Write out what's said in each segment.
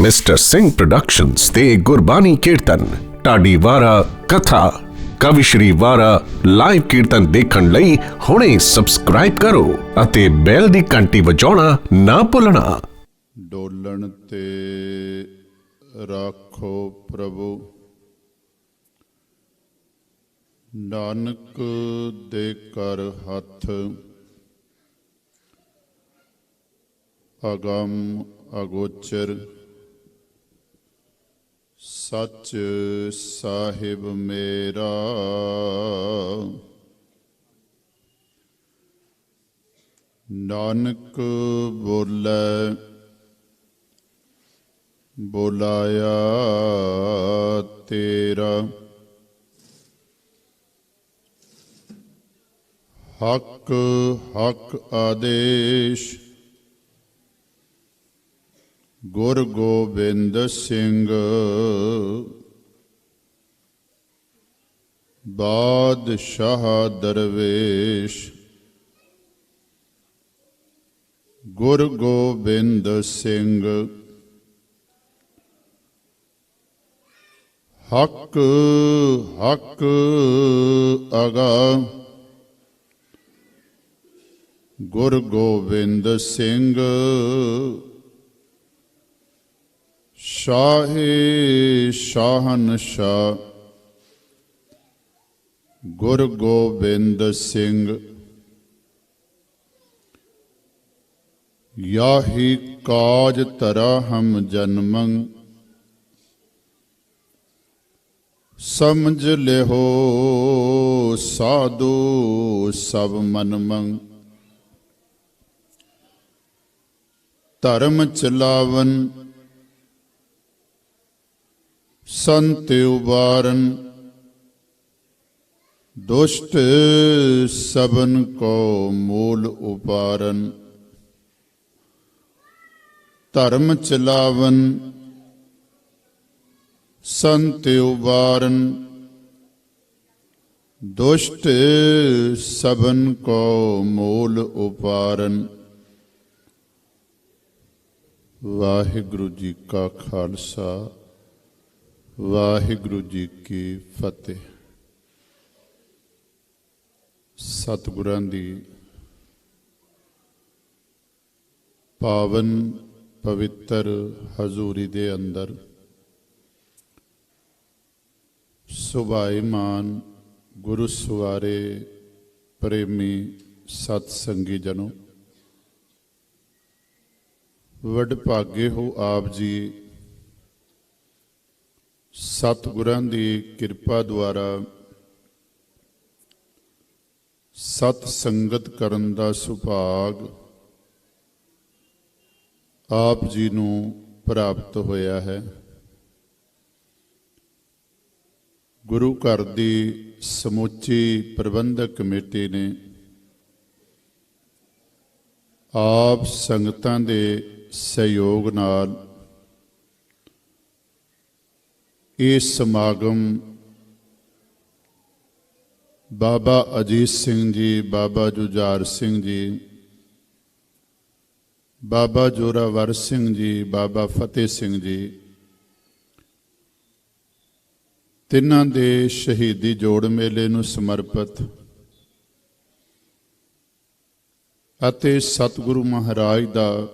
Mister Singh productions ਤੇ ਗੁਰਬਾਣੀ ਕੀਰਤਨ ਢਾਡੀ ਵਾਰਾ ਕਥਾ ਕਵੀ ਸ਼੍ਰੀ ਵਾਰਾ ਲਾਈਵ ਕੀਰਤਨ ਦੇਖਣ ਲਈ ਹੁਣੇ ਸਬਸਕ੍ਰਾਈਬ ਕਰੋ ਅਤੇ ਬੈਲ ਦੀ ਘੰਟੀ ਵਜਾਉਣਾ ਨਾ ਭੁੱਲਣਾ। ਡੋਲਣ ਤੇ ਰਾਖੋ ਪ੍ਰਭੂ, ਨਾਨਕ ਦੇ ਕਰ ਹੱਥ। ਅਗਮ ਅਗੋਚਰ ਸੱਚ ਸਾਹਿਬ ਮੇਰਾ, ਨਾਨਕ ਬੋਲੇ ਬੋਲਾਇਆ ਤੇਰਾ। ਹੱਕ ਹੱਕ ਆਦੇਸ਼ ਗੁਰ ਗੋਬਿੰਦ ਸਿੰਘ, ਬਾਦਸ਼ਾਹ ਦਰਵੇਸ਼। ਗੁਰ ਗੋਬਿੰਦ ਸਿੰਘ ਹੱਕ ਹੱਕ ਅਗਾ, ਗੁਰ ਗੋਬਿੰਦ ਸਿੰਘ ਸ਼ਾਹੇ ਸ਼ਾਹਨਸ਼ਾਹ। ਗੁਰ ਗੋਬਿੰਦ ਸਿੰਘ ਯਾਹੀ ਕਾਜ ਧਰਾ ਹਮ ਜਨਮੰ, ਸਮਝ ਲਿਹੋ ਸਾਧੂ ਸਭ ਮਨਮੰ। ਧਰਮ ਚਲਾਵਨ ਸੰਤ ਉਬਾਰਨ, ਦੁਸ਼ਟ ਸਭਨ ਕੋ ਮੂਲ ਉਪਾਰਨ। ਧਰਮ ਚਲਾਵਨ ਸੰਤ ਉਬਾਰਨ, ਦੁਸ਼ਟ ਸਭਨ ਕੋ ਮੂਲ ਉਪਾਰਨ। ਵਾਹਿਗੁਰੂ ਜੀ ਕਾ ਖਾਲਸਾ, ਵਾਹਿਗੁਰੂ ਜੀ ਕੀ ਫਤਿਹ। ਸਤਿਗੁਰਾਂ ਦੀ ਪਾਵਨ ਪਵਿੱਤਰ ਹਜ਼ੂਰੀ ਦੇ ਅੰਦਰ ਸੁਭਾਈਮਾਨ ਗੁਰੂ ਸਵਾਰੇ ਪ੍ਰੇਮੀ ਸਤ ਸੰਗੀ ਜਨੋ, ਵਡਭਾਗੇ ਹੋ ਆਪ ਜੀ। ਸਤਿਗੁਰਾਂ ਦੀ ਕਿਰਪਾ ਦੁਆਰਾ ਸਤ ਸੰਗਤ ਕਰਨ ਦਾ ਸੁਭਾਗ ਆਪ ਜੀ ਨੂੰ ਪ੍ਰਾਪਤ ਹੋਇਆ ਹੈ। ਗੁਰੂ ਘਰ ਦੀ ਸਮੁੱਚੀ ਪ੍ਰਬੰਧਕ ਕਮੇਟੀ ਨੇ ਆਪ ਸੰਗਤਾਂ ਦੇ ਸਹਿਯੋਗ ਨਾਲ ਇਹ ਸਮਾਗਮ ਬਾਬਾ ਅਜੀਤ ਸਿੰਘ ਜੀ, ਬਾਬਾ ਜੁਝਾਰ ਸਿੰਘ ਜੀ, ਬਾਬਾ ਜੋਰਾਵਰ ਸਿੰਘ ਜੀ, ਬਾਬਾ ਫਤਿਹ ਸਿੰਘ ਜੀ, ਤਿੰਨਾਂ ਦੇ ਸ਼ਹੀਦੀ ਜੋੜ ਮੇਲੇ ਨੂੰ ਸਮਰਪਿਤ ਅਤੇ ਸਤਿਗੁਰੂ ਮਹਾਰਾਜ ਦਾ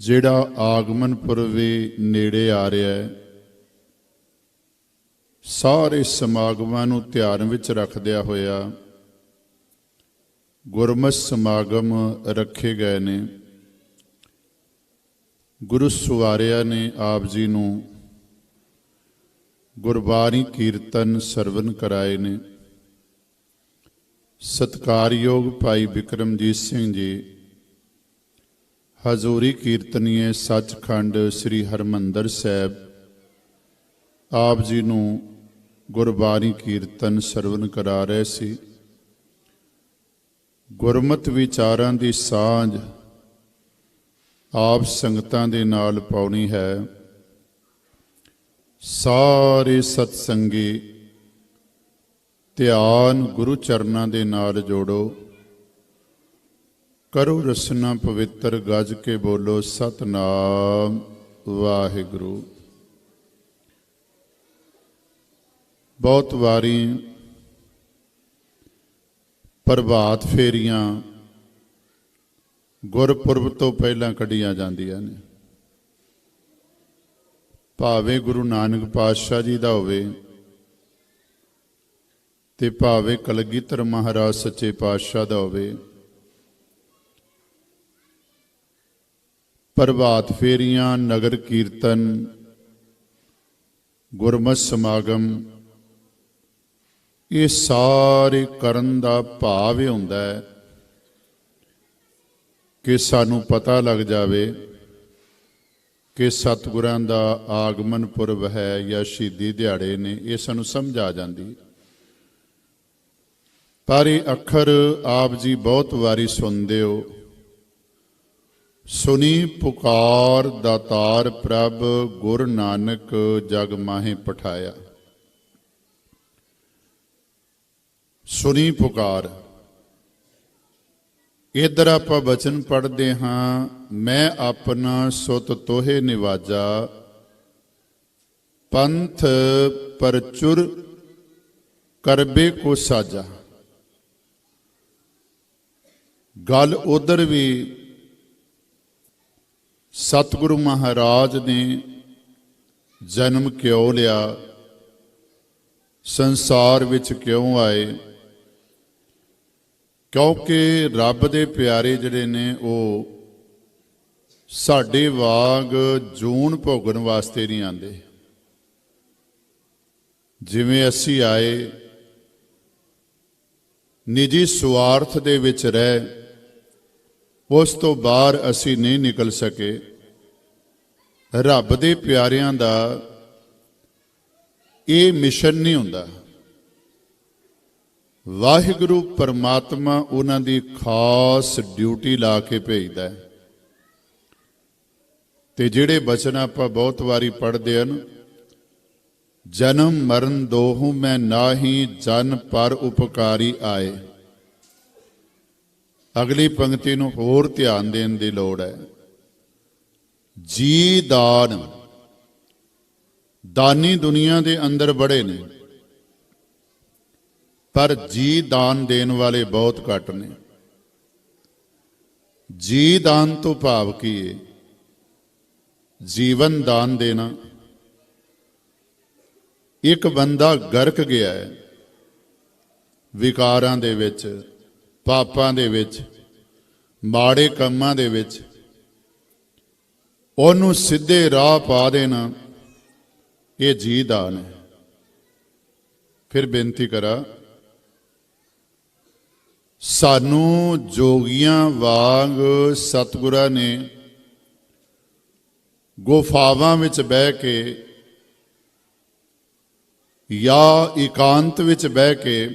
ਜਿਹੜਾ ਆਗਮਨ ਪੁਰਬ ਵੀ ਨੇੜੇ ਆ ਰਿਹਾ ਹੈ, ਸਾਰੇ ਸਮਾਗਮਾਂ ਨੂੰ ਧਿਆਨ ਵਿੱਚ ਰੱਖਦਿਆਂ ਹੋਇਆ ਗੁਰਮਤਿ ਸਮਾਗਮ ਰੱਖੇ ਗਏ ਨੇ। ਗੁਰੂ ਸਵਾਰਿਆਂ ਨੇ ਆਪ ਜੀ ਨੂੰ ਗੁਰਬਾਣੀ ਕੀਰਤਨ ਸਰਵਨ ਕਰਾਏ ਨੇ। ਸਤਿਕਾਰਯੋਗ ਭਾਈ ਬਿਕਰਮਜੀਤ ਸਿੰਘ ਜੀ ਹਜ਼ੂਰੀ ਕੀਰਤਨੀਏ ਸੱਚਖੰਡ ਸ੍ਰੀ ਹਰਿਮੰਦਰ ਸਾਹਿਬ ਆਪ ਜੀ ਨੂੰ ਗੁਰਬਾਣੀ ਕੀਰਤਨ ਸਰਵਨ ਕਰਾ ਰਹੇ ਸੀ। ਗੁਰਮਤਿ ਵਿਚਾਰਾਂ ਦੀ ਸਾਂਝ ਆਪ ਸੰਗਤਾਂ ਦੇ ਨਾਲ ਪਾਉਣੀ ਹੈ। ਸਾਰੇ ਸਤਸੰਗੀ ਧਿਆਨ ਗੁਰੂ ਚਰਨਾਂ ਦੇ ਨਾਲ ਜੋੜੋ। ਕਰੋ ਰਸਨਾ ਪਵਿੱਤਰ ਗੱਜ ਕੇ ਬੋਲੋ ਸਤਨਾਮ ਵਾਹਿਗੁਰੂ। ਬਹੁਤ ਵਾਰੀ ਪ੍ਰਭਾਤ ਫੇਰੀਆਂ ਗੁਰਪੁਰਬ ਤੋਂ ਪਹਿਲਾਂ ਕੱਢੀਆਂ ਜਾਂਦੀਆਂ ਨੇ, ਭਾਵੇਂ ਗੁਰੂ ਨਾਨਕ ਪਾਤਸ਼ਾਹ ਜੀ ਦਾ ਹੋਵੇ ਤੇ ਭਾਵੇਂ ਕਲਗੀਧਰ ਮਹਾਰਾਜ ਸੱਚੇ ਪਾਤਸ਼ਾਹ ਦਾ ਹੋਵੇ। ਪ੍ਰਭਾਤ ਫੇਰੀਆਂ, ਨਗਰ ਕੀਰਤਨ, ਗੁਰਮਤਿ ਸਮਾਗਮ, ਇਹ ਸਾਰੇ ਕਰਨ ਦਾ ਭਾਵ ਇਹ ਹੁੰਦਾ ਹੈ ਕਿ ਸਾਨੂੰ ਪਤਾ ਲੱਗ ਜਾਵੇ ਕਿ ਸਤਿਗੁਰਾਂ ਦਾ ਆਗਮਨ ਪੁਰਬ ਹੈ ਜਾਂ ਸ਼ਹੀਦੀ ਦਿਹਾੜੇ ਨੇ। ਇਹ ਸਾਨੂੰ ਸਮਝ ਆ ਜਾਂਦੀ, ਪਰ ਇਹ ਅੱਖਰ ਆਪ ਜੀ ਬਹੁਤ ਵਾਰੀ ਸੁਣਦੇ ਹੋ। ਸੁਣੀ ਪੁਕਾਰ ਦਾਤਾਰ ਪ੍ਰਭ, ਗੁਰ ਨਾਨਕ ਜਗ ਮਾਹੇ ਪਠਾਇਆ। ਸੁਣੀ ਪੁਕਾਰ, ਇਧਰ ਆਪਾਂ ਬਚਨ ਪੜ੍ਹਦੇ ਹਾਂ, ਮੈਂ ਆਪਣਾ ਸੁਤ ਤੋਹੇ ਨਿਵਾਜਾ, ਪੰਥ ਪਰਚੁਰ ਕਰਬੇ ਕੋ ਸਾਜਾ। ਗੱਲ ਉਧਰ ਵੀ ਸਤਿਗੁਰੂ ਮਹਾਰਾਜ ਨੇ ਜਨਮ ਕਿਉਂ ਲਿਆ, ਸੰਸਾਰ ਵਿੱਚ ਕਿਉਂ ਆਏ, ਕਿਉਂਕਿ ਰੱਬ ਦੇ ਪਿਆਰੇ ਜਿਹੜੇ ਨੇ ਉਹ ਸਾਡੇ ਵਾਂਗ ਜੂਨ ਭੋਗਣ ਵਾਸਤੇ ਨਹੀਂ ਆਉਂਦੇ। ਜਿਵੇਂ ਅਸੀਂ ਆਏ ਨਿੱਜੀ ਸੁਆਰਥ ਦੇ ਵਿੱਚ ਰਹਿ, ਉਸ ਤੋਂ ਬਾਹਰ ਅਸੀਂ ਨਹੀਂ ਨਿਕਲ ਸਕੇ। ਰੱਬ ਦੇ ਪਿਆਰਿਆਂ ਦਾ ਇਹ ਮਿਸ਼ਨ ਨਹੀਂ ਹੁੰਦਾ। ਵਾਹਿਗੁਰੂ ਪਰਮਾਤਮਾ ਉਹਨਾਂ ਦੀ ਖਾਸ ਡਿਊਟੀ ਲਾ ਕੇ ਭੇਜਦਾ ਹੈ। ਤੇ ਜਿਹੜੇ ਬਚਨ ਆਪਾਂ ਬਹੁਤ ਵਾਰੀ ਪੜ੍ਹਦੇ ਹਨ, ਜਨਮ ਮਰਨ ਦੋਹੂ ਮੈਂ ਨਾਹੀ, ਜਨ ਪਰ ਉਪਕਾਰੀ ਆਏ। ਅਗਲੀ ਪੰਕਤੀ ਨੂੰ ਹੋਰ ਧਿਆਨ ਦੇਣ ਦੀ ਲੋੜ ਹੈ। ਜੀ ਦਾਨ, ਦਾਨੀ ਦੁਨੀਆ ਦੇ ਅੰਦਰ ਬੜੇ ਨੇ, ਪਰ ਜੀ ਦਾਨ ਦੇਣ ਵਾਲੇ ਬਹੁਤ ਘੱਟ ਨੇ। ਜੀ ਦਾਨ ਤੋਂ ਭਾਵ ਕੀ ਹੈ? ਜੀਵਨ ਦਾਨ ਦੇਣਾ। ਇੱਕ ਬੰਦਾ ਗਰਕ ਗਿਆ ਹੈ ਵਿਕਾਰਾਂ ਦੇ ਵਿੱਚ, ਪਾਪਾਂ ਦੇ ਵਿੱਚ, ਮਾੜੇ ਕੰਮਾਂ ਦੇ ਵਿੱਚ, ਉਹਨੂੰ ਸਿੱਧੇ ਰਾਹ ਪਾ ਦੇਣਾ, ਇਹ ਜੀ ਦਾਨ ਹੈ। ਫਿਰ ਬੇਨਤੀ ਕਰਾਂ, ਸਾਨੂੰ ਜੋਗੀਆਂ ਵਾਂਗ ਸਤਿਗੁਰਾਂ ਨੇ ਗੁਫਾਵਾਂ ਵਿੱਚ ਬਹਿ ਕੇ ਜਾਂ ਇਕਾਂਤ ਵਿੱਚ ਬਹਿ ਕੇ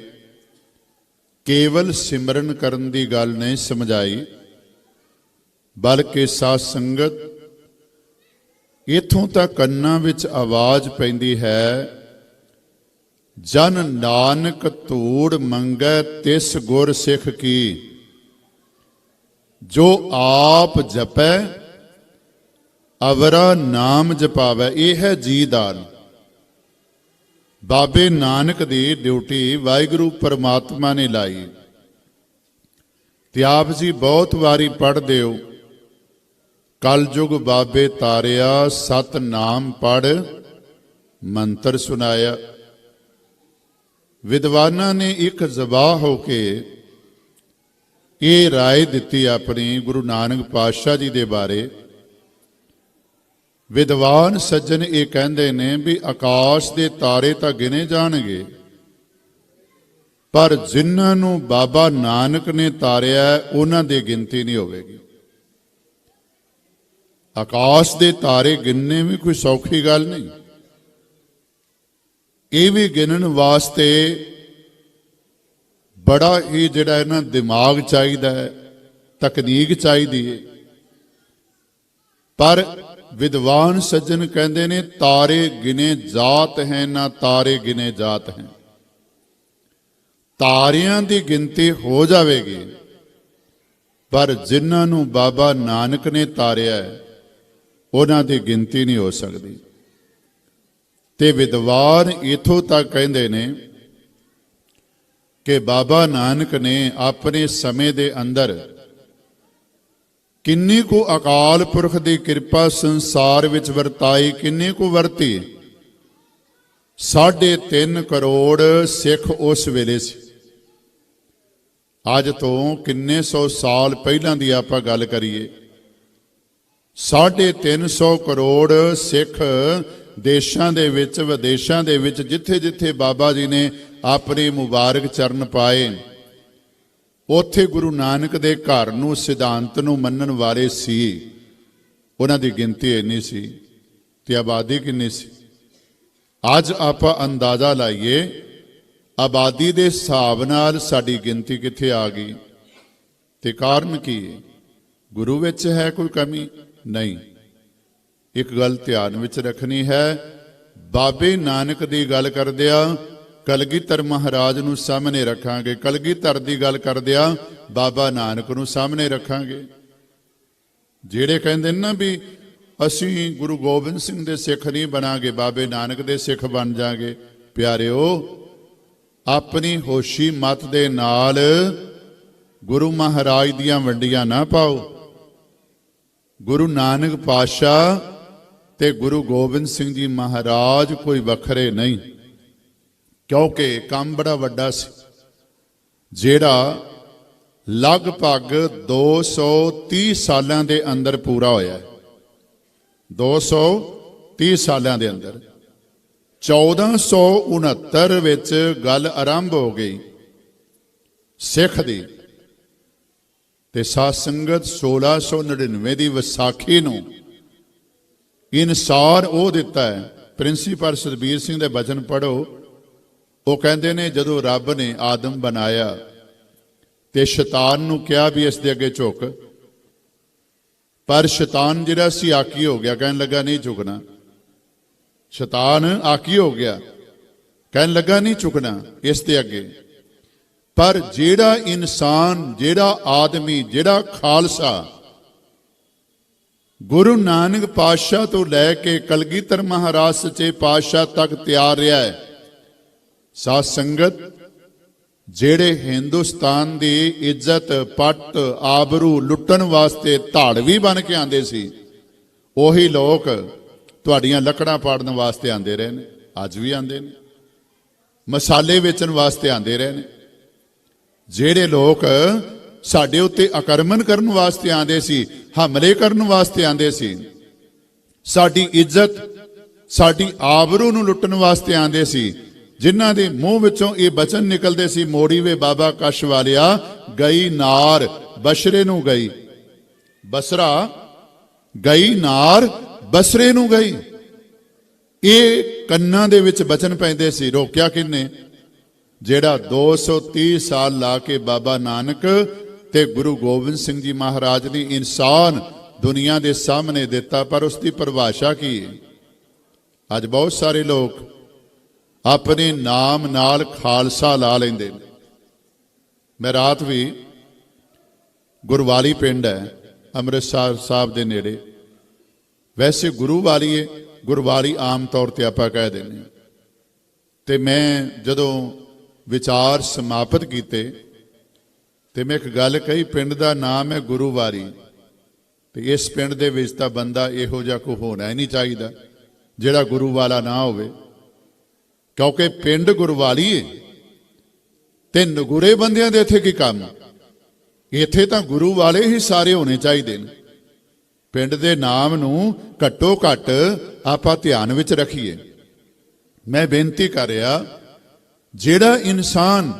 ਕੇਵਲ ਸਿਮਰਨ ਕਰਨ ਦੀ ਗੱਲ ਨਹੀਂ ਸਮਝਾਈ, ਬਲਕਿ ਸਾਧ ਸੰਗਤ ਇਥੋਂ ਤੱਕ ਕੰਨਾਂ ਵਿੱਚ ਆਵਾਜ਼ ਪੈਂਦੀ ਹੈ, ਜਨ ਨਾਨਕ ਧੂੜ ਮੰਗੈ ਤਿਸ ਗੁਰ ਸਿੱਖ ਕੀ, ਜੋ ਆਪ ਜਪੈ ਅਵਰਾ ਨਾਮ ਜਪਾਵੈ। ਇਹ ਹੈ ਜੀ ਦਾਨ। ਬਾਬੇ ਨਾਨਕ ਦੀ ਡਿਊਟੀ ਵਾਹਿਗੁਰੂ ਪਰਮਾਤਮਾ ਨੇ ਲਾਈ। ਤੇ ਆਪ ਜੀ ਬਹੁਤ ਵਾਰੀ ਪੜ੍ਹਦੇ ਹੋ, ਕਲਯੁਗ ਬਾਬੇ ਤਾਰਿਆ, ਸਤ ਨਾਮ ਪੜ੍ਹ ਮੰਤਰ ਸੁਨਾਇਆ। ਵਿਦਵਾਨਾਂ ਨੇ ਇੱਕ ਜ਼ਬਾਹ ਹੋ ਕੇ ਇਹ ਰਾਏ ਦਿੱਤੀ ਆਪਣੀ ਗੁਰੂ ਨਾਨਕ ਪਾਤਸ਼ਾਹ ਜੀ ਦੇ ਬਾਰੇ। ਵਿਦਵਾਨ ਸੱਜਣ ਇਹ ਕਹਿੰਦੇ ਨੇ ਵੀ ਆਕਾਸ਼ ਦੇ ਤਾਰੇ ਤਾਂ ਗਿਣੇ ਜਾਣਗੇ, ਪਰ ਜਿਨ੍ਹਾਂ ਨੂੰ ਬਾਬਾ ਨਾਨਕ ਨੇ ਤਾਰਿਆ ਉਹਨਾਂ ਦੀ ਗਿਣਤੀ ਨਹੀਂ ਹੋਵੇਗੀ। ਆਕਾਸ਼ ਦੇ ਤਾਰੇ ਗਿਣਨੇ ਵੀ ਕੋਈ ਸੌਖੀ ਗੱਲ ਨਹੀਂ। ਇਹ ਵੀ ਗਿਣਨ ਵਾਸਤੇ ਬੜਾ ਹੀ ਜਿਹੜਾ ਹੈ ਨਾ ਦਿਮਾਗ ਚਾਹੀਦਾ ਹੈ, ਤਕਨੀਕ ਚਾਹੀਦੀ ਹੈ। ਪਰ ਵਿਦਵਾਨ ਸੱਜਣ ਕਹਿੰਦੇ ਨੇ ਤਾਰੇ ਗਿਨੇ ਜਾਤ ਹੈ ਨਾ ਤਾਰੇ ਗਿਨੇ ਜਾਤ ਹੈ। ਤਾਰਿਆਂ ਦੀ ਗਿਣਤੀ ਹੋ ਜਾਵੇਗੀ, ਪਰ ਜਿਨ੍ਹਾਂ ਨੂੰ ਬਾਬਾ ਨਾਨਕ ਨੇ ਤਾਰਿਆ ਹੈ, ਉਹਨਾਂ ਦੀ ਗਿਣਤੀ ਨਹੀਂ ਹੋ ਸਕਦੀ। ਤੇ ਵਿਦਵਾਨ ਇਥੋਂ ਤੱਕ ਕਹਿੰਦੇ ਨੇ ਕਿ ਬਾਬਾ ਨਾਨਕ ਨੇ ਆਪਣੇ ਸਮੇਂ ਦੇ ਅੰਦਰ ਕਿੰਨੀ ਕੁ ਅਕਾਲ ਪੁਰਖ ਦੀ ਕਿਰਪਾ ਸੰਸਾਰ ਵਿੱਚ ਵਰਤਾਈ, ਕਿੰਨੀ ਕੁ ਵਰਤੀ। 3.5 ਕਰੋੜ ਸਿੱਖ ਉਸ ਵੇਲੇ ਸੀ। ਅੱਜ ਤੋਂ ਕਿੰਨੇ ਸੌ ਸਾਲ ਪਹਿਲਾਂ ਦੀ ਆਪਾਂ ਗੱਲ ਕਰੀਏ, 350 ਕਰੋੜ ਸਿੱਖ ਦੇਸ਼ਾਂ ਦੇ ਵਿੱਚ ਵਿਦੇਸ਼ਾਂ ਦੇ ਵਿੱਚ ਜਿੱਥੇ ਜਿੱਥੇ ਬਾਬਾ ਜੀ ਨੇ ਆਪਣੇ ਮੁਬਾਰਕ ਚਰਨ ਪਾਏ, ਉੱਥੇ ਗੁਰੂ ਨਾਨਕ ਦੇ ਘਰ ਨੂੰ, ਸਿਧਾਂਤ ਨੂੰ ਮੰਨਣ ਵਾਲੇ ਸੀ। ਉਹਨਾਂ ਦੀ ਗਿਣਤੀ ਇੰਨੀ ਸੀ ਤੇ ਆਬਾਦੀ ਕਿੰਨੀ ਸੀ। ਅੱਜ ਆਪਾਂ ਅੰਦਾਜ਼ਾ ਲਾਈਏ ਆਬਾਦੀ ਦੇ ਹਿਸਾਬ ਨਾਲ ਸਾਡੀ ਗਿਣਤੀ ਕਿੱਥੇ ਆ ਗਈ, ਤੇ ਕਾਰਨ ਕੀ ਹੈ? ਗੁਰੂ ਵਿੱਚ ਹੈ ਕੋਈ ਕਮੀ? ਨਹੀਂ। ਇੱਕ ਗੱਲ ਧਿਆਨ ਵਿੱਚ ਰੱਖਣੀ ਹੈ, ਬਾਬੇ ਨਾਨਕ ਦੀ ਗੱਲ ਕਰਦਿਆਂ ਕਲਗੀਧਰ ਮਹਾਰਾਜ ਨੂੰ ਸਾਹਮਣੇ ਰੱਖਾਂਗੇ, ਕਲਗੀਧਰ ਦੀ ਗੱਲ ਕਰਦਿਆਂ ਬਾਬਾ ਨਾਨਕ ਨੂੰ ਸਾਹਮਣੇ ਰੱਖਾਂਗੇ। ਜਿਹੜੇ ਕਹਿੰਦੇ ਨੇ ਨਾ ਵੀ ਅਸੀਂ ਗੁਰੂ ਗੋਬਿੰਦ ਸਿੰਘ ਦੇ ਸਿੱਖ ਨਹੀਂ ਬਣਾਂਗੇ, ਬਾਬੇ ਨਾਨਕ ਦੇ ਸਿੱਖ ਬਣ ਜਾਾਂਗੇ। ਪਿਆਰਿਓ, ਆਪਣੀ ਹੋਸ਼ੀ ਮਤ ਦੇ ਨਾਲ ਗੁਰੂ ਮਹਾਰਾਜ ਦੀਆਂ ਵੰਡੀਆਂ ਨਾ ਪਾਓ। ਗੁਰੂ ਨਾਨਕ ਪਾਤਸ਼ਾਹ ਤੇ ਗੁਰੂ ਗੋਬਿੰਦ ਸਿੰਘ ਜੀ ਮਹਾਰਾਜ ਕੋਈ ਵੱਖਰੇ ਨਹੀਂ, ਕਿਉਂਕਿ ਕੰਮ ਬੜਾ ਵੱਡਾ ਸੀ ਜਿਹੜਾ ਲਗਭਗ 230 ਸਾਲਾਂ ਦੇ ਅੰਦਰ ਪੂਰਾ ਹੋਇਆ। 230 ਸਾਲਾਂ ਦੇ ਅੰਦਰ 1469 ਵਿੱਚ ਗੱਲ ਆਰੰਭ ਹੋ ਗਈ ਸਿੱਖ ਦੀ, ਤੇ ਸਾਧ ਸੰਗਤ 1699 ਦੀ ਵਿਸਾਖੀ ਨੂੰ ਇਨਸਾਰ ਉਹ ਦਿੱਤਾ ਹੈ। ਪ੍ਰਿੰਸੀਪਲ ਸਰਬੀਰ ਸਿੰਘ ਦੇ ਬਚਨ ਪੜ੍ਹੋ। ਉਹ ਕਹਿੰਦੇ ਨੇ ਜਦੋਂ ਰੱਬ ਨੇ ਆਦਮ ਬਣਾਇਆ ਤੇ ਸ਼ੈਤਾਨ ਨੂੰ ਕਿਹਾ ਵੀ ਇਸ ਦੇ ਅੱਗੇ ਝੁਕ, ਪਰ ਸ਼ੈਤਾਨ ਜਿਹੜਾ ਸੀ ਆਕੀ ਹੋ ਗਿਆ, ਕਹਿਣ ਲੱਗਾ ਨਹੀਂ ਝੁਕਣਾ। ਸ਼ੈਤਾਨ ਆਕੀ ਹੋ ਗਿਆ, ਕਹਿਣ ਲੱਗਾ ਨਹੀਂ ਝੁਕਣਾ ਇਸ ਦੇ ਅੱਗੇ। ਪਰ ਜਿਹੜਾ ਇਨਸਾਨ, ਜਿਹੜਾ ਆਦਮੀ, ਜਿਹੜਾ ਖਾਲਸਾ ਗੁਰੂ ਨਾਨਕ ਪਾਤਸ਼ਾਹ ਤੋਂ ਲੈ ਕੇ ਕਲਗੀਧਰ ਮਹਾਰਾਜ ਸੱਚੇ ਪਾਤਸ਼ਾਹ ਤੱਕ ਤਿਆਰ ਰਿਹਾ ਹੈ, ਸਾਧ ਸੰਗਤ, ਜਿਹੜੇ ਹਿੰਦੁਸਤਾਨ ਦੀ ਇੱਜ਼ਤ, ਪੱਟ, ਆਬਰੂ ਲੁੱਟਣ ਵਾਸਤੇ ਧਾੜਵੀ ਬਣ ਕੇ ਆਂਦੇ ਸੀ, ਉਹੀ ਲੋਕ ਤੁਹਾਡੀਆਂ ਲੱਕੜਾਂ ਪਾੜਨ ਵਾਸਤੇ ਆਂਦੇ ਰਹੇ ਨੇ, ਅੱਜ ਵੀ ਆਂਦੇ ਨੇ। ਮਸਾਲੇ ਵੇਚਣ ਵਾਸਤੇ ਆਂਦੇ ਰਹੇ ਨੇ। ਜਿਹੜੇ ਲੋਕ ਸਾਡੇ ਉੱਤੇ ਆਕਰਮਣ ਕਰਨ ਵਾਸਤੇ ਆਂਦੇ ਸੀ, ਹਮਲੇ ਕਰਨ ਵਾਸਤੇ ਆਂਦੇ ਸੀ, ਸਾਡੀ ਇੱਜ਼ਤ, ਸਾਡੀ ਆਬਰੂ ਨੂੰ ਲੁੱਟਣ ਵਾਸਤੇ ਆਂਦੇ ਸੀ, ਜਿਨ੍ਹਾਂ ਦੇ ਮੂੰਹ ਵਿੱਚੋਂ ਇਹ ਬਚਨ ਨਿਕਲਦੇ ਸੀ, ਮੋੜੀ ਵੇ ਬਾਬਾ ਕਸ਼ ਵਾਲਿਆ, ਗਈ ਨਾਰ ਬਸ਼ਰੇ ਨੂੰ ਗਈ। ਬਸਰਾ ਗਈ, ਨਾਰ ਬਸਰੇ ਨੂੰ ਗਈ। ਇਹ ਕੰਨਾਂ ਦੇ ਵਿੱਚ ਬਚਨ ਪੈਂਦੇ ਸੀ। ਰੋਕਿਆ ਕਿੰਨੇ? ਜਿਹੜਾ 230 ਸਾਲ ਲਾ ਕੇ ਬਾਬਾ ਨਾਨਕ ਤੇ ਗੁਰੂ ਗੋਬਿੰਦ ਸਿੰਘ ਜੀ ਮਹਾਰਾਜ ਨੇ ਇਨਸਾਨ ਦੁਨੀਆ ਦੇ ਸਾਹਮਣੇ ਦਿੱਤਾ। ਪਰ ਉਸ ਦੀ ਪਰਿਭਾਸ਼ਾ ਕੀ ਹੈ? ਅੱਜ ਬਹੁਤ ਸਾਰੇ ਲੋਕ ਆਪਣੇ ਨਾਮ ਨਾਲ ਖਾਲਸਾ ਲਾ ਲੈਂਦੇ ਨੇ। ਮੈਂ ਰਾਤ ਵੀ ਗੁਰਵਾਲੀ ਪਿੰਡ ਹੈ ਅੰਮ੍ਰਿਤਸਰ ਸਾਹਿਬ ਦੇ ਨੇੜੇ, ਵੈਸੇ ਗੁਰੂਵਾਲੀ ਹੈ, ਗੁਰਵਾਲੀ ਆਮ ਤੌਰ ਤੇ ਆਪਾਂ ਕਹਿ ਦਿੰਦੇ ਹਾਂ। ਤੇ ਮੈਂ ਜਦੋਂ ਵਿਚਾਰ ਸਮਾਪਤ ਕੀਤੇ ਤੇ ਮੈਂ ਇੱਕ ਗੱਲ ਕਹੀ, ਪਿੰਡ ਦਾ ਨਾਮ ਹੈ ਗੁਰੂਵਾਰੀ, ਤੇ ਇਸ ਪਿੰਡ ਦੇ ਵਿੱਚ ਤਾਂ ਬੰਦਾ ਇਹੋ ਜਿਹਾ ਕੋਈ ਹੋਣਾ ਹੀ ਨਹੀਂ ਚਾਹੀਦਾ ਜਿਹੜਾ ਗੁਰੂ ਵਾਲਾ ਨਾ ਹੋਵੇ, ਕਿਉਂਕਿ ਪਿੰਡ ਗੁਰਵਾਲੀ ਹੈ ਤੇ ਨਗੁਰੇ ਬੰਦਿਆਂ ਦੇ ਇੱਥੇ ਕੀ ਕੰਮ? ਇੱਥੇ ਤਾਂ ਗੁਰੂ ਵਾਲੇ ਹੀ ਸਾਰੇ ਹੋਣੇ ਚਾਹੀਦੇ ਨੇ। ਪਿੰਡ ਦੇ ਨਾਮ ਨੂੰ ਘੱਟੋ ਘੱਟ ਆਪਾਂ ਧਿਆਨ ਵਿੱਚ ਰੱਖੀਏ। ਮੈਂ ਬੇਨਤੀ ਕਰ ਰਿਹਾ, ਜਿਹੜਾ ਇਨਸਾਨ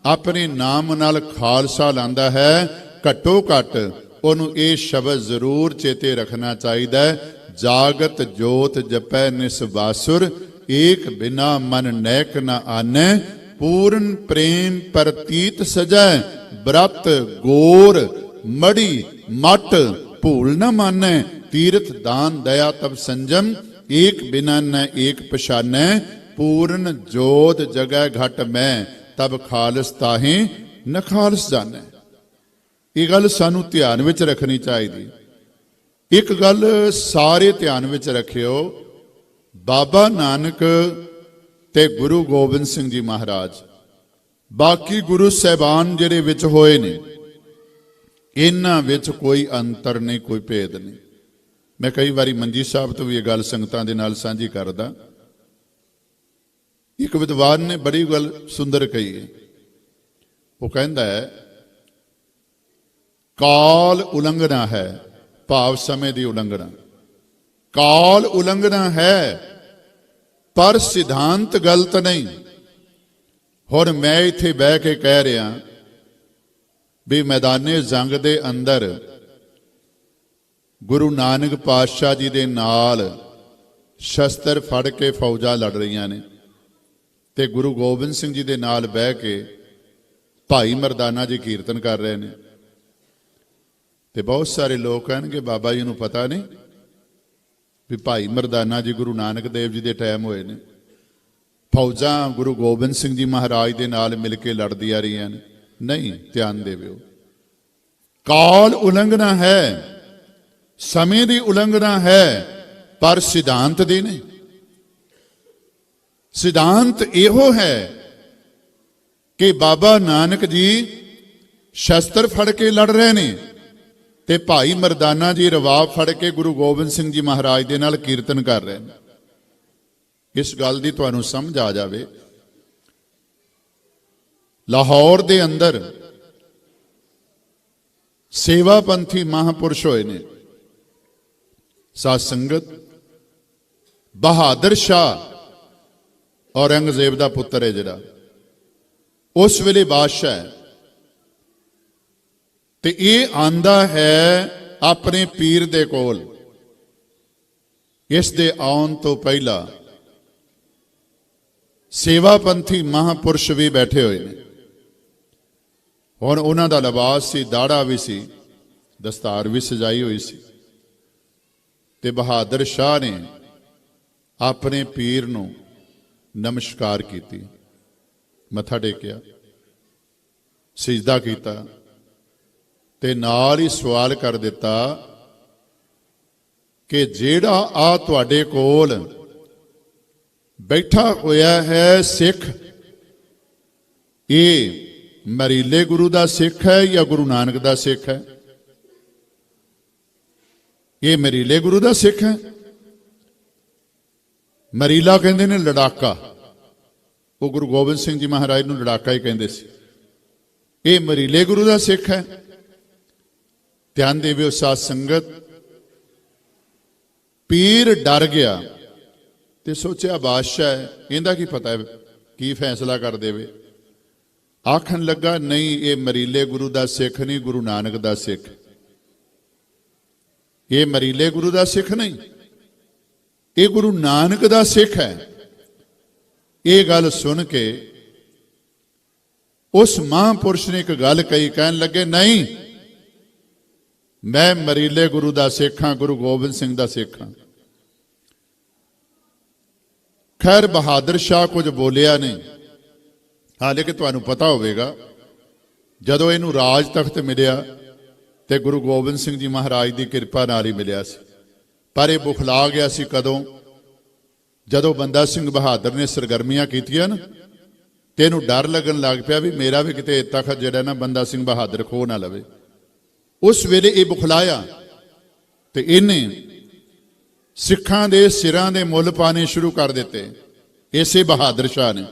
ਆਪਣੇ ਨਾਮ ਨਾਲ ਖਾਲਸਾ ਲਾਂਦਾ ਹੈ, ਘੱਟੋ ਘੱਟ ਉਹਨੂੰ ਇਹ ਸ਼ਬਦ ਜ਼ਰੂਰ ਚੇਤੇ ਰੱਖਣਾ ਚਾਹੀਦਾ ਹੈ, ਜਾਗਤ ਜੋਤ ਜਪੈ ਨਿਸਬਾਸੁਰ, ਏਕ ਬਿਨਾ ਮਨ ਨੈਕ ਨ ਆਨੈ, ਪੂਰਨ ਪ੍ਰੇਮ ਪ੍ਰਤੀਤ ਸਜੈ, ਬ੍ਰਤ ਗੋਰ ਮੜੀ ਮਟ ਭੂਲ ਨ ਮਾਨੈ, ਤੀਰਥ ਦਾਨ ਦਇਆ ਤਬ ਸੰਜਮ, ਏਕ ਬਿਨਾ ਨ ਏਕ ਪਛਾਨੈ, ਪੂਰਨ ਜੋਤ ਜਗੈ ਘਟ ਮੈਂ, ਤਬ ਖਾਲਸ ਤਾਹੇ ਨ ਖਾਲਸ ਜਾਣੈ। ਇਹ ਗੱਲ ਸਾਨੂੰ ਧਿਆਨ ਵਿੱਚ ਰੱਖਣੀ ਚਾਹੀਦੀ। ਇੱਕ ਗੱਲ ਸਾਰੇ ਧਿਆਨ ਵਿੱਚ ਰੱਖਿਓ, ਬਾਬਾ ਨਾਨਕ ਤੇ ਗੁਰੂ ਗੋਬਿੰਦ ਸਿੰਘ ਜੀ ਮਹਾਰਾਜ, ਬਾਕੀ ਗੁਰੂ ਸਾਹਿਬਾਨ ਜਿਹੜੇ ਵਿੱਚ ਹੋਏ ਨੇ, ਇਹਨਾਂ ਵਿੱਚ ਕੋਈ ਅੰਤਰ ਨਹੀਂ, ਕੋਈ ਭੇਦ ਨਹੀਂ। ਮੈਂ ਕਈ ਵਾਰੀ ਮੰਜੀ ਸਾਹਿਬ ਤੋਂ ਵੀ ਇਹ ਗੱਲ ਸੰਗਤਾਂ ਦੇ ਨਾਲ ਸਾਂਝੀ ਕਰਦਾ। ਇੱਕ ਵਿਦਵਾਨ ਨੇ ਬੜੀ ਗੱਲ ਸੁੰਦਰ ਕਹੀ ਹੈ। ਉਹ ਕਹਿੰਦਾ ਹੈ, ਕਾਲ ਉਲੰਘਣਾ ਹੈ, ਭਾਵ ਸਮੇਂ ਦੀ ਉਲੰਘਣਾ। ਕਾਲ ਉਲੰਘਣਾ ਹੈ ਪਰ ਸਿਧਾਂਤ ਗਲਤ ਨਹੀਂ। ਹੁਣ ਮੈਂ ਇੱਥੇ ਬਹਿ ਕੇ ਕਹਿ ਰਿਹਾ ਵੀ ਮੈਦਾਨੇ ਜੰਗ ਦੇ ਅੰਦਰ ਗੁਰੂ ਨਾਨਕ ਪਾਤਸ਼ਾਹ ਜੀ ਦੇ ਨਾਲ ਸ਼ਸਤਰ ਫੜ ਕੇ ਫੌਜਾਂ ਲੜ ਰਹੀਆਂ ਨੇ, ਤੇ ਗੁਰੂ ਗੋਬਿੰਦ ਸਿੰਘ ਜੀ ਦੇ ਨਾਲ ਬਹਿ ਕੇ ਭਾਈ ਮਰਦਾਨਾ ਜੀ ਕੀਰਤਨ ਕਰ ਰਹੇ ਨੇ। ਤੇ ਬਹੁਤ ਸਾਰੇ ਲੋਕ ਕਹਿਣਗੇ ਬਾਬਾ ਜੀ ਨੂੰ ਪਤਾ ਨਹੀਂ ਵੀ ਭਾਈ ਮਰਦਾਨਾ ਜੀ ਗੁਰੂ ਨਾਨਕ ਦੇਵ ਜੀ ਦੇ ਟਾਈਮ ਹੋਏ ਨੇ, ਫੌਜਾਂ ਗੁਰੂ ਗੋਬਿੰਦ ਸਿੰਘ ਜੀ ਮਹਾਰਾਜ ਦੇ ਨਾਲ ਮਿਲ ਕੇ ਲੜਦੀਆਂ ਰਹੀਆਂ ਨੇ। ਨਹੀਂ, ਧਿਆਨ ਦੇਵਿਓ, ਕਾਲ ਉਲੰਘਣਾ ਹੈ, ਸਮੇਂ ਦੀ ਉਲੰਘਣਾ ਹੈ, ਪਰ ਸਿਧਾਂਤ ਦੀ ਨਹੀਂ। ਸਿਧਾਂਤ ਇਹੋ ਹੈ ਕਿ ਬਾਬਾ ਨਾਨਕ ਜੀ ਸ਼ਸਤਰ ਫੜ ਕੇ ਲੜ ਰਹੇ ਨੇ ਤੇ ਭਾਈ ਮਰਦਾਨਾ ਜੀ ਰਵਾਬ ਫੜ ਕੇ ਗੁਰੂ ਗੋਬਿੰਦ ਸਿੰਘ ਜੀ ਮਹਾਰਾਜ ਦੇ ਨਾਲ ਕੀਰਤਨ ਕਰ ਰਹੇ ਨੇ। ਇਸ ਗੱਲ ਦੀ ਤੁਹਾਨੂੰ ਸਮਝ ਆ ਜਾਵੇ। ਲਾਹੌਰ ਦੇ ਅੰਦਰ ਸੇਵਾ ਪੰਥੀ ਮਹਾਂਪੁਰਸ਼ ਹੋਏ ਨੇ ਸਾਧ ਸੰਗਤ। ਬਹਾਦਰ ਸ਼ਾਹ ਔਰੰਗਜ਼ੇਬ ਦਾ ਪੁੱਤਰ ਹੈ ਜਿਹੜਾ, ਉਸ ਵੇਲੇ ਬਾਦਸ਼ਾਹ ਹੈ, ਤੇ ਇਹ ਆਂਦਾ ਹੈ ਆਪਣੇ ਪੀਰ ਦੇ ਕੋਲ। ਇਸ ਦੇ ਆਉਣ ਤੋਂ ਪਹਿਲਾਂ ਸੇਵਾ ਪੰਥੀ ਮਹਾਂਪੁਰਸ਼ ਵੀ ਬੈਠੇ ਹੋਏ ਨੇ। ਹੁਣ ਉਹਨਾਂ ਦਾ ਲਿਬਾਸ ਸੀ, ਦਾੜਾ ਵੀ ਸੀ, ਦਸਤਾਰ ਵੀ ਸਜਾਈ ਹੋਈ ਸੀ, ਤੇ ਬਹਾਦਰ ਸ਼ਾਹ ਨੇ ਆਪਣੇ ਪੀਰ ਨੂੰ ਨਮਸਕਾਰ ਕੀਤੀ, ਮੱਥਾ ਟੇਕਿਆ, ਸਿਜਦਾ ਕੀਤਾ, ਤੇ ਨਾਲ ਹੀ ਸਵਾਲ ਕਰ ਦਿੱਤਾ ਕਿ ਜਿਹੜਾ ਆ ਤੁਹਾਡੇ ਕੋਲ ਬੈਠਾ ਹੋਇਆ ਹੈ ਸਿੱਖ, ਇਹ ਮਰੀਲੇ ਗੁਰੂ ਦਾ ਸਿੱਖ ਹੈ ਜਾਂ ਗੁਰੂ ਨਾਨਕ ਦਾ ਸਿੱਖ ਹੈ? ਇਹ ਮਰੀਲੇ ਗੁਰੂ ਦਾ ਸਿੱਖ ਹੈ। ਮਰੀਲਾ ਕਹਿੰਦੇ ਨੇ ਲੜਾਕਾ, ਉਹ ਗੁਰੂ ਗੋਬਿੰਦ ਸਿੰਘ ਜੀ ਮਹਾਰਾਜ ਨੂੰ ਲੜਾਕਾ ਹੀ ਕਹਿੰਦੇ ਸੀ। ਇਹ ਮਰੀਲੇ ਗੁਰੂ ਦਾ ਸਿੱਖ ਹੈ। ਧਿਆਨ ਦੇਵਿਓ ਸਾਧ ਸੰਗਤ, ਪੀਰ ਡਰ ਗਿਆ ਤੇ ਸੋਚਿਆ ਬਾਦਸ਼ਾਹ ਹੈ, ਇਹਦਾ ਕੀ ਪਤਾ ਹੈ ਕੀ ਫੈਸਲਾ ਕਰ ਦੇਵੇ। ਆਖਣ ਲੱਗਾ, ਨਹੀਂ, ਇਹ ਮਰੀਲੇ ਗੁਰੂ ਦਾ ਸਿੱਖ ਨਹੀਂ, ਗੁਰੂ ਨਾਨਕ ਦਾ ਸਿੱਖ। ਇਹ ਮਰੀਲੇ ਗੁਰੂ ਦਾ ਸਿੱਖ ਨਹੀਂ, ਇਹ ਗੁਰੂ ਨਾਨਕ ਦਾ ਸਿੱਖ ਹੈ। ਇਹ ਗੱਲ ਸੁਣ ਕੇ ਉਸ ਮਹਾਂਪੁਰਸ਼ ਨੇ ਇੱਕ ਗੱਲ ਕਹੀ, ਕਹਿਣ ਲੱਗੇ, ਨਹੀਂ, ਮੈਂ ਮਰੀਲੇ ਗੁਰੂ ਦਾ ਸਿੱਖ ਹਾਂ, ਗੁਰੂ ਗੋਬਿੰਦ ਸਿੰਘ ਦਾ ਸਿੱਖ ਹਾਂ। ਖੈਰ ਬਹਾਦਰ ਸ਼ਾਹ ਕੁਝ ਬੋਲਿਆ ਨਹੀਂ। ਹਾਲਾਂਕਿ ਤੁਹਾਨੂੰ ਪਤਾ ਹੋਵੇਗਾ, ਜਦੋਂ ਇਹਨੂੰ ਰਾਜ ਤਖਤ ਮਿਲਿਆ ਤੇ ਗੁਰੂ ਗੋਬਿੰਦ ਸਿੰਘ ਜੀ ਮਹਾਰਾਜ ਦੀ ਕਿਰਪਾ ਨਾਲ ਹੀ ਮਿਲਿਆ ਸੀ, ਪਰ ਇਹ ਬੁਖਲਾ ਗਿਆ ਸੀ। ਕਦੋਂ? ਜਦੋਂ ਬੰਦਾ ਸਿੰਘ ਬਹਾਦਰ ਨੇ ਸਰਗਰਮੀਆਂ ਕੀਤੀਆਂ ਨਾ, ਤੇ ਇਹਨੂੰ ਡਰ ਲੱਗਣ ਲੱਗ ਪਿਆ ਵੀ ਮੇਰਾ ਵੀ ਕਿਤੇ ਤਖਤ ਜਿਹੜਾ ਨਾ ਬੰਦਾ ਸਿੰਘ ਬਹਾਦਰ ਖੋ ਨਾ ਲਵੇ। ਉਸ ਵੇਲੇ ਇਹ ਬੁਖਲਾਇਆ ਤੇ ਇਹਨੇ ਸਿੱਖਾਂ ਦੇ ਸਿਰਾਂ ਦੇ ਮੁੱਲ ਪਾਣੇ ਸ਼ੁਰੂ ਕਰ ਦਿੱਤੇ। ਇਸੇ ਬਹਾਦਰ ਸ਼ਾਹ ਨੇ,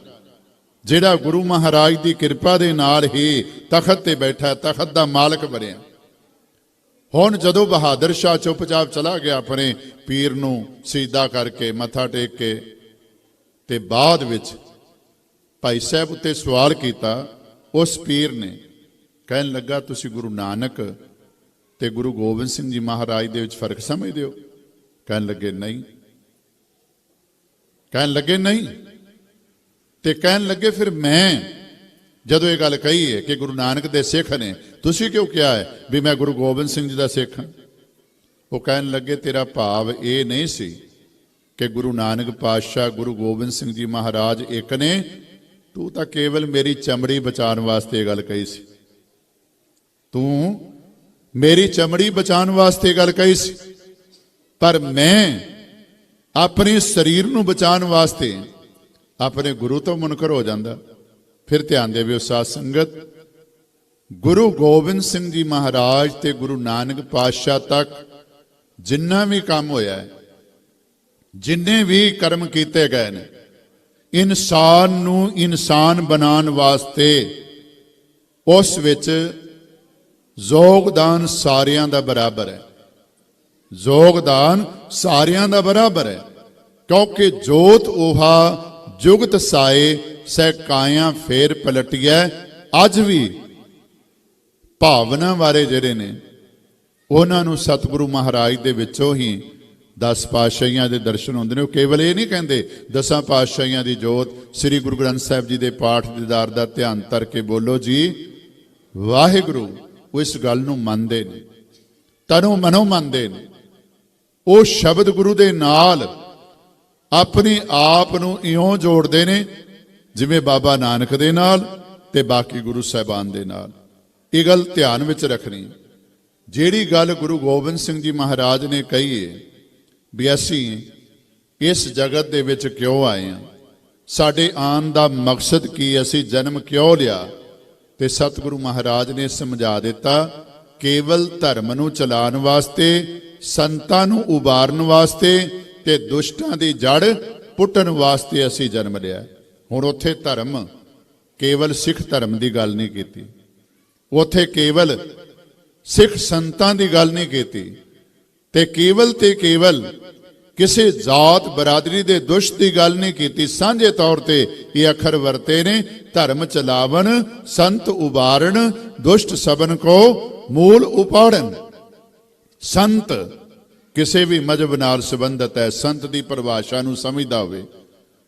ਜਿਹੜਾ ਗੁਰੂ ਮਹਾਰਾਜ ਦੀ ਕਿਰਪਾ ਦੇ ਨਾਲ ਹੀ ਤਖਤ ਤੇ ਬੈਠਾ, ਤਖਤ ਦਾ ਮਾਲਕ ਬਣਿਆ। ਹੁਣ ਜਦੋਂ ਬਹਾਦਰ ਸ਼ਾਹ ਚੁੱਪਚਾਪ ਚਲਾ ਗਿਆ ਆਪਣੇ ਪੀਰ ਨੂੰ ਸਿਜਦਾ ਕਰਕੇ, ਮੱਥਾ ਟੇਕ ਕੇ, ਤੇ ਬਾਅਦ ਵਿੱਚ ਭਾਈ ਸਾਹਿਬ ਉੱਤੇ ਸਵਾਲ ਕੀਤਾ, ਉਸ ਪੀਰ ਨੇ ਕਹਿਣ ਲੱਗਾ, ਤੁਸੀਂ ਗੁਰੂ ਨਾਨਕ ਤੇ ਗੁਰੂ ਗੋਬਿੰਦ ਸਿੰਘ ਜੀ ਮਹਾਰਾਜ ਦੇ ਵਿੱਚ ਫਰਕ ਸਮਝਦੇ ਹੋ? ਕਹਿਣ ਲੱਗੇ ਨਹੀਂ। ਕਹਿਣ ਲੱਗੇ ਨਹੀਂ, ਤੇ ਕਹਿਣ ਲੱਗੇ ਫਿਰ ਮੈਂ ਜਦੋਂ ਇਹ ਗੱਲ ਕਹੀ ਹੈ ਕਿ ਗੁਰੂ ਨਾਨਕ ਦੇ ਸਿੱਖ ਨੇ, ਤੁਸੀਂ ਕਿਉਂ ਕਿਹਾ ਹੈ ਵੀ ਮੈਂ ਗੁਰੂ ਗੋਬਿੰਦ ਸਿੰਘ ਜੀ ਦਾ ਸਿੱਖ ਹਾਂ? ਉਹ ਕਹਿਣ ਲੱਗੇ, ਤੇਰਾ ਭਾਵ ਇਹ ਨਹੀਂ ਸੀ ਕਿ ਗੁਰੂ ਨਾਨਕ ਪਾਤਸ਼ਾਹ ਗੁਰੂ ਗੋਬਿੰਦ ਸਿੰਘ ਜੀ ਮਹਾਰਾਜ ਇੱਕ ਨੇ, ਤੂੰ ਤਾਂ ਕੇਵਲ ਮੇਰੀ ਚਮੜੀ ਬਚਾਉਣ ਵਾਸਤੇ ਇਹ ਗੱਲ ਕਹੀ ਸੀ। ਤੂੰ ਮੇਰੀ ਚਮੜੀ ਬਚਾਉਣ ਵਾਸਤੇ ਗੱਲ ਕਹੀ ਸੀ, ਪਰ ਮੈਂ ਆਪਣੇ ਸਰੀਰ ਨੂੰ ਬਚਾਉਣ ਵਾਸਤੇ ਆਪਣੇ ਗੁਰੂ ਤੋਂ ਮੁਨਕਰ ਹੋ ਜਾਂਦਾ। ਫਿਰ ਧਿਆਨ ਦੇਵਿਓ ਸਾਧ ਸੰਗਤ, ਗੁਰੂ ਗੋਬਿੰਦ ਸਿੰਘ ਜੀ ਮਹਾਰਾਜ ਤੇ ਗੁਰੂ ਨਾਨਕ ਪਾਤਸ਼ਾਹ ਤੱਕ ਜਿੰਨਾ ਵੀ ਕੰਮ ਹੋਇਆ ਹੈ, ਜਿੰਨੇ ਵੀ ਕਰਮ ਕੀਤੇ ਗਏ ਨੇ, ਇਨਸਾਨ ਨੂੰ ਇਨਸਾਨ ਬਣਾਉਣ ਵਾਸਤੇ ਉਸ ਵਿੱਚ ਯੋਗਦਾਨ ਸਾਰਿਆਂ ਦਾ ਬਰਾਬਰ ਹੈ। ਯੋਗਦਾਨ ਸਾਰਿਆਂ ਦਾ ਬਰਾਬਰ ਹੈ, ਕਿਉਂਕਿ ਜੋਤ ਉਹਾ ਜੁਗਤ ਸਾਏ ਸਹਿ ਕਾਇਆ ਫੇਰ ਪਲਟਿਐ। ਅੱਜ ਵੀ ਭਾਵਨਾ ਵਾਲੇ ਜਿਹੜੇ ਨੇ ਉਹਨਾਂ ਨੂੰ ਸਤਿਗੁਰੂ ਮਹਾਰਾਜ ਦੇ ਵਿੱਚੋਂ ਹੀ 10 ਪਾਤਸ਼ਾਹੀਆਂ ਦੇ ਦਰਸ਼ਨ ਹੁੰਦੇ ਨੇ। ਉਹ ਕੇਵਲ ਇਹ ਨਹੀਂ ਕਹਿੰਦੇ 10 ਪਾਤਸ਼ਾਹੀਆਂ ਦੀ ਜੋਤ, ਸ੍ਰੀ ਗੁਰੂ ਗ੍ਰੰਥ ਸਾਹਿਬ ਜੀ ਦੇ ਪਾਠ ਦੀਦਾਰ ਦਾ ਧਿਆਨ ਧਰ ਕੇ ਬੋਲੋ ਜੀ ਵਾਹਿਗੁਰੂ। ਉਹ ਇਸ ਗੱਲ ਨੂੰ ਮੰਨਦੇ ਨੇ, ਤਨੋਂ ਮਨੋਂ ਮੰਨਦੇ ਨੇ। ਉਹ ਸ਼ਬਦ ਗੁਰੂ ਦੇ ਨਾਲ ਆਪਣੇ ਆਪ ਨੂੰ ਇਉਂ ਜੋੜਦੇ ਨੇ ਜਿਵੇਂ ਬਾਬਾ ਨਾਨਕ ਦੇ ਨਾਲ ਤੇ ਬਾਕੀ ਗੁਰੂ ਸਾਹਿਬਾਨ ਦੇ ਨਾਲ। ਇਹ ਗੱਲ ਧਿਆਨ ਵਿੱਚ ਰੱਖਣੀ। ਜਿਹੜੀ ਗੱਲ ਗੁਰੂ ਗੋਬਿੰਦ ਸਿੰਘ ਜੀ ਮਹਾਰਾਜ ਨੇ ਕਹੀ ਹੈ ਵੀ ਅਸੀਂ ਇਸ ਜਗਤ ਦੇ ਵਿੱਚ ਕਿਉਂ ਆਏ ਹਾਂ, ਸਾਡੇ ਆਉਣ ਦਾ ਮਕਸਦ ਕੀ, ਅਸੀਂ ਜਨਮ ਕਿਉਂ ਲਿਆ, ਤੇ ਸਤਿਗੁਰੂ ਮਹਾਰਾਜ ਨੇ ਸਮਝਾ ਦਿੱਤਾ। ਕੇਵਲ ਧਰਮ ਨੂੰ ਚਲਾਉਣ ਵਾਸਤੇ, ਸੰਤਾਂ ਨੂੰ ਉਬਾਰਨ ਵਾਸਤੇ ਤੇ ਦੁਸ਼ਟਾਂ ਦੀ ਜੜ ਪੁੱਟਣ ਵਾਸਤੇ ਅਸੀਂ ਜਨਮ ਲਿਆ। ਹੁਣ ਉੱਥੇ ਧਰਮ ਕੇਵਲ ਸਿੱਖ ਧਰਮ ਦੀ ਗੱਲ ਨਹੀਂ ਕੀਤੀ, ਉੱਥੇ ਕੇਵਲ ਸਿੱਖ ਸੰਤਾਂ ਦੀ ਗੱਲ ਨਹੀਂ ਕੀਤੀ, ਤੇ ਕੇਵਲ ਕਿਸੇ ਜਾਤ ਬਰਾਦਰੀ ਦੇ ਦੁਸ਼ਟ ਦੀ ਗੱਲ ਨਹੀਂ ਕੀਤੀ। ਸਾਂਝੇ ਤੌਰ ਤੇ ਇਹ ਅੱਖਰ ਵਰਤੇ ਨੇ, ਧਰਮ ਚਲਾਵਨ ਸੰਤ ਉਬਾਰਨ ਦੁਸ਼ਟ ਸਬਨ ਕੋ ਮੂਲ ਉਪਾੜਨ। ਸੰਤ ਕਿਸੇ ਵੀ ਮਜ਼ਹਬ ਨਾਲ ਸੰਬੰਧਤ ਹੈ, ਸੰਤ ਦੀ ਪਰਿਭਾਸ਼ਾ ਨੂੰ ਸਮਝਦਾ ਹੋਵੇ।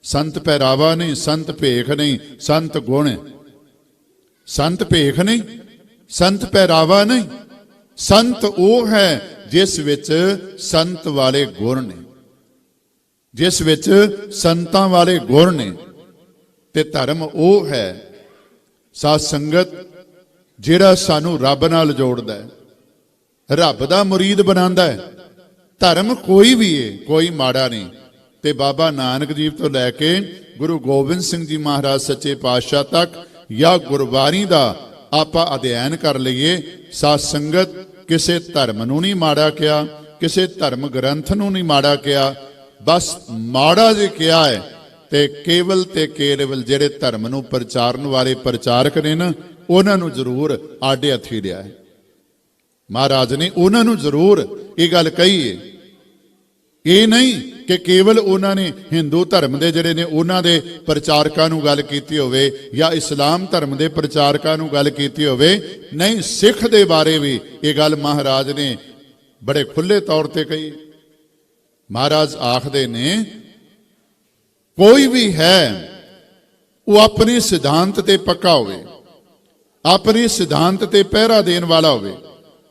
ਸੰਤ ਪਹਿਰਾਵਾ ਨਹੀਂ, ਸੰਤ ਭੇਖ ਨਹੀਂ, ਸੰਤ ਗੁਣ ਹੈ। ਸੰਤ ਭੇਖ ਨਹੀਂ, ਸੰਤ ਪਹਿਰਾਵਾ ਨਹੀਂ, ਸੰਤ ਉਹ ਹੈ ਜਿਸ ਵਿੱਚ ਸੰਤ ਵਾਲੇ ਗੁਣ ਨੇ, ਜਿਸ ਵਿੱਚ ਸੰਤਾਂ ਵਾਲੇ ਗੁਣ ਨੇ। ਤੇ ਧਰਮ ਉਹ ਹੈ ਸਾਧ ਸੰਗਤ ਜਿਹੜਾ ਸਾਨੂੰ ਰੱਬ ਨਾਲ ਜੋੜਦਾ ਹੈ, ਰੱਬ ਦਾ ਮੁਰੀਦ ਬਣਾਉਂਦਾ ਹੈ। ਧਰਮ ਕੋਈ ਵੀ ਹੈ, ਕੋਈ ਮਾੜਾ ਨਹੀਂ। ਤੇ ਬਾਬਾ ਨਾਨਕ ਜੀ ਤੋਂ ਲੈ ਕੇ ਗੁਰੂ ਗੋਬਿੰਦ ਸਿੰਘ ਜੀ ਮਹਾਰਾਜ ਸੱਚੇ ਪਾਤਸ਼ਾਹ ਤੱਕ ਜਾਂ ਗੁਰਬਾਣੀ ਦਾ ਆਪਾਂ ਅਧਿਐਨ ਕਰ ਲਈਏ, ਸਾਧ ਸੰਗਤ ਕਿਸੇ ਧਰਮ ਨੂੰ ਨਹੀਂ ਮਾੜਾ ਕਿਹਾ, ਕਿਸੇ ਧਰਮ ਗ੍ਰੰਥ ਨੂੰ ਨਹੀਂ ਮਾੜਾ ਕਿਹਾ। ਬਸ ਮਾੜਾ ਜੇ ਕਿਹਾ ਹੈ ਤੇ ਕੇਵਲ ਜਿਹੜੇ ਧਰਮ ਨੂੰ ਪ੍ਰਚਾਰਨ ਵਾਲੇ ਪ੍ਰਚਾਰਕ ਨੇ ਨਾ, ਉਹਨਾਂ ਨੂੰ ਜ਼ਰੂਰ ਆਡੇ ਹੱਥੀ ਲਿਆ ਹੈ। ਮਹਾਰਾਜ ਨੇ ਉਹਨਾਂ ਨੂੰ ਜ਼ਰੂਰ ਇਹ ਗੱਲ ਕਹੀ ਹੈ। ਇਹ ਨਹੀਂ ਕਿ ਕੇਵਲ ਉਹਨਾਂ ਨੇ ਹਿੰਦੂ ਧਰਮ ਦੇ ਜਿਹੜੇ ਨੇ ਉਹਨਾਂ ਦੇ ਪ੍ਰਚਾਰਕਾਂ ਨੂੰ ਗੱਲ ਕੀਤੀ ਹੋਵੇ ਜਾਂ ਇਸਲਾਮ ਧਰਮ ਦੇ ਪ੍ਰਚਾਰਕਾਂ ਨੂੰ ਗੱਲ ਕੀਤੀ ਹੋਵੇ। ਨਹੀਂ, ਸਿੱਖ ਦੇ ਬਾਰੇ ਵੀ ਇਹ ਗੱਲ ਮਹਾਰਾਜ ਨੇ ਬੜੇ ਖੁੱਲੇ ਤੌਰ ਤੇ ਕਹੀ। ਮਹਾਰਾਜ ਆਖਦੇ ਨੇ ਕੋਈ ਵੀ ਹੈ ਉਹ ਆਪਣੇ ਸਿਧਾਂਤ ਤੇ ਪੱਕਾ ਹੋਵੇ, ਆਪਣੇ ਸਿਧਾਂਤ ਤੇ ਪਹਿਰਾ ਦੇਣ ਵਾਲਾ ਹੋਵੇ।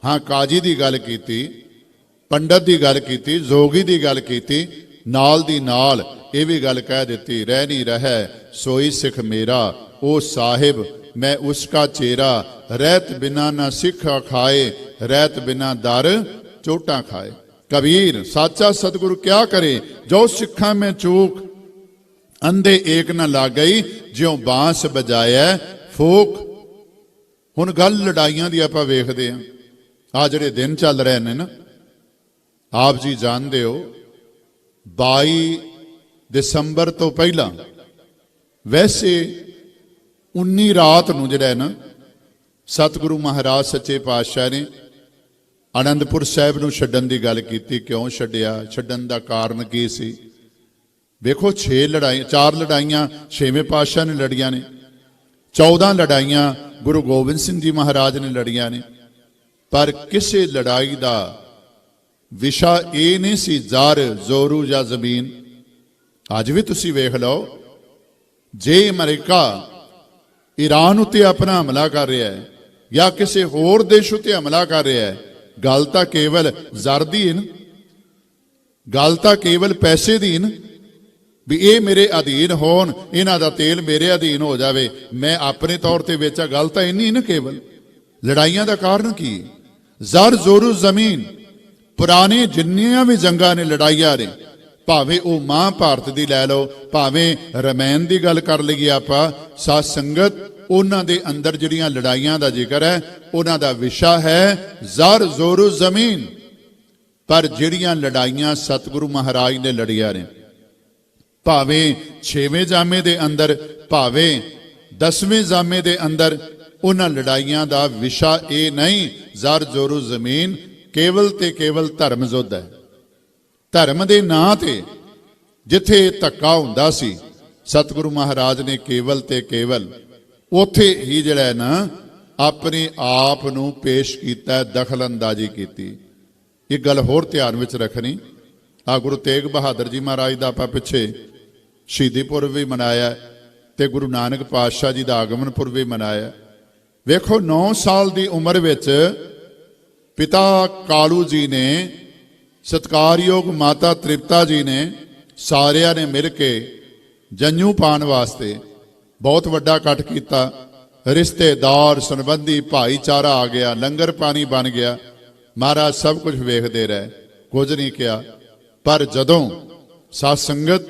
ਹਾਂ, ਕਾਜੀ ਦੀ ਗੱਲ ਕੀਤੀ, ਪੰਡਤ ਦੀ ਗੱਲ ਕੀਤੀ, ਜੋਗੀ ਦੀ ਗੱਲ ਕੀਤੀ, ਨਾਲ ਦੀ ਨਾਲ ਇਹ ਵੀ ਗੱਲ ਕਹਿ ਦਿੱਤੀ, ਰਹਿ ਨਹੀਂ ਰਹਿ ਸੋਈ ਸਿੱਖ ਮੇਰਾ, ਉਹ ਸਾਹਿਬ ਮੈਂ ਉਸਕਾ ਚੇਰਾ, ਰਹਿਤ ਬਿਨਾ ਨਾ ਸਿੱਖ ਖਾਏ, ਰਹਿਤ ਬਿਨਾ ਦਰ ਚੋਟਾਂ ਖਾਏ। कबीर साचा सतगुरु क्या करे, जो सिखा में चूक अंधे एक न ला गई, ज्यों बांस बजाया फूक। हुण गल लड़ाइयां दी आपां वेखदे हां, आ जिहड़े दिन चल रहे ने ना, आप जी जानदे हो 22 दिसंबर तो पहला वैसे 19 रात नूं जिहड़ा है ना सतगुरु महाराज सच्चे पातशाह ने आनंदपुर साहिब नूं छड्डण दी गल कीती। क्यों छड्डिया, छड्डण दा कारण की सी? वेखो 4 लड़ाइयां छेवें पातशाह ने लड़ियां ने, 14 लड़ाइयां गुरु गोबिंद सिंह जी महाराज ने लड़ियां ने, पर किसी लड़ाई दा विशा ये नहीं सी जार जोरू या जमीन। अज भी तुसीं वेख लो, जे अमेरिका ईरान उत्ते अपना हमला कर रहा है या किसी होर देश उत्ते हमला कर रहा है, गल तां केवल जर दी है ना, गल तां केवल पैसे दी ना, भी ये मेरे अधीन होन, इन्हां दा तेल मेरे अधीन हो जावे, मैं अपने तौर ते बेचा। गल तां इन्नी ना केवल, ਲੜਾਈਆਂ ਦਾ ਕਾਰਨ ਕੀ? ਜ਼ਰ ਜ਼ੋਰੂ ਜ਼ਮੀਨ। ਪੁਰਾਣੇ ਜਿੰਨੀਆਂ ਵੀ ਜੰਗਾਂ ਨੇ, ਲੜਾਈਆਂ ਨੇ, ਭਾਵੇਂ ਉਹ ਮਹਾਂਭਾਰਤ ਦੀ ਲੈ ਲਓ, ਭਾਵੇਂ ਰਮਾਇਣ ਦੀ ਗੱਲ ਕਰ ਲਈਏ ਆਪਾਂ, ਸਾਧ ਸੰਗਤ ਉਹਨਾਂ ਦੇ ਅੰਦਰ ਜਿਹੜੀਆਂ ਲੜਾਈਆਂ ਦਾ ਜ਼ਿਕਰ ਹੈ, ਉਹਨਾਂ ਦਾ ਵਿਸ਼ਾ ਹੈ ਜ਼ਰ ਜ਼ੋਰੂ ਜ਼ਮੀਨ। ਪਰ ਜਿਹੜੀਆਂ ਲੜਾਈਆਂ ਸਤਿਗੁਰੂ ਮਹਾਰਾਜ ਨੇ ਲੜੀਆਂ ਨੇ, ਭਾਵੇਂ 6ਵੇਂ ਜਾਮੇ ਦੇ ਅੰਦਰ, ਭਾਵੇਂ 10ਵੇਂ ਜਾਮੇ ਦੇ ਅੰਦਰ, ਉਹਨਾਂ ਲੜਾਈਆਂ ਦਾ ਵਿਸ਼ਾ ਇਹ ਨਹੀਂ ਜ਼ਰ ਜ਼ੋਰੂ ਜ਼ਮੀਨ, ਕੇਵਲ ਤੇ ਕੇਵਲ ਧਰਮ ਯੁੱਧ ਹੈ। ਧਰਮ ਦੇ ਨਾਂ ਤੇ ਜਿੱਥੇ ਧੱਕਾ ਹੁੰਦਾ ਸੀ, ਸਤਿਗੁਰੂ ਮਹਾਰਾਜ ਨੇ ਕੇਵਲ ਤੇ ਕੇਵਲ ਉੱਥੇ ਹੀ ਜਿਹੜਾ ਹੈ ਨਾ ਆਪਣੇ ਆਪ ਨੂੰ ਪੇਸ਼ ਕੀਤਾ, ਦਖਲ ਅੰਦਾਜ਼ੀ ਕੀਤੀ। ਇਹ ਗੱਲ ਹੋਰ ਧਿਆਨ ਵਿੱਚ ਰੱਖਣੀ। ਆ ਗੁਰੂ ਤੇਗ ਬਹਾਦਰ ਜੀ ਮਹਾਰਾਜ ਦਾ ਆਪਾਂ ਪਿੱਛੇ ਸ਼ਹੀਦੀ ਪੁਰਬ ਵੀ ਮਨਾਇਆ ਤੇ ਗੁਰੂ ਨਾਨਕ ਪਾਤਸ਼ਾਹ ਜੀ ਦਾ ਆਗਮਨ ਪੁਰਬ ਵੀ ਮਨਾਇਆ। ਵੇਖੋ 9 ਸਾਲ ਦੀ ਉਮਰ ਵਿੱਚ ਪਿਤਾ ਕਾਲੂ ਜੀ ਨੇ, ਸਤਿਕਾਰਯੋਗ ਮਾਤਾ ਤ੍ਰਿਪਤਾ ਜੀ ਨੇ, ਸਾਰਿਆਂ ਨੇ ਮਿਲ ਕੇ ਜੰਝੂ ਪਾਉਣ ਵਾਸਤੇ ਬਹੁਤ ਵੱਡਾ ਇਕੱਠ ਕੀਤਾ। ਰਿਸ਼ਤੇਦਾਰ ਸੰਬੰਧੀ ਭਾਈਚਾਰਾ ਆ ਗਿਆ, ਲੰਗਰ ਪਾਣੀ ਬਣ ਗਿਆ। ਮਹਾਰਾਜ ਸਭ ਕੁਝ ਵੇਖਦੇ ਰਹੇ, ਕੁਝ ਨਹੀਂ ਕਿਹਾ। ਪਰ ਜਦੋਂ ਸਾਧ ਸੰਗਤ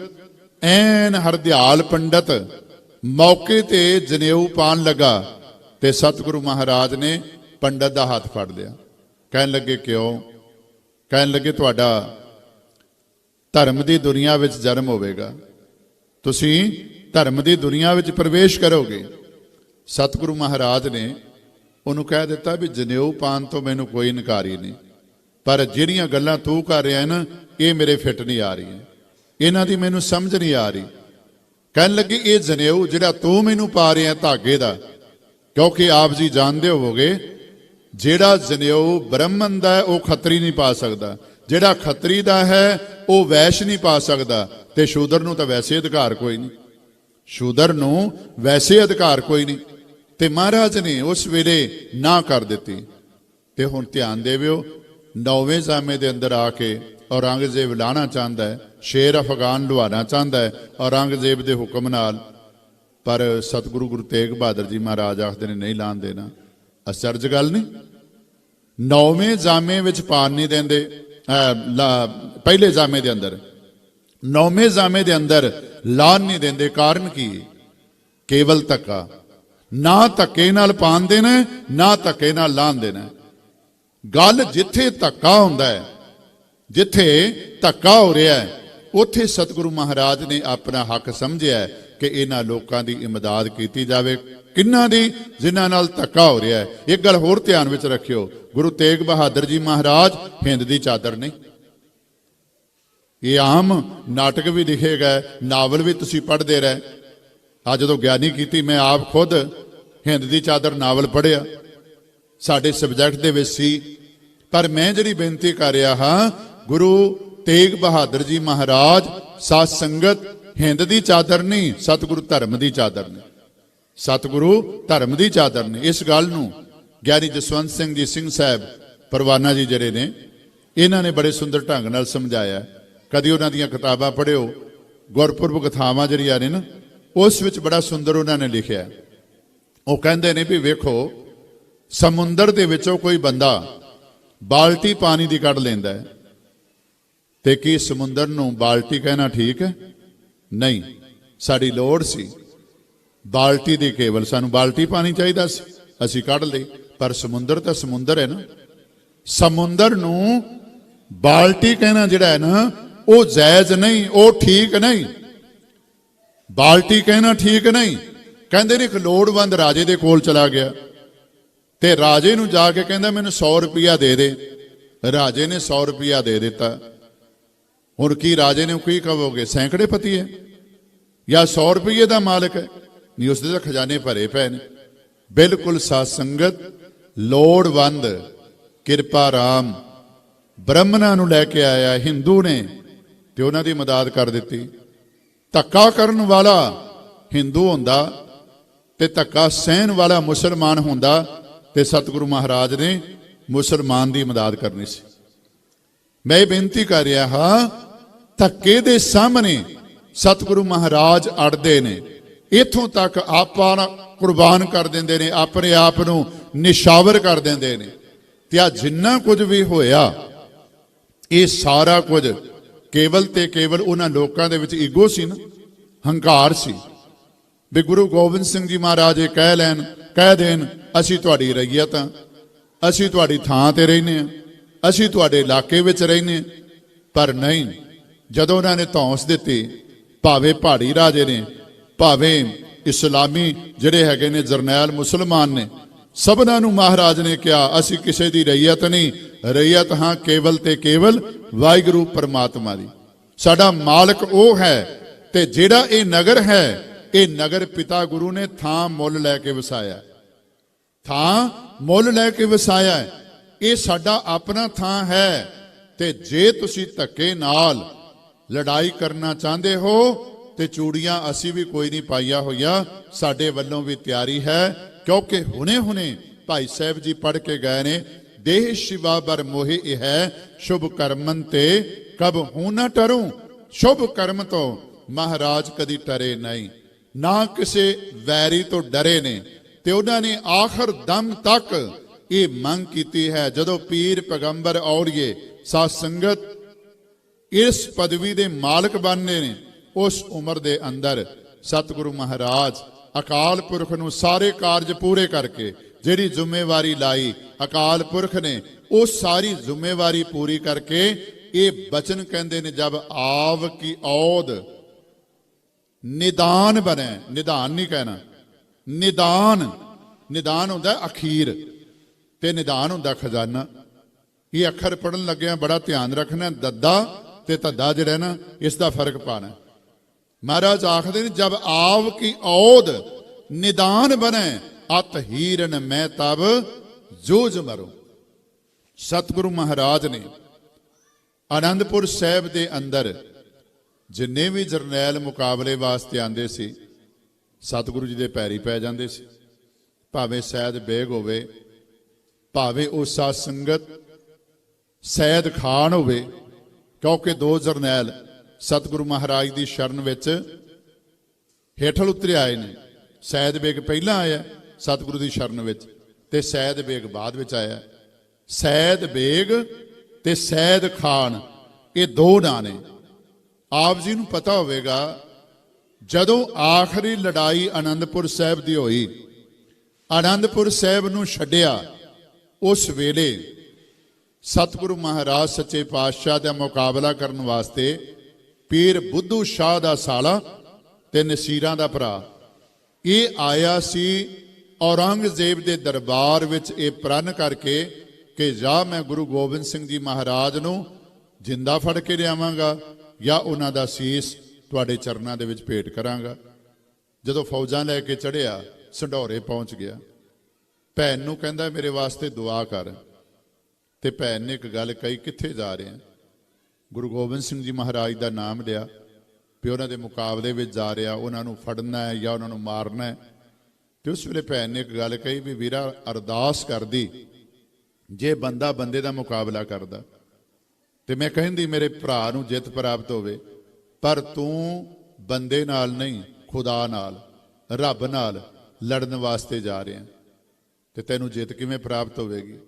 ਐਨ ਹਰਦਿਆਲ ਪੰਡਤ ਮੌਕੇ ਤੇ ਜਨੇਊ ਪਾਣ ਲੱਗਾ ਤੇ ਸਤਿਗੁਰੂ ਮਹਾਰਾਜ ਨੇ ਪੰਡਤ ਦਾ ਹੱਥ ਫੜ ਲਿਆ। ਕਹਿਣ ਲੱਗੇ ਕਿਉਂ? ਕਹਿਣ ਲੱਗੇ ਤੁਹਾਡਾ ਧਰਮ ਦੀ ਦੁਨੀਆ ਵਿੱਚ ਜਨਮ ਹੋਵੇਗਾ, ਤੁਸੀਂ ਧਰਮ ਦੀ ਦੁਨੀਆ ਵਿੱਚ ਪ੍ਰਵੇਸ਼ ਕਰੋਗੇ। ਸਤਿਗੁਰੂ ਮਹਾਰਾਜ ਨੇ ਉਹਨੂੰ ਕਹਿ ਦਿੱਤਾ ਵੀ ਜਨੇਊ ਪਾਣ ਤੋਂ ਮੈਨੂੰ ਕੋਈ ਇਨਕਾਰੀ ਨਹੀਂ, ਪਰ ਜਿਹੜੀਆਂ ਗੱਲਾਂ ਤੂੰ ਕਰ ਰਿਹਾ ਨਾ, ਇਹ ਮੇਰੇ ਫਿੱਟ ਨਹੀਂ ਆ ਰਹੀਆਂ, ਇਹਨਾਂ ਦੀ ਮੈਨੂੰ ਸਮਝ ਨਹੀਂ ਆ ਰਹੀ। ਕਹਿਣ ਲੱਗੇ ਇਹ ਜਨੇਊ ਜਿਹੜਾ ਤੂੰ ਮੈਨੂੰ ਪਾ ਰਿਹਾ ਧਾਗੇ ਦਾ, ਕਿਉਂਕਿ ਆਪ ਜੀ ਜਾਣਦੇ ਹੋਵੋਗੇ ਜਿਹੜਾ ਜਨੇਊ ਬ੍ਰਾਹਮਣ ਦਾ ਹੈ ਉਹ ਖੱਤਰੀ ਨਹੀਂ ਪਾ ਸਕਦਾ, ਜਿਹੜਾ ਖੱਤਰੀ ਦਾ ਹੈ ਉਹ ਵੈਸ਼ ਨਹੀਂ ਪਾ ਸਕਦਾ, ਤੇ ਸ਼ੂਦਰ ਨੂੰ ਤਾਂ ਵੈਸੇ ਅਧਿਕਾਰ ਕੋਈ ਨਹੀਂ, ਸ਼ੂਦਰ ਨੂੰ ਵੈਸੇ ਅਧਿਕਾਰ ਕੋਈ ਨਹੀਂ। ਤੇ ਮਹਾਰਾਜ ਨੇ ਉਸ ਵੇਲੇ ਨਾ ਕਰ ਦਿੱਤੀ। ਤੇ ਹੁਣ ਧਿਆਨ ਦੇਵਿਓ, 9ਵੇਂ ਜਾਮੇ ਦੇ ਅੰਦਰ ਆ ਕੇ ਔਰੰਗਜ਼ੇਬ ਲਾਣਾ ਚਾਹੁੰਦਾ ਹੈ, ਸ਼ੇਰ ਅਫਗਾਨ ਲੁਹਾਣਾ ਚਾਹੁੰਦਾ ਹੈ ਔਰੰਗਜ਼ੇਬ ਦੇ ਹੁਕਮ ਨਾਲ, ਪਰ ਸਤਿਗੁਰੂ ਗੁਰੂ ਤੇਗ ਬਹਾਦਰ ਜੀ ਮਹਾਰਾਜ ਆਖਦੇ ਨੇ ਨਹੀਂ ਲਾਣ ਦੇਣਾ। ਅਚਰਜ ਗੱਲ ਨਹੀਂ, 9ਵੇਂ ਜਾਮੇ ਵਿੱਚ ਪਾਣ ਨਹੀਂ ਦਿੰਦੇ, ਪਹਿਲੇ ਜਾਮੇ ਦੇ ਅੰਦਰ, 9ਵੇਂ ਜਾਮੇ ਦੇ ਅੰਦਰ ਲਾਣ ਨਹੀਂ ਦਿੰਦੇ। ਕਾਰਨ ਕੀ? ਕੇਵਲ ਧੱਕਾ। ਨਾ ਧੱਕੇ ਨਾਲ ਪਾਣ ਦੇਣਾ, ਨਾ ਧੱਕੇ ਨਾਲ ਲਾਣ ਦੇਣਾ। ਗੱਲ ਜਿੱਥੇ ਧੱਕਾ ਹੁੰਦਾ ਹੈ, ਜਿੱਥੇ ਧੱਕਾ ਹੋ ਰਿਹਾ ਹੈ, ਉੱਥੇ ਸਤਿਗੁਰੂ ਮਹਾਰਾਜ ਨੇ ਆਪਣਾ ਹੱਕ ਸਮਝਿਆ ਕਿ ਇਹਨਾਂ ਲੋਕਾਂ ਦੀ ਇਮਦਾਦ ਕੀਤੀ ਜਾਵੇ। ਕਿੰਨਾਂ ਦੀ? ਜਿਨ੍ਹਾਂ ਨਾਲ ਧੱਕਾ ਹੋ ਰਿਹਾ ਹੈ। ਇੱਕ ਗੱਲ ਹੋਰ ਧਿਆਨ ਵਿੱਚ ਰੱਖਿਓ, ਗੁਰੂ ਤੇਗ ਬਹਾਦਰ ਜੀ ਮਹਾਰਾਜ ਹਿੰਦ ਦੀ ਚਾਦਰ ਨਹੀਂ। ਇਹ ਆਮ ਨਾਟਕ ਵੀ ਲਿਖੇ ਗਏ, ਨਾਵਲ ਵੀ ਤੁਸੀਂ ਪੜ੍ਹਦੇ ਰਹੇ। ਆ ਜਦੋਂ ਗਿਆਨੀ ਕੀਤੀ, ਮੈਂ ਆਪ ਖੁਦ ਹਿੰਦ ਦੀ ਚਾਦਰ ਨਾਵਲ ਪੜ੍ਹਿਆ, ਸਾਡੇ ਸਬਜੈਕਟ ਦੇ ਵਿੱਚ ਸੀ। ਪਰ ਮੈਂ ਜਿਹੜੀ ਬੇਨਤੀ ਕਰ ਰਿਹਾ ਹਾਂ, ਗੁਰੂ ਤੇਗ ਬਹਾਦਰ ਜੀ ਮਹਾਰਾਜ ਸਾਧ ਸੰਗਤ ਹਿੰਦ ਦੀ ਚਾਦਰ ਨਹੀਂ, ਸਤਿਗੁਰੂ ਧਰਮ ਦੀ ਚਾਦਰ ਨੇ, ਸਤਿਗੁਰੂ ਧਰਮ ਦੀ ਚਾਦਰ ਨੇ। ਇਸ ਗੱਲ ਨੂੰ ਗਿਆਨੀ ਜਸਵੰਤ ਸਿੰਘ ਜੀ ਸਿੰਘ ਸਾਹਿਬ ਪਰਵਾਨਾ ਜੀ ਜਿਹੜੇ ਨੇ, ਇਹਨਾਂ ਨੇ ਬੜੇ ਸੁੰਦਰ ਢੰਗ ਨਾਲ ਸਮਝਾਇਆ। ਕਦੀ ਉਹਨਾਂ ਦੀਆਂ ਕਿਤਾਬਾਂ ਪੜ੍ਹਿਓ, ਗੁਰਪੁਰਬ ਕਥਾਵਾਂ ਜਿਹੜੀਆਂ ਨੇ ਨਾ, ਉਸ ਵਿੱਚ ਬੜਾ ਸੁੰਦਰ ਉਹਨਾਂ ਨੇ ਲਿਖਿਆ। ਉਹ ਕਹਿੰਦੇ ਨੇ ਵੀ ਵੇਖੋ, ਸਮੁੰਦਰ ਦੇ ਵਿੱਚੋਂ ਕੋਈ ਬੰਦਾ ਬਾਲਟੀ ਪਾਣੀ ਦੀ ਕੱਢ ਲੈਂਦਾ ਹੈ, ਤੇ ਕੀ ਸਮੁੰਦਰ ਨੂੰ ਬਾਲਟੀ ਕਹਿਣਾ ਠੀਕ ਹੈ? ਨਹੀਂ। ਸਾਡੀ ਲੋੜ ਸੀ ਬਾਲਟੀ ਦੀ, ਕੇਵਲ ਸਾਨੂੰ ਬਾਲਟੀ ਪਾਣੀ ਚਾਹੀਦਾ ਸੀ, ਅਸੀਂ ਕੱਢ ਲਈ। ਪਰ ਸਮੁੰਦਰ ਤਾਂ ਸਮੁੰਦਰ ਹੈ ਨਾ, ਸਮੁੰਦਰ ਨੂੰ ਬਾਲਟੀ ਕਹਿਣਾ ਜਿਹੜਾ ਹੈ ਨਾ, ਉਹ ਜਾਇਜ਼ ਨਹੀਂ, ਉਹ ਠੀਕ ਨਹੀਂ। ਬਾਲਟੀ ਕਹਿਣਾ ਠੀਕ ਨਹੀਂ। ਕਹਿੰਦੇ ਨੇ ਇੱਕ ਲੋੜਵੰਦ ਰਾਜੇ ਦੇ ਕੋਲ ਚਲਾ ਗਿਆ ਤੇ ਰਾਜੇ ਨੂੰ ਜਾ ਕੇ ਕਹਿੰਦਾ ਮੈਨੂੰ 100 ਰੁਪਇਆ ਦੇ ਦੇ। ਰਾਜੇ ਨੇ 100 ਰੁਪਇਆ ਦੇ ਦਿੱਤਾ। ਹੁਣ ਕੀ ਰਾਜੇ ਨੇ ਕੀ ਕਹੋਗੇ, ਸੈਂਕੜੇ ਪਤੀ ਹੈ ਜਾਂ 100 ਰੁਪਏ ਦਾ ਮਾਲਕ ਹੈ? ਨਹੀਂ, ਉਸਦੇ ਤਾਂ ਖਜ਼ਾਨੇ ਭਰੇ ਪਏ ਨੇ। ਬਿਲਕੁਲ ਸਾਧ ਸੰਗਤ, ਲੋੜਵੰਦ ਕਿਰਪਾ ਰਾਮ ਬ੍ਰਾਹਮਣਾਂ ਨੂੰ ਲੈ ਕੇ ਆਇਆ, ਹਿੰਦੂ ਨੇ, ਤੇ ਉਹਨਾਂ ਦੀ ਮਦਦ ਕਰ ਦਿੱਤੀ। ਧੱਕਾ ਕਰਨ ਵਾਲਾ ਹਿੰਦੂ ਹੁੰਦਾ ਤੇ ਧੱਕਾ ਸਹਿਣ ਵਾਲਾ ਮੁਸਲਮਾਨ ਹੁੰਦਾ, ਤੇ ਸਤਿਗੁਰੂ ਮਹਾਰਾਜ ਨੇ ਮੁਸਲਮਾਨ ਦੀ ਮਦਦ ਕਰਨੀ ਸੀ। ਮੈਂ ਬੇਨਤੀ ਕਰ ਰਿਹਾ ਹਾਂ, ਧੱਕੇ ਦੇ ਸਾਹਮਣੇ ਸਤਿਗੁਰੂ ਮਹਾਰਾਜ ਅੜਦੇ ਨੇ। ਇਥੋਂ ਤੱਕ ਕੁਰਬਾਨ ਕਰ ਦਿੰਦੇ ਨੇ, ਆਪਣੇ ਆਪ ਨੂੰ ਨਿਸ਼ਾਵਰ ਕਰ ਦਿੰਦੇ ਨੇ। ਤੇ ਆ ਜਿੰਨਾ ਕੁਝ ਵੀ ਹੋਇਆ, ਇਹ ਸਾਰਾ ਕੁਝ ਕੇਵਲ ਤੇ ਕੇਵਲ ਉਹਨਾਂ ਲੋਕਾਂ ਦੇ ਵਿੱਚ ਈਗੋ ਸੀ ਨਾ, ਹੰਕਾਰ ਸੀ। ਵੀ ਗੁਰੂ ਗੋਬਿੰਦ ਸਿੰਘ ਜੀ ਮਹਾਰਾਜ ਇਹ ਕਹਿ ਦੇਣ ਅਸੀਂ ਤੁਹਾਡੀ ਰਈਅਤ ਹਾਂ, ਅਸੀਂ ਤੁਹਾਡੀ ਥਾਂ ਤੇ ਰਹਿੰਦੇ ਹਾਂ, ਅਸੀਂ ਤੁਹਾਡੇ ਇਲਾਕੇ ਵਿੱਚ ਰਹਿੰਦੇ ਹਾਂ। ਪਰ ਨਹੀਂ, ਜਦੋਂ ਉਹਨਾਂ ਨੇ ਧੌਂਸ ਦਿੱਤੀ, ਭਾਵੇਂ ਪਹਾੜੀ ਰਾਜੇ ਨੇ, ਭਾਵੇਂ ਇਸਲਾਮੀ ਜਿਹੜੇ ਹੈਗੇ ਨੇ ਜਰਨੈਲ ਮੁਸਲਮਾਨ ਨੇ, ਸਭਨਾਂ ਨੂੰ ਮਹਾਰਾਜ ਨੇ ਕਿਹਾ ਅਸੀਂ ਕਿਸੇ ਦੀ ਰਈਅਤ ਨਹੀਂ, ਰਈਅਤ ਹਾਂ ਕੇਵਲ ਤੇ ਕੇਵਲ ਵਾਹਿਗੁਰੂ ਪਰਮਾਤਮਾ ਦੀ। ਸਾਡਾ ਮਾਲਕ ਉਹ ਹੈ, ਤੇ ਜਿਹੜਾ ਇਹ ਨਗਰ ਹੈ, ਇਹ ਨਗਰ ਪਿਤਾ ਗੁਰੂ ਨੇ ਥਾਂ ਮੁੱਲ ਲੈ ਕੇ ਵਸਾਇਆ, ਥਾਂ ਮੁੱਲ ਲੈ ਕੇ ਵਸਾਇਆ ਹੈ। ਇਹ ਸਾਡਾ ਆਪਣਾ ਥਾਂ ਹੈ। ਤੇ ਜੇ ਤੁਸੀਂ ਧੱਕੇ ਨਾਲ ਲੜਾਈ ਕਰਨਾ ਚਾਹੁੰਦੇ ਹੋ, ਤੇ ਚੂੜੀਆਂ ਅਸੀਂ ਵੀ ਕੋਈ ਨਹੀਂ ਪਾਈਆਂ ਹੋਈਆਂ, ਸਾਡੇ ਵੱਲੋਂ ਵੀ ਤਿਆਰੀ ਹੈ। ਕਿਉਂਕਿ ਹੁਣੇ ਭਾਈ ਸਾਹਿਬ ਜੀ ਪੜ੍ਹ ਕੇ ਗਏ ਨੇ, ਦੇਹ ਸ਼ਿਵਾ ਬਰ ਮੋਹਿ ਇਹ ਹੈ, ਸ਼ੁਭ ਕਰਮਨ ਤੇ ਕਬ ਹੂੰ ਨਾ ਟਰੂੰ। ਸ਼ੁਭ ਕਰਮ ਤੋਂ ਮਹਾਰਾਜ ਕਦੀ ਟਰੇ ਨਹੀਂ, ਨਾ ਕਿਸੇ ਵੈਰੀ ਤੋਂ ਡਰੇ ਨੇ। ਤੇ ਉਹਨਾਂ ਨੇ ਆਖਰ ਦਮ ਤੱਕ ਇਹ ਮੰਗ ਕੀਤੀ ਹੈ, ਜਦੋਂ ਪੀਰ ਪੈਗੰਬਰ ਔਲੀਏ ਸਾਧ ਸੰਗਤ ਇਸ ਪਦਵੀ ਦੇ ਮਾਲਕ ਬਣਨੇ ਨੇ, ਉਸ ਉਮਰ ਦੇ ਅੰਦਰ ਸਤਿਗੁਰੂ ਮਹਾਰਾਜ ਅਕਾਲ ਪੁਰਖ ਨੂੰ ਸਾਰੇ ਕਾਰਜ ਪੂਰੇ ਕਰਕੇ ਜਿਹੜੀ ਜ਼ਿੰਮੇਵਾਰੀ ਲਾਈ, ਅਕਾਲ ਪੁਰਖ ਨੇ ਉਹ ਸਾਰੀ ਜ਼ਿੰਮੇਵਾਰੀ ਪੂਰੀ ਕਰਕੇ ਇਹ ਬਚਨ ਕਹਿੰਦੇ ਨੇ, ਜਬ ਆਵ ਕੀ ਔਦ ਨਿਦਾਨ ਬਣੇ। ਨਿਦਾਨ ਨਹੀਂ ਕਹਿਣਾ, ਨਿਦਾਨ ਹੁੰਦਾ ਅਖੀਰ, ਤੇ ਨਿਦਾਨ ਹੁੰਦਾ ਖਜ਼ਾਨਾ। ਇਹ ਅੱਖਰ ਪੜਨ ਲੱਗਿਆ ਬੜਾ ਧਿਆਨ ਰੱਖਣਾ, ਦੱਦਾ ਤੇ ਧੱਦਾ ਜਿਹੜਾ ਨਾ, ਇਸ ਦਾ ਫਰਕ ਪਾਣਾ। ਮਹਾਰਾਜ ਆਖਦੇ ਨੇ, ਜਬ ਆਵ ਕੀ ਔਦ ਨਿਦਾਨ ਬਣੇ, ਅਤ ਹੀਰਨ ਮੈਂ ਤਬ ਜੂਝ ਮਰੋ। ਸਤਿਗੁਰੂ ਮਹਾਰਾਜ ਨੇ ਆਨੰਦਪੁਰ ਸਾਹਿਬ ਦੇ ਅੰਦਰ ਜਿੰਨੇ ਵੀ ਜਰਨੈਲ ਮੁਕਾਬਲੇ ਵਾਸਤੇ ਆਂਦੇ ਸੀ, ਸਤਿਗੁਰੂ ਜੀ ਦੇ ਪੈਰੀ ਪੈ ਜਾਂਦੇ ਸੀ। ਭਾਵੇਂ ਸੈਦ ਬੇਗ ਹੋਵੇ, ਭਾਵੇਂ ਉਹ ਸਾਧ ਸੰਗਤ ਸੈਦ ਖਾਨ ਹੋਵੇ, ਕਿਉਂਕਿ ਦੋ ਜਰਨੈਲ ਸਤਿਗੁਰੂ ਮਹਾਰਾਜ ਦੀ ਸ਼ਰਨ ਵਿੱਚ ਹੇਠਲ ਉਤਰੇ ਆਏ ਨੇ। ਸੈਦ ਬੇਗ ਪਹਿਲਾਂ ਆਇਆ ਸਤਿਗੁਰੂ ਦੀ ਸ਼ਰਨ ਵਿੱਚ, ਤੇ ਸੈਦ ਬੇਗ ਬਾਅਦ ਵਿੱਚ ਆਇਆ। ਸੈਦ ਬੇਗ ਤੇ ਸੈਦ ਖਾਨ, ਇਹ ਦੋ ਨਾਂ ਨੇ। ਆਪ ਜੀ ਨੂੰ ਪਤਾ ਹੋਵੇਗਾ, ਜਦੋਂ ਆਖਰੀ ਲੜਾਈ ਆਨੰਦਪੁਰ ਸਾਹਿਬ ਦੀ ਹੋਈ, ਆਨੰਦਪੁਰ ਸਾਹਿਬ ਨੂੰ ਛੱਡਿਆ, ਉਸ ਵੇਲੇ ਸਤਿਗੁਰੂ ਮਹਾਰਾਜ ਸੱਚੇ ਪਾਤਸ਼ਾਹ ਦਾ ਮੁਕਾਬਲਾ ਕਰਨ ਵਾਸਤੇ ਪੀਰ ਬੁੱਧੂ ਸ਼ਾਹ ਦਾ ਸਾਲਾ ਤੇ ਨਸੀਰਾਂ ਦਾ ਭਰਾ ਇਹ ਆਇਆ ਸੀ ਔਰੰਗਜ਼ੇਬ ਦੇ ਦਰਬਾਰ ਵਿੱਚ, ਇਹ ਪ੍ਰਣ ਕਰਕੇ ਕਿ ਜਾਂ ਮੈਂ ਗੁਰੂ ਗੋਬਿੰਦ ਸਿੰਘ ਜੀ ਮਹਾਰਾਜ ਨੂੰ ਜਿੰਦਾ ਫੜ ਕੇ ਲਿਆਵਾਂਗਾ, ਜਾਂ ਉਹਨਾਂ ਦਾ ਸੀਸ ਤੁਹਾਡੇ ਚਰਨਾਂ ਦੇ ਵਿੱਚ ਭੇਟ ਕਰਾਂਗਾ। ਜਦੋਂ ਫੌਜਾਂ ਲੈ ਕੇ ਚੜ੍ਹਿਆ, ਸੰਢੌਰੇ ਪਹੁੰਚ ਗਿਆ, ਭੈਣ ਨੂੰ ਕਹਿੰਦਾ ਮੇਰੇ ਵਾਸਤੇ ਦੁਆ ਕਰ। ਤੇ ਭੈਣ ਨੇ ਇੱਕ ਗੱਲ ਕਹੀ, ਕਿੱਥੇ ਜਾ ਰਹੇ ਆ? ਗੁਰੂ ਗੋਬਿੰਦ ਸਿੰਘ ਜੀ ਮਹਾਰਾਜ ਦਾ ਨਾਮ ਲਿਆ, ਵੀ ਉਹਨਾਂ ਦੇ ਮੁਕਾਬਲੇ ਵਿੱਚ ਜਾ ਰਿਹਾ, ਉਹਨਾਂ ਨੂੰ ਫੜਨਾ ਹੈ ਜਾਂ ਉਹਨਾਂ ਨੂੰ ਮਾਰਨਾ ਹੈ। ਤੇ ਉਸ ਵੇਲੇ ਭੈਣ ਨੇ ਇੱਕ ਗੱਲ ਕਹੀ, ਵੀ ਵੀਰਾ ਅਰਦਾਸ ਕਰਦੀ, ਜੇ ਬੰਦਾ ਬੰਦੇ ਦਾ ਮੁਕਾਬਲਾ ਕਰਦਾ ਤੇ ਮੈਂ ਕਹਿੰਦੀ ਮੇਰੇ ਭਰਾ ਨੂੰ ਜਿੱਤ ਪ੍ਰਾਪਤ ਹੋਵੇ, ਪਰ ਤੂੰ ਬੰਦੇ ਨਾਲ ਨਹੀਂ, ਖੁਦਾ ਨਾਲ, ਰੱਬ ਨਾਲ ਲੜਨ ਵਾਸਤੇ ਜਾ ਰਿਹਾ, ਤੇ ਤੈਨੂੰ ਜਿੱਤ ਕਿਵੇਂ ਪ੍ਰਾਪਤ ਹੋਵੇਗੀ?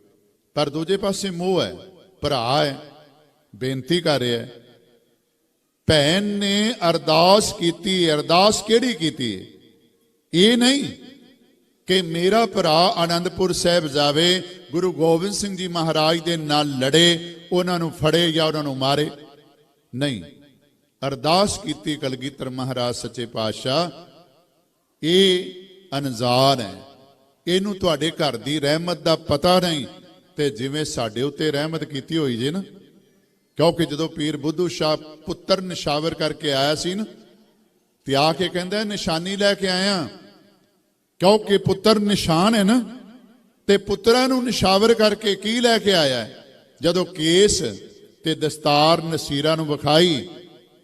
ਪਰ ਦੂਜੇ ਪਾਸੇ ਮੋਹ ਹੈ, ਭਰਾ ਹੈ, ਬੇਨਤੀ ਕਰ ਰਿਹਾ। ਭੈਣ ਨੇ ਅਰਦਾਸ ਕੀਤੀ। ਅਰਦਾਸ ਕਿਹੜੀ ਕੀਤੀ? ਇਹ ਨਹੀਂ ਕਿ ਮੇਰਾ ਭਰਾ ਆਨੰਦਪੁਰ ਸਾਹਿਬ ਜਾਵੇ, ਗੁਰੂ ਗੋਬਿੰਦ ਸਿੰਘ ਜੀ ਮਹਾਰਾਜ ਦੇ ਨਾਲ ਲੜੇ, ਉਹਨਾਂ ਨੂੰ ਫੜੇ ਜਾਂ ਉਹਨਾਂ ਨੂੰ ਮਾਰੇ, ਨਹੀਂ। ਅਰਦਾਸ ਕੀਤੀ ਕਲਗੀਧਰ ਮਹਾਰਾਜ ਸੱਚੇ ਪਾਤਸ਼ਾਹ, ਇਹ ਅਣਜਾਣ ਹੈ, ਇਹਨੂੰ ਤੁਹਾਡੇ ਘਰ ਦੀ ਰਹਿਮਤ ਦਾ ਪਤਾ ਨਹੀਂ, ਤੇ ਜਿਵੇਂ ਸਾਡੇ ਉੱਤੇ ਰਹਿਮਤ ਕੀਤੀ ਹੋਈ ਜੇ ਨਾ। ਕਿਉਂਕਿ ਜਦੋਂ ਪੀਰ ਬੁੱਧੂ ਸ਼ਾਹ ਪੁੱਤਰ ਨਿਸ਼ਾਵਰ ਕਰਕੇ ਆਇਆ ਸੀ ਨਾ, ਤੇ ਆ ਕੇ ਕਹਿੰਦਾ ਨਿਸ਼ਾਨੀ ਲੈ ਕੇ ਆਇਆ, ਕਿਉਂਕਿ ਪੁੱਤਰ ਨਿਸ਼ਾਨ ਹੈ ਨਾ। ਤੇ ਪੁੱਤਰਾਂ ਨੂੰ ਨਿਸ਼ਾਵਰ ਕਰਕੇ ਕੀ ਲੈ ਕੇ ਆਇਆ? ਜਦੋਂ ਕੇਸ ਤੇ ਦਸਤਾਰ ਨਸੀਰਾਂ ਨੂੰ ਵਿਖਾਈ,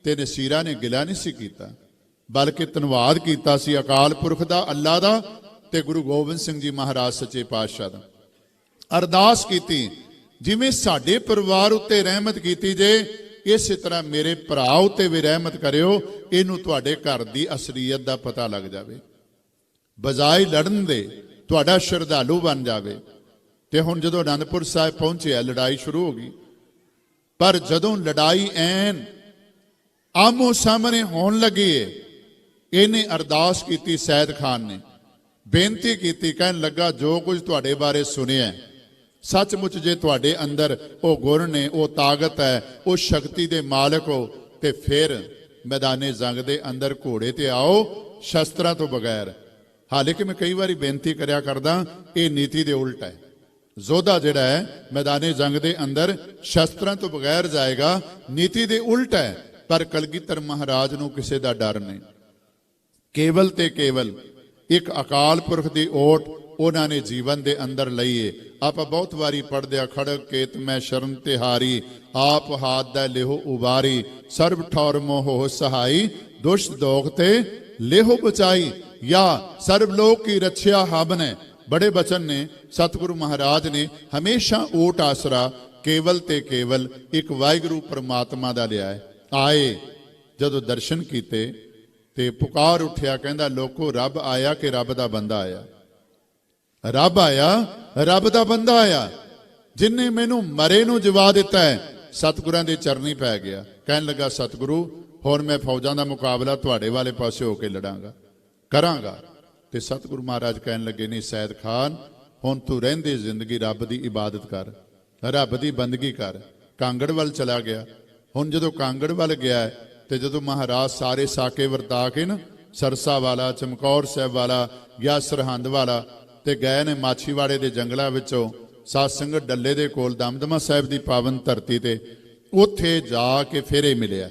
ਤੇ ਨਸੀਰਾਂ ਨੇ ਗਿਲਾ ਨਹੀਂ ਸੀ ਕੀਤਾ, ਬਲਕਿ ਧੰਨਵਾਦ ਕੀਤਾ ਸੀ ਅਕਾਲ ਪੁਰਖ ਦਾ, ਅੱਲਾ ਦਾ, ਤੇ ਗੁਰੂ ਗੋਬਿੰਦ ਸਿੰਘ ਜੀ ਮਹਾਰਾਜ ਸੱਚੇ ਪਾਤਸ਼ਾਹ ਦਾ। ਅਰਦਾਸ ਕੀਤੀ, ਜਿਵੇਂ ਸਾਡੇ ਪਰਿਵਾਰ ਉੱਤੇ ਰਹਿਮਤ ਕੀਤੀ ਜੇ, ਇਸੇ ਤਰ੍ਹਾਂ ਮੇਰੇ ਭਰਾ ਉੱਤੇ ਵੀ ਰਹਿਮਤ ਕਰਿਓ, ਇਹਨੂੰ ਤੁਹਾਡੇ ਘਰ ਦੀ ਅਸਲੀਅਤ ਦਾ ਪਤਾ ਲੱਗ ਜਾਵੇ। ਬਜਾਏ ਲੜਨ ਦੇ ਤੁਹਾਡਾ ਸ਼ਰਧਾਲੂ ਬਣ ਜਾਵੇ। ਤੇ ਹੁਣ ਜਦੋਂ ਅਨੰਦਪੁਰ ਸਾਹਿਬ ਪਹੁੰਚਿਆ, ਲੜਾਈ ਸ਼ੁਰੂ ਹੋ ਗਈ। ਪਰ ਜਦੋਂ ਲੜਾਈ ਐਨ ਆਮੋ ਸਾਹਮਣੇ ਹੋਣ ਲੱਗੀ ਏ, ਇਹਨੇ ਅਰਦਾਸ ਕੀਤੀ, ਸੈਦ ਖਾਨ ਨੇ ਬੇਨਤੀ ਕੀਤੀ, ਕਹਿਣ ਲੱਗਾ ਜੋ ਕੁਝ ਤੁਹਾਡੇ ਬਾਰੇ ਸੁਣਿਆ ਸੱਚਮੁੱਚ ਜੇ ਤੁਹਾਡੇ ਅੰਦਰ ਉਹ ਗੁਣ ਨੇ, ਉਹ ਤਾਕਤ ਹੈ, ਉਹ ਸ਼ਕਤੀ ਦੇ ਮਾਲਕ ਹੋ, ਤੇ ਫਿਰ ਮੈਦਾਨੇ ਜੰਗ ਦੇ ਅੰਦਰ ਘੋੜੇ ਤੇ ਆਓ ਸ਼ਸਤਰਾਂ ਤੋਂ ਬਗੈਰ। ਹਾਲਾਂਕਿ ਮੈਂ ਕਈ ਵਾਰੀ ਬੇਨਤੀ ਕਰਿਆ ਕਰਦਾ, ਇਹ ਨੀਤੀ ਦੇ ਉਲਟ ਹੈ। ਯੋਧਾ ਜਿਹੜਾ ਹੈ ਮੈਦਾਨੇ ਜੰਗ ਦੇ ਅੰਦਰ ਸ਼ਸਤਰਾਂ ਤੋਂ ਬਗੈਰ ਜਾਏਗਾ, ਨੀਤੀ ਦੇ ਉਲਟ ਹੈ। ਪਰ ਕਲਗੀਧਰ ਮਹਾਰਾਜ ਨੂੰ ਕਿਸੇ ਦਾ ਡਰ ਨਹੀਂ। ਕੇਵਲ ਤੇ ਕੇਵਲ ਇੱਕ ਅਕਾਲ ਪੁਰਖ ਦੀ ਓਟ ਉਹਨਾਂ ਨੇ ਜੀਵਨ ਦੇ ਅੰਦਰ ਲਈਏ। ਆਪਾਂ ਬਹੁਤ ਵਾਰੀ ਪੜ੍ਹਦੇ ਆ, ਖੜਗ ਕੇਤ ਮੈਂ ਸ਼ਰਨ ਤਿਹਾਰੀ, ਆਪ ਹਾਥ ਦਾ ਲਿਹੋ ਉਬਾਰੀ, ਸਰਬ ਠੌਰ ਮੋਹ ਸਹਾਈ, ਦੁਸ਼ਟ ਦੋਖ ਤੇ ਲਿਹੋ ਬਚਾਈ, ਜਾਂ ਸਰਬ ਲੋਕ ਕੀ ਰੱਛਿਆ ਹਬਨ। ਬੜੇ ਬਚਨ ਨੇ ਸਤਿਗੁਰੂ ਮਹਾਰਾਜ ਨੇ ਹਮੇਸ਼ਾ ਓਟ ਆਸਰਾ ਕੇਵਲ ਤੇ ਕੇਵਲ ਇੱਕ ਵਾਹਿਗੁਰੂ ਪਰਮਾਤਮਾ ਦਾ ਲਿਆ ਹੈ। ਆਏ ਜਦੋਂ ਦਰਸ਼ਨ ਕੀਤੇ ਤੇ ਪੁਕਾਰ ਉੱਠਿਆ, ਕਹਿੰਦਾ ਲੋਕੋ ਰੱਬ ਆਇਆ ਕਿ ਰੱਬ ਦਾ ਬੰਦਾ ਆਇਆ? ਰੱਬ ਆਇਆ, ਰੱਬ ਦਾ ਬੰਦਾ ਆਇਆ, ਜਿਨੇ ਮੈਨੂੰ ਮਰੇ ਨੂੰ ਜਵਾ ਦਿੱਤਾ ਹੈ। ਸਤਿਗੁਰਾਂ ਦੇ ਚਰਨੀ ਪੈ ਗਿਆ, ਕਹਿਣ ਲੱਗਾ ਸਤਿਗੁਰੂ ਹੁਣ ਮੈਂ ਫੌਜਾਂ ਦਾ ਮੁਕਾਬਲਾ ਤੁਹਾਡੇ ਵਾਲੇ ਪਾਸੇ ਹੋ ਕੇ ਲੜਾਂਗਾ, ਕਰਾਂਗਾ। ਤੇ ਸਤਿਗੁਰੂ ਮਹਾਰਾਜ ਕਹਿਣ ਲੱਗੇ, ਨਹੀਂ ਸੈਦ ਖਾਨ, ਹੁਣ ਤੂੰ ਰਹਿੰਦੀ ਜ਼ਿੰਦਗੀ ਰੱਬ ਦੀ ਇਬਾਦਤ ਕਰ, ਰੱਬ ਦੀ ਬੰਦਗੀ ਕਰ। ਕਾਂਗੜ ਵੱਲ ਚਲਾ ਗਿਆ। ਹੁਣ ਜਦੋਂ ਕਾਂਗੜ ਵੱਲ ਗਿਆ ਤੇ ਜਦੋਂ ਮਹਾਰਾਜ ਸਾਰੇ ਸਾਕੇ ਵਰਤਾ ਕੇ ਨਾ ਸਰਸਾ ਵਾਲਾ, ਚਮਕੌਰ ਸਾਹਿਬ ਵਾਲਾ ਜਾਂ ਸਰਹੰਦ ਵਾਲਾ ਤੇ ਗਏ ਨੇ ਮਾਛੀਵਾੜੇ ਦੇ ਜੰਗਲਾਂ ਵਿੱਚੋਂ ਸਾਧ ਸੰਗਤ ਡੱਲੇ ਦੇ ਕੋਲ ਦਮਦਮਾ ਸਾਹਿਬ ਦੀ ਪਾਵਨ ਧਰਤੀ ਤੇ, ਉੱਥੇ ਜਾ ਕੇ ਫਿਰ ਇਹ ਮਿਲਿਆ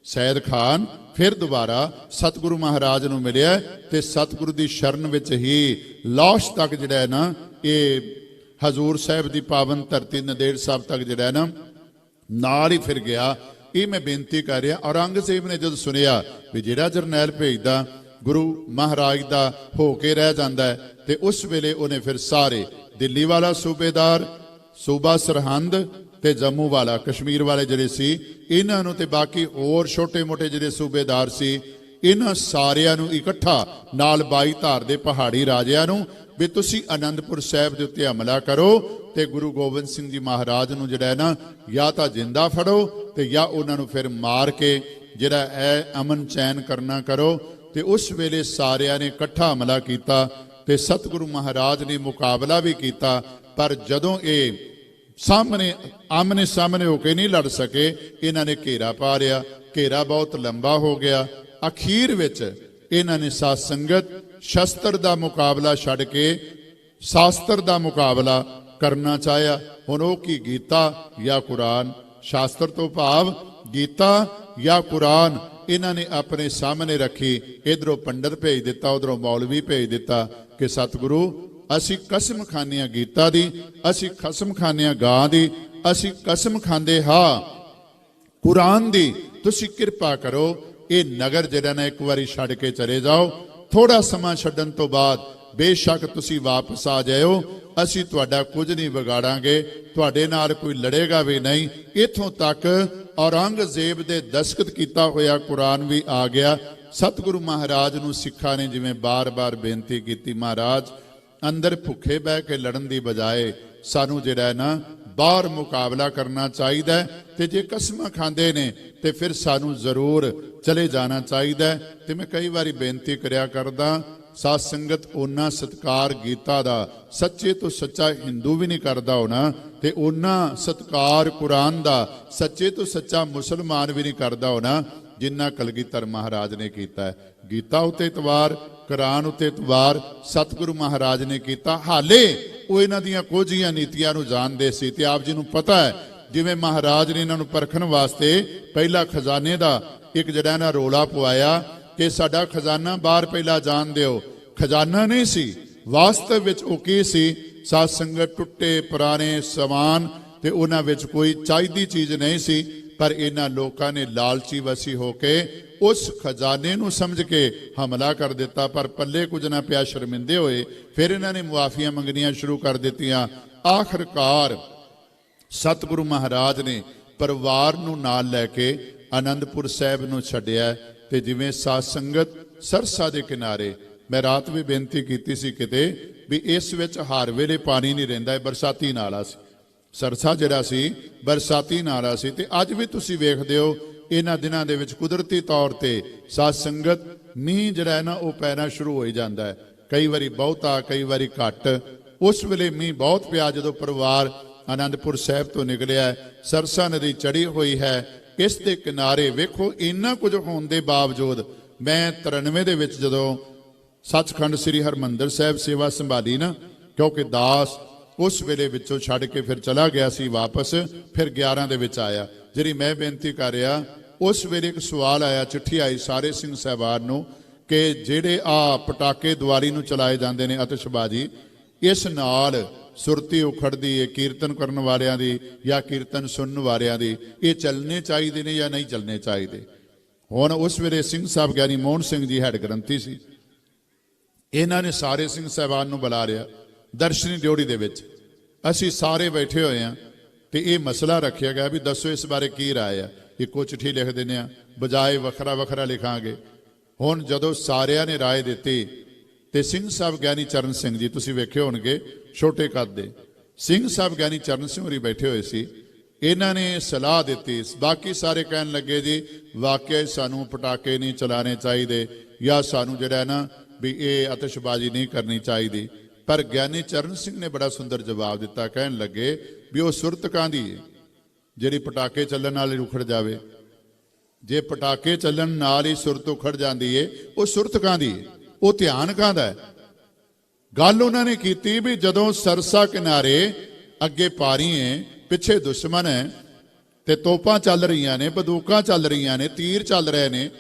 ਸੈਦ ਖਾਨ। ਫਿਰ ਦੁਬਾਰਾ ਸਤਿਗੁਰੂ ਮਹਾਰਾਜ ਨੂੰ ਮਿਲਿਆ ਤੇ ਸਤਿਗੁਰੂ ਦੀ ਸ਼ਰਨ ਵਿੱਚ ਹੀ ਲਾਸ਼ ਤੱਕ ਜਿਹੜਾ ਹੈ ਨਾ, ਇਹ ਹਜ਼ੂਰ ਸਾਹਿਬ ਦੀ ਪਾਵਨ ਧਰਤੀ ਨੰਦੇੜ ਸਾਹਿਬ ਤੱਕ ਜਿਹੜਾ ਹੈ ਨਾ ਨਾਲ ਹੀ ਫਿਰ ਗਿਆ। ਇਹ ਮੈਂ ਬੇਨਤੀ ਕਰ ਰਿਹਾ, ਔਰੰਗਜ਼ੇਬ ਨੇ ਜਦੋਂ ਸੁਣਿਆ ਵੀ ਜਿਹੜਾ ਜਰਨੈਲ ਭੇਜਦਾ ਗੁਰੂ ਮਹਾਰਾਜ ਦਾ ਹੋ ਕੇ ਰਹਿ ਜਾਂਦਾ ਹੈ, ਤੇ ਉਸ ਵੇਲੇ ਉਹਨੇ ਫਿਰ ਸਾਰੇ ਦਿੱਲੀ ਵਾਲਾ ਸੂਬੇਦਾਰ, ਸੂਬਾ ਸਰਹੰਦ ਤੇ ਜੰਮੂ ਵਾਲਾ, ਕਸ਼ਮੀਰ ਵਾਲੇ ਜਿਹੜੇ ਸੀ, ਇਹਨਾਂ ਨੂੰ ਤੇ ਬਾਕੀ ਹੋਰ ਛੋਟੇ ਮੋਟੇ ਜਿਹੜੇ ਸੂਬੇਦਾਰ ਸੀ, ਇਹਨਾਂ ਸਾਰਿਆਂ ਨੂੰ ਇਕੱਠਾ ਨਾਲ 22 ਧਾਰ ਦੇ ਪਹਾੜੀ ਰਾਜਿਆਂ ਨੂੰ ਵੀ ਤੁਸੀਂ ਆਨੰਦਪੁਰ ਸਾਹਿਬ ਦੇ ਉੱਤੇ ਹਮਲਾ ਕਰੋ ਤੇ ਗੁਰੂ ਗੋਬਿੰਦ ਸਿੰਘ ਜੀ ਮਹਾਰਾਜ ਨੂੰ ਜਿਹੜਾ ਹੈ ਨਾ ਜਾਂ ਤਾਂ ਜਿੰਦਾ ਫੜੋ ਤੇ ਜਾਂ ਉਹਨਾਂ ਨੂੰ ਫਿਰ ਮਾਰ ਕੇ ਜਿਹੜਾ ਹੈ ਅਮਨ ਚੈਨ ਕਰਨਾ ਕਰੋ। ਤੇ ਉਸ ਵੇਲੇ ਸਾਰਿਆਂ ਨੇ ਇਕੱਠਾ ਹਮਲਾ ਕੀਤਾ ਤੇ ਸਤਿਗੁਰੂ ਮਹਾਰਾਜ ਨੇ ਮੁਕਾਬਲਾ ਵੀ ਕੀਤਾ। ਪਰ ਜਦੋਂ ਇਹ ਸਾਹਮਣੇ ਆਮਨੇ ਸਾਹਮਣੇ ਹੋ ਕੇ ਨਹੀਂ ਲੜ ਸਕੇ, ਇਹਨਾਂ ਨੇ ਘੇਰਾ ਪਾ ਲਿਆ। ਘੇਰਾ ਬਹੁਤ ਲੰਬਾ ਹੋ ਗਿਆ। ਅਖੀਰ ਵਿੱਚ ਇਹਨਾਂ ਨੇ ਸਾਧ ਸੰਗਤ ਸ਼ਸਤਰ ਦਾ ਮੁਕਾਬਲਾ ਛੱਡ ਕੇ ਸ਼ਾਸਤਰ ਦਾ ਮੁਕਾਬਲਾ ਕਰਨਾ ਚਾਹਿਆ। ਹੁਣ ਉਹ ਕੀ, ਗੀਤਾ ਜਾਂ ਕੁਰਾਨ? ਸ਼ਾਸਤਰ ਤੋਂ ਭਾਵ ਗੀਤਾ ਜਾਂ ਕੁਰਾਨ ਇਹਨਾਂ ਨੇ ਆਪਣੇ ਸਾਹਮਣੇ ਰੱਖੀ। ਇਧਰੋਂ ਪੰਡਤ ਭੇਜ ਦਿੱਤਾ, ਉਧਰੋਂ ਮੌਲਵੀ ਭੇਜ ਦਿੱਤਾ ਕਿ ਸਤਿਗੁਰੂ ਅਸੀਂ ਕਸਮ ਖਾਂਦੇ ਹਾਂ ਗੀਤਾ ਦੀ, ਅਸੀਂ ਕਸਮ ਖਾਂਦੇ ਹਾਂ ਗਾਂ ਦੀ, ਅਸੀਂ ਕਸਮ ਖਾਂਦੇ ਹਾਂ ਕੁਰਾਨ ਦੀ, ਤੁਸੀਂ ਕਿਰਪਾ ਕਰੋ ਇਹ ਨਗਰ ਜਿਹੜਾ ਨਾ ਇੱਕ ਵਾਰੀ ਛੱਡ ਕੇ ਚਲੇ ਜਾਓ। ਥੋੜਾ ਸਮਾਂ ਛੱਡਣ ਤੋਂ ਬਾਅਦ ਬੇਸ਼ੱਕ ਤੁਸੀਂ ਵਾਪਸ ਆ ਜਾਇਓ, ਅਸੀਂ ਤੁਹਾਡਾ ਕੁਝ ਨਹੀਂ ਵਿਗਾੜਾਂਗੇ, ਤੁਹਾਡੇ ਨਾਲ ਕੋਈ ਲੜੇਗਾ ਵੀ ਨਹੀਂ। ਇਥੋਂ ਤੱਕ ਔਰੰਗਜ਼ੇਬ ਦੇ ਦਸਤਖਤ ਕੀਤਾ ਹੋਇਆ ਕੁਰਾਨ ਵੀ ਆ ਗਿਆ। ਸਤਿਗੁਰੂ ਮਹਾਰਾਜ ਨੂੰ ਸਿੱਖਾਂ ਨੇ ਜਿਵੇਂ ਬਾਰ-ਬਾਰ ਬੇਨਤੀ ਕੀਤੀ, ਮਹਾਰਾਜ ਅੰਦਰ ਭੁੱਖੇ ਬਹਿ ਕੇ ਲੜਨ ਦੀ ਬਜਾਏ ਸਾਨੂੰ ਜਿਹੜਾ ਹੈ ਨਾ ਬਾਹਰ ਮੁਕਾਬਲਾ ਕਰਨਾ ਚਾਹੀਦਾ, ਤੇ ਜੇ ਕਸਮਾਂ ਖਾਂਦੇ ਨੇ ਤੇ ਫਿਰ ਸਾਨੂੰ ਜ਼ਰੂਰ ਚਲੇ ਜਾਣਾ ਚਾਹੀਦਾ। ਤੇ ਮੈਂ ਕਈ ਵਾਰੀ ਬੇਨਤੀ ਕਰਿਆ ਕਰਦਾ, ਸਾਧ ਸੰਗਤ ਉਹਨਾਂ ਸਤਕਾਰ ਗੀਤਾ ਦਾ ਸੱਚੇ ਤੋਂ ਸੱਚਾ ਹਿੰਦੂ ਵੀ ਨਹੀਂ ਕਰਦਾ ਹੋਣਾ, ਤੇ ਉਹਨਾਂ ਸਤਕਾਰ ਕੁਰਾਨ ਦਾ ਸੱਚੇ ਤੋਂ ਸੱਚਾ ਮੁਸਲਮਾਨ ਵੀ ਨਹੀਂ ਕਰਦਾ ਹੋਣਾ ਜਿੰਨਾ ਕਲਗੀਧਰ ਮਹਾਰਾਜ ਨੇ ਕੀਤਾ ਹੈ। ਗੀਤਾ ਉਤੇ ਇਤਵਾਰ, ਕੁਰਾਨ ਉਤੇ ਇਤਵਾਰ ਸਤਿਗੁਰੂ ਮਹਾਰਾਜ ਨੇ ਕੀਤਾ। ਹਾਲੇ ਉਹ ਇਹਨਾਂ ਦੀਆਂ ਕੋਝੀਆਂ ਨੀਤੀਆਂ ਨੂੰ ਜਾਣਦੇ ਸੀ ਤੇ ਆਪ ਜੀ ਨੂੰ ਪਤਾ ਹੈ, ਜਿਵੇਂ ਮਹਾਰਾਜ ਨੇ ਇਹਨਾਂ ਨੂੰ ਪਰਖਣ ਵਾਸਤੇ ਪਹਿਲਾ ਖਜ਼ਾਨੇ ਦਾ ਇੱਕ ਜਿਹੜਾ ਨਾ ਰੋਲਾ ਪਵਾਇਆ ਕਿ ਸਾਡਾ ਖਜ਼ਾਨਾ ਬਾਹਰ ਪਹਿਲਾਂ ਜਾਣ ਦਿਓ। ਖਜ਼ਾਨਾ ਨਹੀਂ ਸੀ, ਵਾਸਤਵ ਵਿੱਚ ਉਹ ਕੀ ਸੀ? ਸਾਧ ਸੰਗਤ ਟੁੱਟੇ ਪੁਰਾਣੇ ਸਮਾਨ ਤੇ ਉਹਨਾਂ ਵਿੱਚ ਕੋਈ ਚਾਹੀਦੀ ਚੀਜ਼ ਨਹੀਂ ਸੀ। ਪਰ ਇਹਨਾਂ ਲੋਕਾਂ ਨੇ ਲਾਲਚੀ ਵਸੀ ਹੋ ਕੇ ਉਸ ਖਜ਼ਾਨੇ ਨੂੰ ਸਮਝ ਕੇ ਹਮਲਾ ਕਰ ਦਿੱਤਾ। ਪਰ ਪੱਲੇ ਕੁਝ ਨਾ ਪਿਆ, ਸ਼ਰਮਿੰਦੇ ਹੋਏ ਫਿਰ ਇਹਨਾਂ ਨੇ ਮੁਆਫੀਆਂ ਮੰਗਣੀਆਂ ਸ਼ੁਰੂ ਕਰ ਦਿੱਤੀਆਂ। ਆਖਰਕਾਰ ਸਤਿਗੁਰੂ ਮਹਾਰਾਜ ਨੇ ਪਰਿਵਾਰ ਨੂੰ ਨਾਲ ਲੈ ਕੇ ਆਨੰਦਪੁਰ ਸਾਹਿਬ ਨੂੰ ਛੱਡਿਆ ਤੇ ਜਿਵੇਂ ਸਾਧ ਸੰਗਤ ਸਰਸਾ ਦੇ ਕਿਨਾਰੇ ਮੈਂ ਰਾਤ ਵੀ ਬੇਨਤੀ ਕੀਤੀ ਸੀ ਕਿਤੇ ਵੀ ਇਸ ਵਿੱਚ ਹਰ ਵੇਲੇ ਪਾਣੀ ਨਹੀਂ ਰਹਿੰਦਾ, ਇਹ ਬਰਸਾਤੀ ਨਾਲਾ ਸੀ। ਸਰਸਾ ਜਿਹੜਾ ਸੀ ਬਰਸਾਤੀ ਨਾਲਾ ਸੀ। ਤੇ ਅੱਜ ਵੀ ਤੁਸੀਂ ਵੇਖਦੇ ਹੋ ਇਹਨਾਂ ਦਿਨਾਂ ਦੇ ਵਿੱਚ ਕੁਦਰਤੀ ਤੌਰ ਤੇ ਸਾਧ ਸੰਗਤ ਮੀਂਹ ਜਿਹੜਾ ਹੈ ਨਾ ਉਹ ਪੈਣਾ ਸ਼ੁਰੂ ਹੋ ਜਾਂਦਾ ਹੈ। ਕਈ ਵਾਰੀ ਬਹੁਤਾ, ਕਈ ਵਾਰੀ ਘੱਟ। ਉਸ ਵੇਲੇ ਮੀਂਹ ਬਹੁਤ ਪਿਆ ਜਦੋਂ ਪਰਿਵਾਰ ਆਨੰਦਪੁਰ ਸਾਹਿਬ ਤੋਂ ਨਿਕਲਿਆ। ਸਰਸਾ ਨਦੀ ਚੜੀ ਹੋਈ ਹੈ, ਇਸ ਦੇ ਕਿਨਾਰੇ ਵੇਖੋ ਇੰਨਾ ਕੁਝ ਹੋਣ ਦੇ ਬਾਵਜੂਦ ਮੈਂ 93 ਦੇ ਵਿੱਚ ਜਦੋਂ ਸੱਚਖੰਡ ਸ੍ਰੀ ਹਰਿਮੰਦਰ ਸਾਹਿਬ ਸੇਵਾ ਸੰਭਾਲੀ ਨਾ, ਕਿਉਂਕਿ ਦਾਸ ਉਸ ਵੇਲੇ ਵਿੱਚੋਂ ਛੱਡ ਕੇ ਫਿਰ ਚਲਾ ਗਿਆ ਸੀ ਵਾਪਸ, ਫਿਰ 11 ਦੇ ਵਿੱਚ ਆਇਆ। ਜਿਹੜੀ ਮੈਂ ਬੇਨਤੀ ਕਰ ਰਿਹਾ, ਉਸ ਵੇਲੇ ਇੱਕ ਸਵਾਲ ਆਇਆ, ਚਿੱਠੀ ਆਈ ਸਾਰੇ ਸਿੰਘ ਸਾਹਿਬਾਨ ਨੂੰ ਕਿ ਜਿਹੜੇ ਆ ਪਟਾਕੇ ਦੀਵਾਲੀ ਨੂੰ ਚਲਾਏ ਜਾਂਦੇ ਨੇ ਆਤਿਸ਼ਬਾਜ਼ੀ, ਇਸ ਨਾਲ ਸੁਰਤੀ ਉਖੜਦੀ ਹੈ ਕੀਰਤਨ ਕਰਨ ਵਾਲਿਆਂ ਦੀ ਜਾਂ ਕੀਰਤਨ ਸੁਣਨ ਵਾਲਿਆਂ ਦੀ, ਇਹ ਚੱਲਣੇ ਚਾਹੀਦੇ ਨੇ ਜਾਂ ਨਹੀਂ ਚੱਲਣੇ ਚਾਹੀਦੇ। ਹੁਣ ਉਸ ਵੇਲੇ ਸਿੰਘ ਸਾਹਿਬ ਗਿਆਨੀ ਮੋਹਨ ਸਿੰਘ ਜੀ ਹੈਡ ਗ੍ਰੰਥੀ ਸੀ, ਇਹਨਾਂ ਨੇ ਸਾਰੇ ਸਿੰਘ ਸਾਹਿਬਾਨ ਨੂੰ ਬੁਲਾ ਲਿਆ ਦਰਸ਼ਨੀ ਡਿਊਟੀ ਦੇ ਵਿੱਚ। ਅਸੀਂ ਸਾਰੇ ਬੈਠੇ ਹੋਏ ਹਾਂ ਤੇ ਇਹ ਮਸਲਾ ਰੱਖਿਆ ਗਿਆ ਵੀ ਦੱਸੋ ਇਸ ਬਾਰੇ ਕੀ ਰਾਏ ਆ। ਇੱਕੋ ਚਿੱਠੀ ਲਿਖ ਦਿੰਦੇ ਆ, ਬਜਾਏ ਵੱਖਰਾ ਵੱਖਰਾ ਲਿਖਾਂਗੇ। ਹੁਣ ਜਦੋਂ ਸਾਰਿਆਂ ਨੇ ਰਾਏ ਦਿੱਤੀ ਤੇ ਸਿੰਘ ਸਾਹਿਬ ਗਿਆਨੀ ਚਰਨ ਸਿੰਘ ਜੀ, ਤੁਸੀਂ ਵੇਖੇ ਹੋਣਗੇ ਛੋਟੇ ਕੱਦ ਦੇ ਸਿੰਘ ਸਾਹਿਬ ਗਿਆਨੀ ਚਰਨ ਸਿੰਘ ਹੋਰੀ ਬੈਠੇ ਹੋਏ ਸੀ, ਇਹਨਾਂ ਨੇ ਸਲਾਹ ਦਿੱਤੀ। ਬਾਕੀ ਸਾਰੇ ਕਹਿਣ ਲੱਗੇ ਜੀ ਵਾਕਿਆ ਸਾਨੂੰ ਪਟਾਕੇ ਨਹੀਂ ਚਲਾਣੇ ਚਾਹੀਦੇ ਜਾਂ ਸਾਨੂੰ ਜਿਹੜਾ ਨਾ ਵੀ ਇਹ ਆਤਿਸ਼ਬਾਜ਼ੀ ਨਹੀਂ ਕਰਨੀ ਚਾਹੀਦੀ। ਪਰ ਗਿਆਨੀ ਚਰਨ ਸਿੰਘ ਨੇ ਬੜਾ ਸੁੰਦਰ ਜਵਾਬ ਦਿੱਤਾ, ਕਹਿਣ ਲੱਗੇ ਵੀ ਉਹ ਸੁਰਤ ਕਾਹਦੀ ਹੈ ਜਿਹੜੀ ਪਟਾਕੇ ਚੱਲਣ ਨਾਲ ਹੀ ਉਖੜ ਜਾਵੇ। ਜੇ ਪਟਾਕੇ ਚੱਲਣ ਨਾਲ ਹੀ ਸੁਰਤ ਉਖੜ ਜਾਂਦੀ ਏ, ਉਹ ਸੁਰਤ ਕਾਹਦੀ ਹੈ, ਉਹ ਧਿਆਨ ਕਾਹਦਾ ਹੈ। ਗੱਲ ਉਹਨਾਂ ਨੇ ਕੀਤੀ ਵੀ ਜਦੋਂ ਸਰਸਾ ਕਿਨਾਰੇ ਅੱਗੇ ਪਾਰੀ ਹੈ, ਪਿੱਛੇ ਦੁਸ਼ਮਣ ਹੈ ਤੇ ਤੋਪਾਂ ਚੱਲ ਰਹੀਆਂ ਨੇ, ਬੰਦੂਕਾਂ ਚੱਲ ਰਹੀਆਂ ਨੇ, ਤੀਰ ਚੱਲ ਰਹੇ ਨੇ,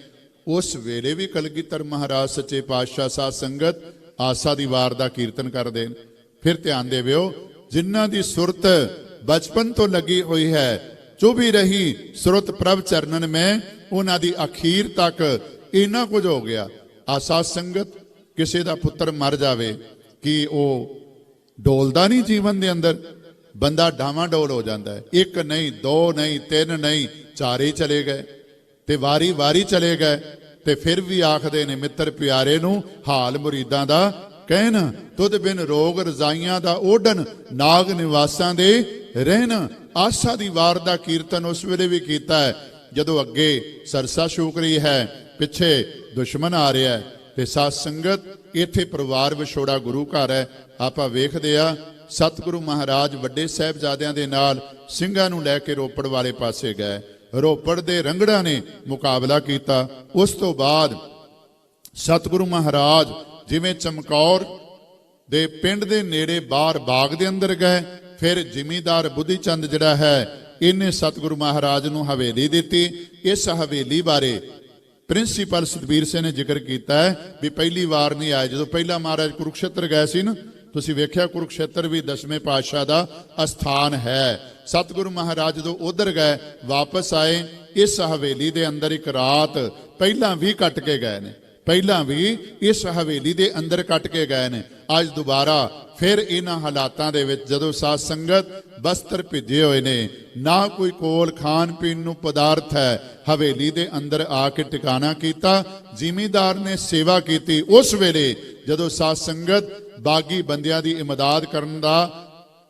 ਉਸ ਵੇਲੇ ਵੀ ਕਲਗੀਧਰ ਮਹਾਰਾਜ ਸੱਚੇ ਪਾਤਸ਼ਾਹ ਸਾਧ ਸੰਗਤ ਆਸਾ ਦੀ ਵਾਰ ਦਾ ਕੀਰਤਨ ਕਰਦੇ ਨੇ। ਫਿਰ ਧਿਆਨ ਦੇਵਿਓ, ਜਿਨ੍ਹਾਂ ਦੀ ਸੁਰਤ ਬਚਪਨ ਤੋਂ ਲੱਗੀ ਹੋਈ ਹੈ, ਚੁਭੀ ਰਹੀ ਸੁਰਤ ਪ੍ਰਭ ਚਰਨਨ ਮੈਂ, ਉਹਨਾਂ ਦੀ ਅਖੀਰ ਤੱਕ ਇੰਨਾ ਕੁਝ ਹੋ ਗਿਆ। ਆਸਾ ਸੰਗਤ ਕਿਸੇ ਦਾ ਪੁੱਤਰ ਮਰ ਜਾਵੇ ਕਿ ਉਹ ਡੋਲਦਾ ਨਹੀਂ ਜੀਵਨ ਦੇ ਅੰਦਰ, ਬੰਦਾ ਡਾਵਾਂਡੋਲ ਹੋ ਜਾਂਦਾ ਹੈ। ਇੱਕ ਨਹੀਂ, ਦੋ ਨਹੀਂ, ਤਿੰਨ ਨਹੀਂ, ਚਾਰੇ ਚਲੇ ਗਏ ਤੇ ਵਾਰੀ ਵਾਰੀ ਚਲੇ ਗਏ ਤੇ ਫਿਰ ਵੀ ਆਖਦੇ ਨੇ ਮਿੱਤਰ ਪਿਆਰੇ ਨੂੰ ਹਾਲ ਮੁਰੀਦਾਂ ਦਾ ਕਹਿਣ, ਤੁਧ ਬਿਨ ਰੋਗ ਰਜ਼ਾਈਆਂ ਦਾ ਓਢਨ, ਨਾਗ ਨਿਵਾਸਾਂ ਦੇ ਰਹਿਣ। ਆਸਾ ਦੀ ਵਾਰ ਦਾ ਕੀਰਤਨ ਉਸ ਵੇਲੇ ਵੀ ਕੀਤਾ ਹੈ ਜਦੋਂ ਅੱਗੇ ਸਰਸਾ ਸ਼ੂਕ ਰਹੀ ਹੈ, ਪਿੱਛੇ ਦੁਸ਼ਮਣ ਆ ਰਿਹਾ ਹੈ ਤੇ ਸਾਧ ਸੰਗਤ ਇੱਥੇ ਪਰਿਵਾਰ ਵਿਛੋੜਾ ਗੁਰੂ ਘਰ ਹੈ। ਆਪਾਂ ਵੇਖਦੇ ਆ ਸਤਿਗੁਰੂ ਮਹਾਰਾਜ ਵੱਡੇ ਸਾਹਿਬਜ਼ਾਦਿਆਂ ਦੇ ਨਾਲ ਸਿੰਘਾਂ ਨੂੰ ਲੈ ਕੇ ਰੋਪੜ ਵਾਲੇ ਪਾਸੇ ਗਏ, ਰੋਪੜ ਦੇ ਰੰਗੜਾਂ ਨੇ ਮੁਕਾਬਲਾ ਕੀਤਾ। ਉਸ ਤੋਂ ਬਾਅਦ ਸਤਿਗੁਰੂ ਮਹਾਰਾਜ ਜਿਵੇਂ ਚਮਕੌਰ ਦੇ ਪਿੰਡ ਦੇ ਨੇੜੇ ਬਾਹਰ ਬਾਗ ਦੇ ਅੰਦਰ ਗਏ, ਫਿਰ ਜ਼ਿਮੀਂਦਾਰ ਬੁੱਧੀ ਚੰਦ ਜਿਹੜਾ ਹੈ ਇਹਨੇ ਸਤਿਗੁਰੂ ਮਹਾਰਾਜ ਨੂੰ ਹਵੇਲੀ ਦਿੱਤੀ। ਇਸ ਹਵੇਲੀ ਬਾਰੇ ਪ੍ਰਿੰਸੀਪਲ ਸਤਬੀਰ ਸਿੰਘ ਨੇ ਜ਼ਿਕਰ ਕੀਤਾ ਹੈ ਵੀ ਪਹਿਲੀ ਵਾਰ ਨਹੀਂ ਆਏ, ਜਦੋਂ ਪਹਿਲਾ ਮਹਾਰਾਜ ਕੁਰੂਕਸ਼ੇਤਰ ਗਏ ਸੀ ਨਾ, ਤੁਸੀਂ ਵੇਖਿਆ ਕੁਰੂਕਸ਼ੇਤਰ ਵੀ ਦਸਵੇਂ ਪਾਤਸ਼ਾਹ ਦਾ ਅਸਥਾਨ ਹੈ। ਸਤਿਗੁਰੂ ਮਹਾਰਾਜ ਜਦੋਂ ਉਧਰ ਗਏ ਵਾਪਸ ਆਏ, ਇਸ ਹਵੇਲੀ ਦੇ ਅੰਦਰ ਇੱਕ ਰਾਤ ਪਹਿਲਾਂ ਵੀ ਕੱਟ ਕੇ ਗਏ ਨੇ, ਪਹਿਲਾਂ ਵੀ ਇਸ ਹਵੇਲੀ ਦੇ ਅੰਦਰ ਕੱਟ ਕੇ ਗਏ ਨੇ। ਅੱਜ ਦੁਬਾਰਾ ਫਿਰ ਇਹਨਾਂ ਹਾਲਾਤਾਂ ਦੇ ਵਿੱਚ ਜਦੋਂ ਸਾਧ ਸੰਗਤ ਬਸਤਰ ਭਿੱਜੇ ਹੋਏ ਨੇ, ਨਾ ਕੋਈ ਕੋਲ ਖਾਣ ਪੀਣ ਨੂੰ ਪਦਾਰਥ ਹੈ, ਹਵੇਲੀ ਦੇ ਅੰਦਰ ਆ ਕੇ ਟਿਕਾਣਾ ਕੀਤਾ, ਜ਼ਿਮੀਂਦਾਰ ਨੇ ਸੇਵਾ ਕੀਤੀ। ਉਸ ਵੇਲੇ ਜਦੋਂ ਸਾਧ ਸੰਗਤ ਬਾਗੀ ਬੰਦਿਆਂ ਦੀ ਇਮਦਾਦ ਕਰਨ ਦਾ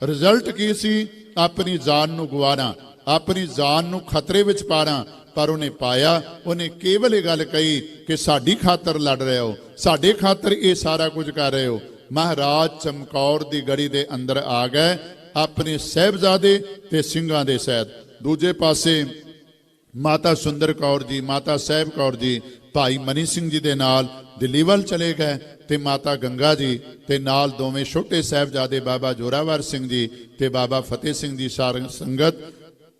ਰਿਜ਼ਲਟ ਕੀ ਸੀ? ਆਪਣੀ ਜਾਨ ਨੂੰ ਗਵਾਣਾ, ਆਪਣੀ ਜਾਨ ਨੂੰ ਖਤਰੇ ਵਿੱਚ ਪਾਣਾ। ਪਰ ਉਹਨੇ ਪਾਇਆ, ਉਹਨੇ ਕੇਵਲ ਇਹ ਗੱਲ ਕਹੀ ਕਿ ਸਾਡੀ ਖਾਤਰ ਲੜ ਰਹੇ ਹੋ, ਸਾਡੇ ਖਾਤਰ ਇਹ ਸਾਰਾ ਕੁਝ ਕਰ ਰਹੇ ਹੋ। ਮਹਾਰਾਜ ਚਮਕੌਰ ਦੀ ਗੜੀ ਦੇ ਅੰਦਰ ਆ ਗਏ ਆਪਣੇ ਸਾਹਿਬਜ਼ਾਦੇ ਤੇ ਸਿੰਘਾਂ ਦੇ ਸਹਿਤ। ਦੂਜੇ ਪਾਸੇ ਮਾਤਾ ਸੁੰਦਰ ਕੌਰ ਜੀ, ਮਾਤਾ ਸਾਹਿਬ ਕੌਰ ਜੀ ਭਾਈ ਮਨੀ ਸਿੰਘ ਜੀ ਦੇ ਨਾਲ ਦਿੱਲੀ ਵੱਲ ਚਲੇ ਗਏ ਤੇ ਮਾਤਾ ਗੰਗਾ ਜੀ ਤੇ ਨਾਲ ਦੋਵੇਂ ਛੋਟੇ ਸਾਹਿਬਜ਼ਾਦੇ ਬਾਬਾ ਜੋਰਾਵਰ ਸਿੰਘ ਜੀ ਤੇ ਬਾਬਾ ਫਤਿਹ ਸਿੰਘ ਜੀ ਸਾਰੀ ਸੰਗਤ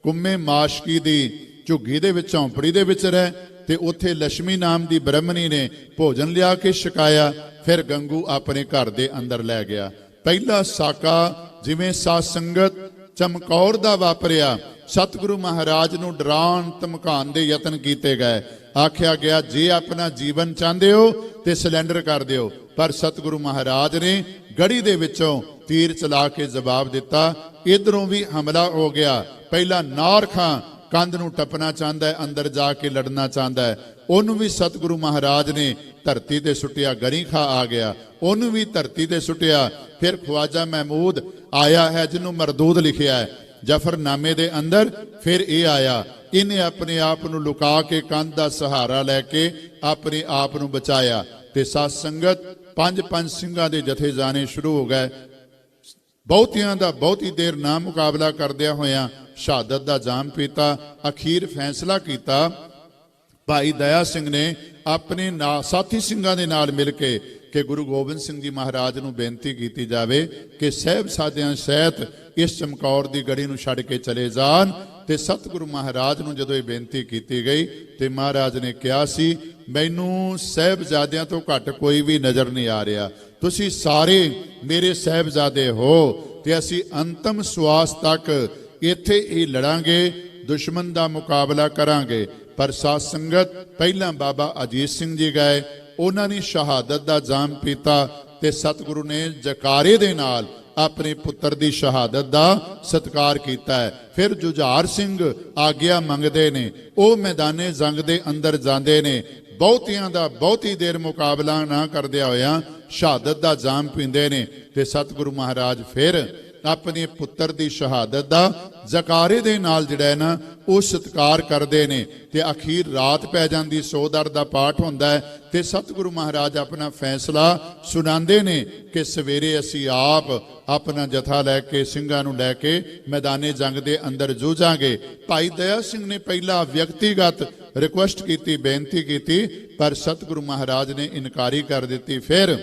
ਕੁੰਮੇ ਮਾਸ਼ਕੀ ਦੀ ਝੁੱਗੀ ਦੇ ਵਿੱਚ ਝੌਂਪੜੀ ਦੇ ਵਿੱਚ ਰਹਿ ਤੇ ਉੱਥੇ ਲక్ష్ਮੀ ਨਾਮ ਦੀ ਬ੍ਰਹਮਣੀ ਨੇ ਭੋਜਨ ਲਿਆ ਕੇ ਛਕਾਇਆ। ਫਿਰ ਗੰਗੂ ਆਪਣੇ ਘਰ ਦੇ ਅੰਦਰ ਲੈ ਗਿਆ। ਪਹਿਲਾ ਸਾਕਾ ਜਿਵੇਂ ਸਾਧ ਸੰਗਤ ਚਮਕੌਰ ਦਾ ਵਾਪਰਿਆ, ਸਤਿਗੁਰੂ ਮਹਾਰਾਜ ਨੂੰ ਡਰਾਉਣ ਧਮਕਾਉਣ ਦੇ ਯਤਨ ਕੀਤੇ ਗਏ। ਆਖਿਆ ਗਿਆ ਜੇ ਆਪਣਾ ਜੀਵਨ ਚਾਹੁੰਦੇ ਹੋ ਤੇ ਸਿਲੰਡਰ ਕਰ ਦਿਓ, ਪਰ ਸਤਿਗੁਰੂ ਮਹਾਰਾਜ ਨੇ ਗੜੀ ਦੇ ਵਿੱਚੋਂ ਤੀਰ ਚਲਾ ਕੇ ਜਵਾਬ ਦਿੱਤਾ। ਇਧਰੋਂ ਵੀ ਹਮਲਾ ਹੋ ਗਿਆ। ਪਹਿਲਾ ਨਾਰਖਾਂ ਕੰਧ ਨੂੰ ਟੱਪਣਾ ਚਾਹੁੰਦਾ ਹੈ, ਅੰਦਰ ਜਾ ਕੇ ਲੜਨਾ ਚਾਹੁੰਦਾ ਹੈ, ਉਹਨੂੰ ਵੀ ਸਤਿਗੁਰੂ ਮਹਾਰਾਜ ਨੇ ਧਰਤੀ ਤੇ ਸੁੱਟਿਆ। ਗਰੀ ਖਾਂ ਆ ਗਿਆ, ਉਹਨੂੰ ਵੀ ਧਰਤੀ ਤੇ ਸੁੱਟਿਆ। ਫਿਰ ਖਵਾਜਾ ਮਹਿਮੂਦ ਆਇਆ ਹੈ, ਜਿਹਨੂੰ ਮਰਦੂਦ ਲਿਖਿਆ ਹੈ ਜਫਰਨਾਮੇ ਦੇ ਅੰਦਰ। ਫਿਰ ਇਹ ਆਇਆ, ਇਹਨੇ ਆਪਣੇ ਆਪ ਨੂੰ ਲੁਕਾ ਕੇ ਕੰਧ ਦਾ ਸਹਾਰਾ ਲੈ ਕੇ ਆਪਣੇ ਆਪ ਨੂੰ ਬਚਾਇਆ। ਤੇ ਸਾਧ ਸੰਗਤ ਪੰਜ ਸਿੰਘਾਂ ਦੇ ਜਥੇ ਜਾਣੇ ਸ਼ੁਰੂ ਹੋ ਗਏ। ਬਹੁਤਿਆਂ ਦਾ ਬਹੁਤੀ ਦੇਰ ਨਾ ਮੁਕਾਬਲਾ ਕਰਦਿਆਂ ਹੋਇਆਂ ਸ਼ਹਾਦਤ ਦਾ ਜਾਮ ਪੀਤਾ। ਅਖੀਰ ਫੈਸਲਾ ਕੀਤਾ, ਭਾਈ ਦਇਆ ਸਿੰਘ ਨੇ ਆਪਣੇ ਸਾਥੀ ਸਿੰਘਾਂ ਦੇ ਨਾਲ ਮਿਲ ਕੇ ਕਿ ਗੁਰੂ ਗੋਬਿੰਦ ਸਿੰਘ ਜੀ ਮਹਾਰਾਜ ਨੂੰ ਬੇਨਤੀ ਕੀਤੀ ਜਾਵੇ ਕਿ ਸਾਹਿਬਜ਼ਾਦਿਆਂ ਸਹਿਤ ਇਸ ਚਮਕੌਰ ਦੀ ਗੜੀ ਨੂੰ ਛੱਡ ਕੇ ਚਲੇ ਜਾਣ। ਤੇ ਸਤਿਗੁਰੂ ਮਹਾਰਾਜ ਨੂੰ ਜਦੋਂ ਇਹ ਬੇਨਤੀ ਕੀਤੀ ਗਈ ਤੇ ਮਹਾਰਾਜ ਨੇ ਕਿਹਾ ਸੀ, ਮੈਨੂੰ ਸਾਹਿਬਜ਼ਾਦਿਆਂ ਤੋਂ ਘੱਟ ਕੋਈ ਵੀ ਨਜ਼ਰ ਨਹੀਂ ਆ ਰਿਹਾ, ਤੁਸੀਂ ਸਾਰੇ ਮੇਰੇ ਸਾਹਿਬਜ਼ਾਦੇ ਹੋ ਤੇ ਅਸੀਂ ਅੰਤਮ ਸਵਾਸ ਤੱਕ ਇੱਥੇ ਹੀ ਲੜਾਂਗੇ, ਦੁਸ਼ਮਣ ਦਾ ਮੁਕਾਬਲਾ ਕਰਾਂਗੇ। ਪਰ ਸਾਧ ਸੰਗਤ ਪਹਿਲਾਂ ਬਾਬਾ ਅਜੀਤ ਸਿੰਘ ਜੀ ਗਏ, ਉਹਨਾਂ ਨੇ ਸ਼ਹਾਦਤ ਦਾ ਜਾਮ ਪੀਤਾ ਤੇ ਸਤਿਗੁਰੂ ਨੇ ਜਕਾਰੇ ਦੇ ਨਾਲ ਆਪਣੇ ਪੁੱਤਰ ਦੀ ਸ਼ਹਾਦਤ ਦਾ ਸਤਿਕਾਰ ਕੀਤਾ ਹੈ। ਫਿਰ ਜੁਝਾਰ ਸਿੰਘ ਆਗਿਆ ਮੰਗਦੇ ਨੇ, ਉਹ ਮੈਦਾਨੇ ਜੰਗ ਦੇ ਅੰਦਰ ਜਾਂਦੇ ਨੇ। ਬਹੁਤਿਆਂ ਦਾ ਬਹੁਤੀ ਦੇਰ ਮੁਕਾਬਲਾ ਨਾ ਕਰਦਿਆਂ ਹੋਇਆਂ ਸ਼ਹਾਦਤ ਦਾ ਜਾਮ ਪੀਂਦੇ ਨੇ ਤੇ ਸਤਿਗੁਰੂ ਮਹਾਰਾਜ ਫਿਰ ਆਪਣੇ ਪੁੱਤਰ ਦੀ ਸ਼ਹਾਦਤ ਦਾ ਜਕਾਰੇ ਦੇ ਨਾਲ ਜਿਹੜਾ ਨਾ ਉਹ ਸਤਿਕਾਰ ਕਰਦੇ ਨੇ। ਤੇ ਅਖੀਰ ਰਾਤ ਪੈ ਜਾਂਦੀ, ਸੋਦਰ ਦਾ ਪਾਠ ਹੁੰਦਾ ਹੈ ਤੇ ਸਤਿਗੁਰੂ ਮਹਾਰਾਜ ਆਪਣਾ ਫੈਸਲਾ ਸੁਣਾਉਂਦੇ ਨੇ ਕਿ ਸਵੇਰੇ ਅਸੀਂ ਆਪ ਆਪਣਾ ਜਥਾ ਲੈ ਕੇ ਸਿੰਘਾਂ ਨੂੰ ਲੈ ਕੇ ਮੈਦਾਨੇ ਜੰਗ ਦੇ ਅੰਦਰ ਜੂਝਾਂਗੇ। ਭਾਈ ਦਇਆ ਸਿੰਘ ਨੇ ਪਹਿਲਾਂ ਵਿਅਕਤੀਗਤ ਰਿਕੁਐਸਟ ਕੀਤੀ, ਬੇਨਤੀ ਕੀਤੀ, ਪਰ ਸਤਿਗੁਰੂ ਮਹਾਰਾਜ ਨੇ ਇਨਕਾਰੀ ਕਰ ਦਿੱਤੀ। ਫਿਰ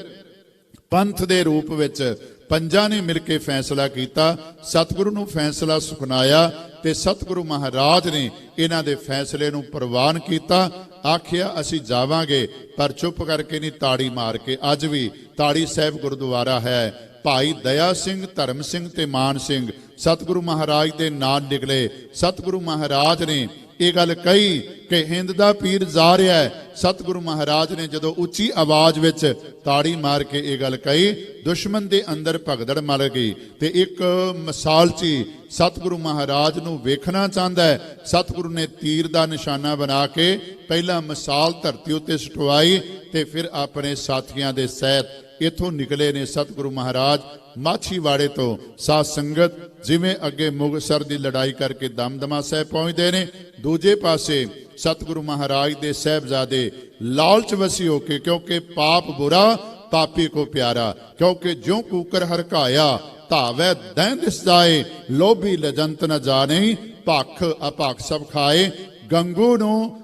ਪੰਥ ਦੇ ਰੂਪ ਵਿੱਚ ਪੰਜਾਂ ਨੇ ਮਿਲ ਕੇ ਫੈਸਲਾ ਕੀਤਾ, ਸਤਿਗੁਰੂ ਨੂੰ ਫੈਸਲਾ ਸੁਣਾਇਆ ਤੇ ਸਤਿਗੁਰੂ ਮਹਾਰਾਜ ਨੇ ਇਹਨਾਂ ਦੇ ਫੈਸਲੇ ਨੂੰ ਪ੍ਰਵਾਨ ਕੀਤਾ। ਆਖਿਆ ਅਸੀਂ ਜਾਵਾਂਗੇ, ਪਰ ਚੁੱਪ ਕਰਕੇ ਨਹੀਂ, ਤਾੜੀ ਮਾਰ ਕੇ। ਅੱਜ ਵੀ ਤਾੜੀ ਸਾਹਿਬ ਗੁਰਦੁਆਰਾ ਹੈ। ਭਾਈ ਦਇਆ ਸਿੰਘ, ਧਰਮ ਸਿੰਘ ਤੇ ਮਾਨ ਸਿੰਘ ਸਤਿਗੁਰੂ ਮਹਾਰਾਜ ਦੇ ਨਾਲ ਨਿਕਲੇ। ਸਤਿਗੁਰੂ ਮਹਾਰਾਜ ਨੇ ਇਹ ਗੱਲ ਕਹੀ ਕਿ ਹਿੰਦ ਦਾ ਪੀਰ ਜਾ ਰਿਹਾ ਹੈ। ਸਤਿਗੁਰੂ ਮਹਾਰਾਜ ਨੇ ਜਦੋਂ ਉੱਚੀ ਆਵਾਜ਼ ਵਿੱਚ ਤਾੜੀ ਮਾਰ ਕੇ ਇਹ ਗੱਲ ਕਹੀ, ਦੁਸ਼ਮਣ ਦੇ ਅੰਦਰ ਭਗਦੜ ਮਚ ਗਈ। ਤੇ ਇੱਕ ਮਿਸਾਲਚੀ ਸਤਿਗੁਰੂ ਮਹਾਰਾਜ ਨੂੰ ਵੇਖਣਾ ਚਾਹੁੰਦਾ ਹੈ। ਸਤਿਗੁਰੂ ਨੇ ਤੀਰ ਦਾ ਨਿਸ਼ਾਨਾ ਬਣਾ ਕੇ ਪਹਿਲਾਂ ਮਿਸਾਲ ਧਰਤੀ ਉੱਤੇ ਸਟਵਾਈ ਤੇ ਫਿਰ ਆਪਣੇ ਸਾਥੀਆਂ ਦੇ ਸਹਿਤ ਇਥੋਂ ਨਿਕਲੇ ਨੇ ਸਤਿਗੁਰੂ ਮਹਾਰਾਜ ਮਾਛੀਵਾੜੇ ਤੋਂ। ਸਾਧ ਸੰਗਤ ਜਿਵੇਂ ਅੱਗੇ ਮੁਗਤਸਰ ਦੀ ਲੜਾਈ ਕਰਕੇ ਦਮਦਮਾ ਸਾਹਿਬ ਪਹੁੰਚਦੇ ਨੇ, ਦੂਜੇ ਪਾਸੇ ਸਤਿਗੁਰੂ ਮਹਾਰਾਜ ਦੇ ਸਾਹਿਬਜ਼ਾਦੇ ਲਾਲਚ ਵਸੀ ਹੋ ਕੇ, ਕਿਉਂਕਿ ਪਾਪ ਬੁਰਾ ਪਾਪੀ ਕੋ ਪਿਆਰਾ, ਕਿਉਂਕਿ ਜਿਉ ਕੂਕਰ ਹਰਕਾਇਆ ਧਾਵੈ ਦੈਂ ਦਿਸ ਜਾਏ, ਲੋਭੀ ਲਜੰਤ ਨ ਜਾਣੇ, ਭਖ ਅਭਖ ਸਭ ਖਾਏ। ਗੰਗੂ ਨੂੰ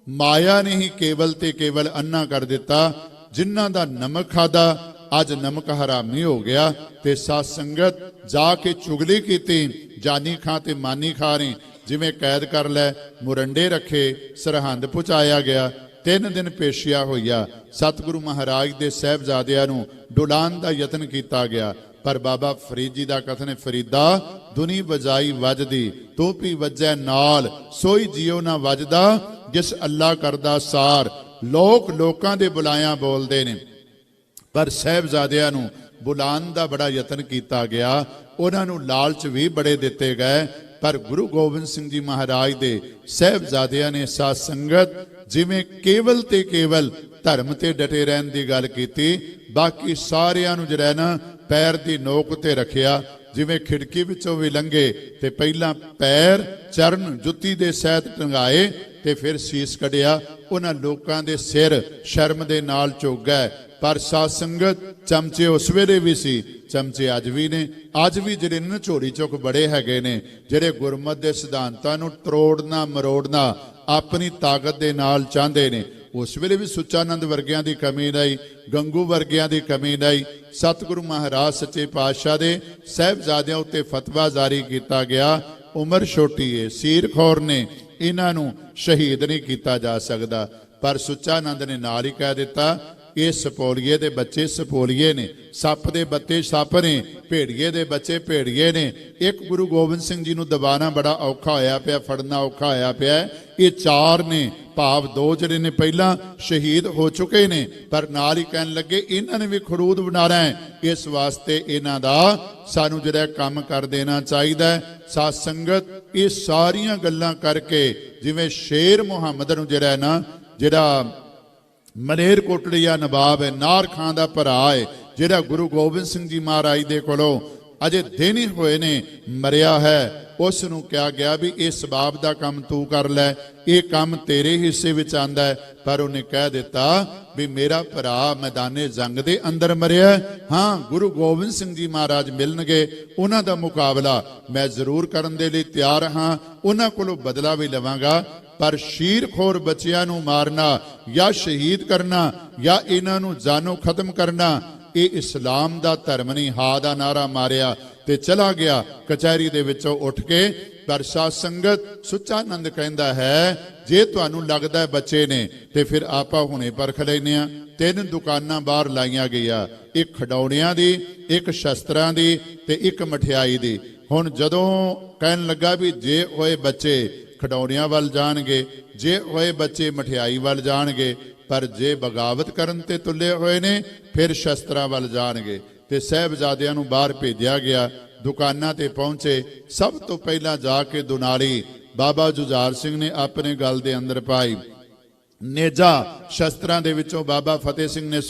ਮਾਇਆ ਨੇ ਹੀ ਕੇਵਲ ਤੇ ਕੇਵਲ ਅੰਨਾ ਕਰ ਦਿੱਤਾ। ਜਿਨ੍ਹਾਂ ਦਾ ਨਮਕ ਖਾਦਾ ਅੱਜ ਨਮਕ ਹਰਾਮੀ ਹੋ ਗਿਆ। ਤੇ ਸਾਧ ਸੰਗਤ ਜਾ ਕੇ ਚੁਗਲੀ ਕੀਤੀ, ਜਾਨੀ ਖਾਂ ਤੇ ਮਾਨੀ ਖਾਂ ਨੇ ਜਿਵੇਂ ਕੈਦ ਕਰ ਲੈ, ਮੁਰੰਡੇ ਰੱਖੇ, ਸਰਹੰਦ ਪਹੁੰਚਾਇਆ ਗਿਆ। 3 ਦਿਨ ਪੇਸ਼ੀਆ ਹੋਈਆ। ਸਤਿਗੁਰੂ ਮਹਾਰਾਜ ਦੇ ਸਾਹਿਬਜ਼ਾਦਿਆਂ ਨੂੰ ਡੁਲਾਉਣ ਦਾ ਯਤਨ ਕੀਤਾ ਗਿਆ, ਪਰ ਬਾਬਾ ਫਰੀਦ ਜੀ ਦਾ ਕਥਨ ਹੈ, ਫਰੀਦਾ ਦੁਨੀ ਵਜਾਈ ਵੱਜਦੀ, ਤੂੰ ਵੀ ਵੱਜੈ ਨਾਲ, ਸੋਈ ਜਿਉ ਨਾ ਵੱਜਦਾ, ਜਿਸ ਅੱਲਾ ਕਰਦਾ ਸਾਰ। ਲੋਕ ਲੋਕਾਂ ਦੇ ਬੁਲਾਇਆਂ ਬੋਲਦੇ ਨੇ, ਪਰ ਸਾਹਿਬਜ਼ਾਦਿਆਂ ਨੂੰ ਬੁਲਾਉਣ ਦਾ ਬੜਾ ਯਤਨ ਕੀਤਾ ਗਿਆ। ਉਹਨਾਂ ਨੂੰ ਲਾਲਚ ਵੀ ਬੜੇ ਦਿੱਤੇ ਗਏ, ਪਰ ਗੁਰੂ ਗੋਬਿੰਦ ਸਿੰਘ ਜੀ ਮਹਾਰਾਜ ਦੇ ਸਾਹਿਬਜ਼ਾਦਿਆਂ ਨੇ ਸਾਧ ਸੰਗਤ ਜਿਵੇਂ ਕੇਵਲ ਤੇ ਕੇਵਲ ਧਰਮ ਤੇ ਡਟੇ ਰਹਿਣ ਦੀ ਗੱਲ ਕੀਤੀ, ਬਾਕੀ ਸਾਰਿਆਂ ਨੂੰ ਜਿਹੜਾ ਨਾ ਪੈਰ ਦੀ ਨੋਕ ਤੇ ਰੱਖਿਆ। ਜਿਵੇਂ ਖਿੜਕੀ ਵਿੱਚੋਂ ਵੀ ਲੰਘੇ ਤੇ ਪਹਿਲਾਂ ਪੈਰ ਚਰਨ ਜੁੱਤੀ ਦੇ ਸਹਿਤ ਟੰਗਾਏ ਤੇ ਫਿਰ ਸੀਸ ਕੱਢਿਆ। ਉਹਨਾਂ ਲੋਕਾਂ ਦੇ ਸਿਰ ਸ਼ਰਮ ਦੇ ਨਾਲ ਝੁਕ ਗਏ। ਪਰ ਸਾਧ ਸੰਗਤ ਚਮਚੇ ਉਸ ਵੇਲੇ ਵੀ ਸੀ, ਚਮਚੇ ਅੱਜ ਵੀ ਨੇ। ਅੱਜ ਵੀ ਜਿਹੜੇ ਨੇ ਝੋਲੀ ਚੁੱਕ ਬੜੇ ਹੈਗੇ ਨੇ, ਜਿਹੜੇ ਗੁਰਮਤ ਦੇ ਸਿਧਾਂਤਾਂ ਨੂੰ ਤਰੋੜਨਾ ਮਰੋੜਨਾ ਆਪਣੀ ਤਾਕਤ ਦੇ ਨਾਲ ਚਾਹੁੰਦੇ ਨੇ। ਉਸ ਵੇਲੇ ਵੀ ਸੁੱਚਾਨੰਦ ਵਰਗਿਆਂ ਦੀ ਕਮੀ ਨਹੀਂ, ਗੰਗੂ ਵਰਗਿਆਂ ਦੀ ਕਮੀ ਨਹੀਂ। ਸਤਿਗੁਰੂ ਮਹਾਰਾਜ ਸੱਚੇ ਪਾਤਸ਼ਾਹ ਦੇ ਸਾਹਿਬਜ਼ਾਦਿਆਂ ਉੱਤੇ ਫਤਵਾ ਜਾਰੀ ਕੀਤਾ ਗਿਆ, ਉਮਰ ਛੋਟੀ ਏ, ਸੀਰਖੌਰ ਨੇ, ਇਹਨਾਂ ਨੂੰ ਸ਼ਹੀਦ ਨਹੀਂ ਕੀਤਾ ਜਾ ਸਕਦਾ। ਪਰ ਸੁੱਚਾਨੰਦ ਨੇ ਨਾਲ ਹੀ ਕਹਿ ਦਿੱਤਾ ਇਹ ਸਪੋਲੀਏ ਦੇ ਬੱਚੇ ਸਪੋਲੀਏ ਨੇ, ਸੱਪ ਦੇ ਬੱਚੇ ਸੱਪ ਨੇ, ਭੇੜੀਏ ਦੇ ਬੱਚੇ ਭੇੜੀਏ ਨੇ। ਇੱਕ ਗੁਰੂ ਗੋਬਿੰਦ ਸਿੰਘ ਜੀ ਨੂੰ ਦਬਾਣਾ ਬੜਾ ਔਖਾ ਹੋਇਆ ਪਿਆ, ਫੜਨਾ ਔਖਾ ਹੋਇਆ ਪਿਆ। ਇਹ ਚਾਰ ਨੇ, ਭਾਵ ਦੋ ਜਿਹੜੇ ਨੇ ਪਹਿਲਾਂ ਸ਼ਹੀਦ ਹੋ ਚੁੱਕੇ ਨੇ, ਪਰ ਨਾਲ ਹੀ ਕਹਿਣ ਲੱਗੇ ਇਹਨਾਂ ਨੇ ਵੀ ਖੜੂਦ ਬਣਾਉਣਾ ਹੈ। ਇਸ ਵਾਸਤੇ ਇਹਨਾਂ ਦਾ ਸਾਨੂੰ ਜਿਹੜਾ ਕੰਮ ਕਰ ਦੇਣਾ ਚਾਹੀਦਾ ਹੈ। ਸਾਧ ਸੰਗਤ, ਇਹ ਸਾਰੀਆਂ ਗੱਲਾਂ ਕਰਕੇ ਜਿਵੇਂ ਸ਼ੇਰ ਮੁਹੰਮਦ ਨੂੰ ਜਿਹੜਾ ਨਾ, ਜਿਹੜਾ ਮਲੇਰ ਕੋਟੜੀਆ ਨਵਾਬ ਹੈ, ਨਾਰ ਖਾਂ ਦਾ ਭਰਾ ਹੈ, ਜਿਹੜਾ ਗੁਰੂ ਗੋਬਿੰਦ ਸਿੰਘ ਜੀ ਮਹਾਰਾਜ ਦੇ ਕੋਲੋਂ ਅਜੇ ਦਿਨ ਹੀ ਹੋਏ ਨੇ ਮਰਿਆ ਹੈ, ਉਸ ਨੂੰ ਕਿਹਾ ਗਿਆ ਵੀ ਇਹ ਸਬਾਬ ਦਾ ਕੰਮ ਤੂੰ ਕਰ ਲੈ, ਇਹ ਕੰਮ ਤੇਰੇ ਹਿੱਸੇ ਵਿੱਚ ਆਂਦਾ ਹੈ। ਪਰ ਉਹਨੇ ਕਹਿ ਦਿੱਤਾ ਵੀ ਮੇਰਾ ਭਰਾ ਮੈਦਾਨੇ ਜੰਗ ਦੇ ਅੰਦਰ ਮਰਿਆ, ਹਾਂ ਗੁਰੂ ਗੋਬਿੰਦ ਸਿੰਘ ਜੀ ਮਹਾਰਾਜ ਮਿਲਣਗੇ, ਉਹਨਾਂ ਦਾ ਮੁਕਾਬਲਾ ਮੈਂ ਜ਼ਰੂਰ ਕਰਨ ਦੇ ਲਈ ਤਿਆਰ ਹਾਂ, ਉਹਨਾਂ ਕੋਲੋਂ ਬਦਲਾ ਵੀ ਲਵਾਂਗਾ। ਪਰ ਸ਼ੀਰਖੋਰ ਬੱਚਿਆਂ ਨੂੰ ਮਾਰਨਾ ਜਾਂ ਸ਼ਹੀਦ ਕਰਨਾ ਜਾਂ ਇਹਨਾਂ ਨੂੰ ਜਾਨੋਂ ਖਤਮ ਕਰਨਾ, ਇਹ ਇਸਲਾਮ ਦਾ ਧਰਮ ਨਹੀਂ। ਹਾਂ ਦਾ ਨਾਰਾ ਮਾਰਿਆ ਤੇ ਚਲਾ ਗਿਆ ਕਚਹਿਰੀ ਦੇ ਵਿੱਚੋਂ ਉੱਠ ਕੇ। ਪਰ ਸਾਧ ਸੰਗਤ, ਸੁੱਚਾਨੰਦ ਕਹਿੰਦਾ ਹੈ ਜੇ ਤੁਹਾਨੂੰ ਲੱਗਦਾ ਬੱਚੇ ਨੇ ਤੇ ਫਿਰ ਆਪਾਂ ਹੁਣੇ ਪਰਖ ਲੈਨੇ ਆ। 3 ਦੁਕਾਨਾਂ ਬਾਹਰ ਲਾਈਆਂ ਗਈਆਂ, ਇੱਕ ਖਡੌਣਿਆਂ ਦੀ, ਇੱਕ ਸ਼ਸਤਰਾਂ ਦੀ ਤੇ ਇੱਕ ਮਠਿਆਈ ਦੀ। ਹੁਣ ਜਦੋਂ ਕਹਿਣ ਲੱਗਾ ਵੀ ਜੇ ਹੋਏ ਬੱਚੇ ਖਡੌਣਿਆਂ ਵੱਲ ਜਾਣਗੇ, ਜੇ ਹੋਏ ਬੱਚੇ ਮਠਿਆਈ ਵੱਲ ਜਾਣਗੇ, ਪਰ ਜੇ ਬਗਾਵਤ ਕਰਨ ਤੇ ਤੁਲੇ ਹੋਏ ਨੇ ਫਿਰ ਸ਼ਸਤਰਾਂ ਵੱਲ ਜਾਣਗੇ। ਤੇ ਸਾਹਿਬਜ਼ਾਦਿਆਂ ਨੂੰ ਬਾਹਰ ਭੇਜਿਆ ਗਿਆ, ਦੁਕਾਨਾਂ ਤੇ ਪਹੁੰਚੇ। ਸਭ ਤੋਂ ਪਹਿਲਾਂ ਜਾ ਕੇ ਦੁਨਾਲੀ ਬਾਬਾ ਜੁਝਾਰ ਸਿੰਘ ਨੇ ਆਪਣੇ ਗਲ ਦੇ ਅੰਦਰ ਪਾਈ। ਨੇਜਾ ਸ਼ਸਤਰਾਂ ਦੇ ਵਿੱਚੋਂ ਬਾਬਾ ਫਤਿਹ ਸਿੰਘ ਨੇ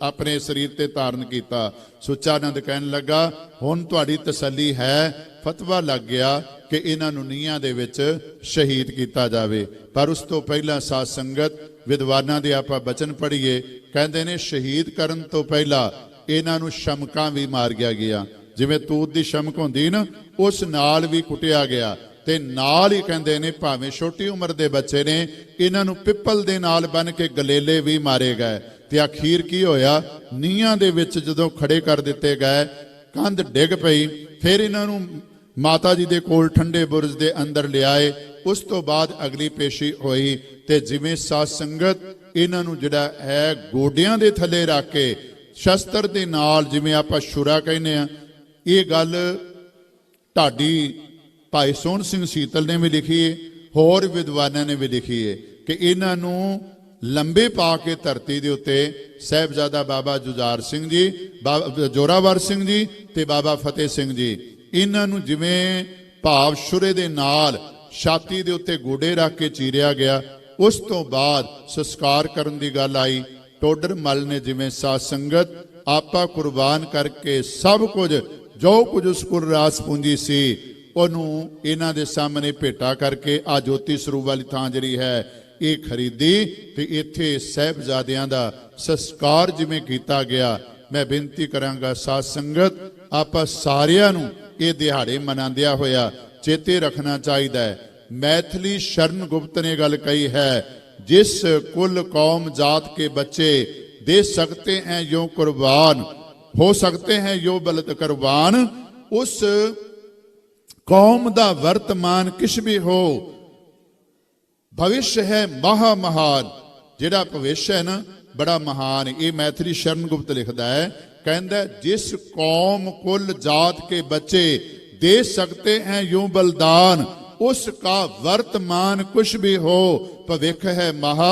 ਆਪਣੇ ਸਰੀਰ ਤੇ ਧਾਰਨ ਕੀਤਾ। ਸੁੱਚਾਨੰਦ ਕਹਿਣ ਲੱਗਾ ਹੁਣ ਤੁਹਾਡੀ ਤਸੱਲੀ ਹੈ, ਫਤਵਾ ਲੱਗ ਗਿਆ ਕਿ ਇਹਨਾਂ ਨੂੰ ਨੀਹਾਂ ਦੇ ਵਿੱਚ ਸ਼ਹੀਦ ਕੀਤਾ ਜਾਵੇ। ਪਰ ਉਸ ਤੋਂ ਪਹਿਲਾਂ ਸਾਧ ਸੰਗਤ, ਵਿਦਵਾਨਾਂ ਦੇ ਆਪਾਂ ਬਚਨ ਪੜ੍ਹੀਏ, ਕਹਿੰਦੇ ਨੇ ਸ਼ਹੀਦ ਕਰਨ ਤੋਂ ਪਹਿਲਾਂ ਇਹਨਾਂ ਨੂੰ ਸ਼ਮਕਾਂ ਵੀ ਮਾਰਿਆ ਗਿਆ। ਜਿਵੇਂ ਤੂਤ ਦੀ ਸ਼ਮਕ ਹੁੰਦੀ ਨਾ, ਉਸ ਨਾਲ ਵੀ ਕੁੱਟਿਆ ਗਿਆ। ਤੇ ਨਾਲ ਹੀ ਕਹਿੰਦੇ ਨੇ ਭਾਵੇਂ ਛੋਟੀ ਉਮਰ ਦੇ ਬੱਚੇ ਨੇ, ਇਹਨਾਂ ਨੂੰ ਪਿੱਪਲ ਦੇ ਨਾਲ ਬੰਨ ਕੇ ਗਲੇਲੇ ਵੀ ਮਾਰੇ ਗਏ। ਤੇ ਅਖੀਰ ਕੀ ਹੋਇਆ, ਨੀਹਾਂ ਦੇ ਵਿੱਚ ਜਦੋਂ ਖੜੇ ਕਰ ਦਿੱਤੇ ਗਏ, ਕੰਧ ਡਿੱਗ ਪਈ। ਫਿਰ ਇਹਨਾਂ ਨੂੰ ਮਾਤਾ ਜੀ ਦੇ ਕੋਲ ਠੰਡੇ ਬੁਰਜ ਦੇ ਅੰਦਰ ਲਿਆਏ। ਉਸ ਤੋਂ ਬਾਅਦ ਅਗਲੀ ਪੇਸ਼ੀ ਹੋਈ। ਤੇ ਜਿਵੇਂ ਸਾਧ ਸੰਗਤ ਇਹਨਾਂ ਨੂੰ ਜਿਹੜਾ ਹੈ ਗੋਡਿਆਂ ਦੇ ਥੱਲੇ ਰੱਖ ਕੇ ਸ਼ਸਤਰ ਦੇ ਨਾਲ, ਜਿਵੇਂ ਆਪਾਂ ਸ਼ੁਰਾ ਕਹਿੰਦੇ ਆ, ਇਹ ਗੱਲ ਢਾਡੀ ਭਾਈ ਸੋਹਣ ਸਿੰਘ ਸੀਤਲ ਨੇ ਵੀ ਲਿਖੀ ਹੈ, ਹੋਰ ਵਿਦਵਾਨਾਂ ਨੇ ਵੀ ਲਿਖੀ ਹੈ ਕਿ ਇਹਨਾਂ ਨੂੰ ਲੰਬੇ ਪਾ ਕੇ ਧਰਤੀ ਦੇ ਉੱਤੇ ਸਾਹਿਬਜ਼ਾਦਾ ਬਾਬਾ ਜੁਝਾਰ ਸਿੰਘ ਜੀ, ਬਾਬਾ ਜੋਰਾਵਰ ਸਿੰਘ ਜੀ ਤੇ ਬਾਬਾ ਫਤਿਹ ਸਿੰਘ ਜੀ, ਇਹਨਾਂ ਨੂੰ ਜਿਵੇਂ ਭਾਵ ਸ਼ੁਰੇ ਦੇ ਨਾਲ ਛਾਤੀ ਦੇ ਉੱਤੇ ਗੋਡੇ ਰੱਖ ਕੇ ਚੀਰਿਆ ਗਿਆ। ਉਸ ਤੋਂ ਬਾਅਦ ਸੰਸਕਾਰ ਕਰਨ ਦੀ ਗੱਲ ਆਈ। ਟੋਡਰ ਮੱਲ ਨੇ ਜਿਵੇਂ ਸਾਧ ਸੰਗਤ ਆਪਾ ਕੁਰਬਾਨ ਕਰਕੇ ਸਭ ਕੁਝ ਜੋ ਕੁਝ ਉਸ ਕੋਲ ਰਾਸ ਪੂੰਜੀ ਸੀ, ਉਹਨੂੰ ਇਹਨਾਂ ਦੇ ਸਾਹਮਣੇ ਭੇਟਾ ਕਰਕੇ ਆ ਜੋਤੀ ਸਰੂਪ ਵਾਲੀ ਥਾਂ ਜਿਹੜੀ ਹੈ ਇਹ ਖਰੀਦੀ। ਤੇ ਇੱਥੇ ਸਾਹਿਬਜ਼ਾਦਿਆਂ ਦਾ ਸੰਸਕਾਰ ਜਿਵੇਂ ਕੀਤਾ ਗਿਆ। ਮੈਂ ਬੇਨਤੀ ਕਰਾਂਗਾ ਸਾਧ ਸੰਗਤ, ਆਪਾਂ ਸਾਰਿਆਂ ਨੂੰ ਇਹ ਦਿਹਾੜੇ ਮਨਾਉਂਦਿਆਂ ਹੋਇਆ ਚੇਤੇ ਰੱਖਣਾ ਚਾਹੀਦਾ ਹੈ। मैथिली शरण गुप्त ने गल कही है, जिस कुल कौम जात के बच्चे दे सकते हैं यो कुर्बान, हो सकते हैं यो बलद कुर्बान, उस कौम दा वर्तमान किश भी हो, भविष्य है महा महान। जिहड़ा भविष्य है ना बड़ा महान। ये मैथिली शरण गुप्त लिखता है, कहता जिस कौम कुल जात के बच्चे दे सकते हैं यो बलिदान, उसका वर्तमान कुछ भी हो, भविख है महा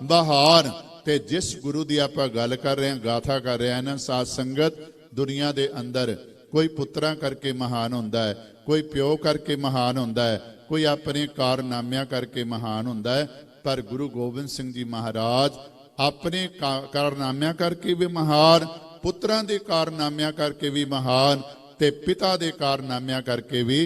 महान। ते जिस गुरु की आप गल कर रहे हैं, गाथा कर रहे हैं ना साध संगत, दुनिया के अंदर कोई पुत्रा करके महान होंदा है, कोई प्यो करके महान होंदा है, कोई अपने कारनामियां करके महान होंदा है। पर गुरु गोबिंद सिंह जी महाराज अपने कारनामियां करके भी महान, पुत्रां दे कारनामियां करके भी महान, ते पिता दे कारनामियां करके भी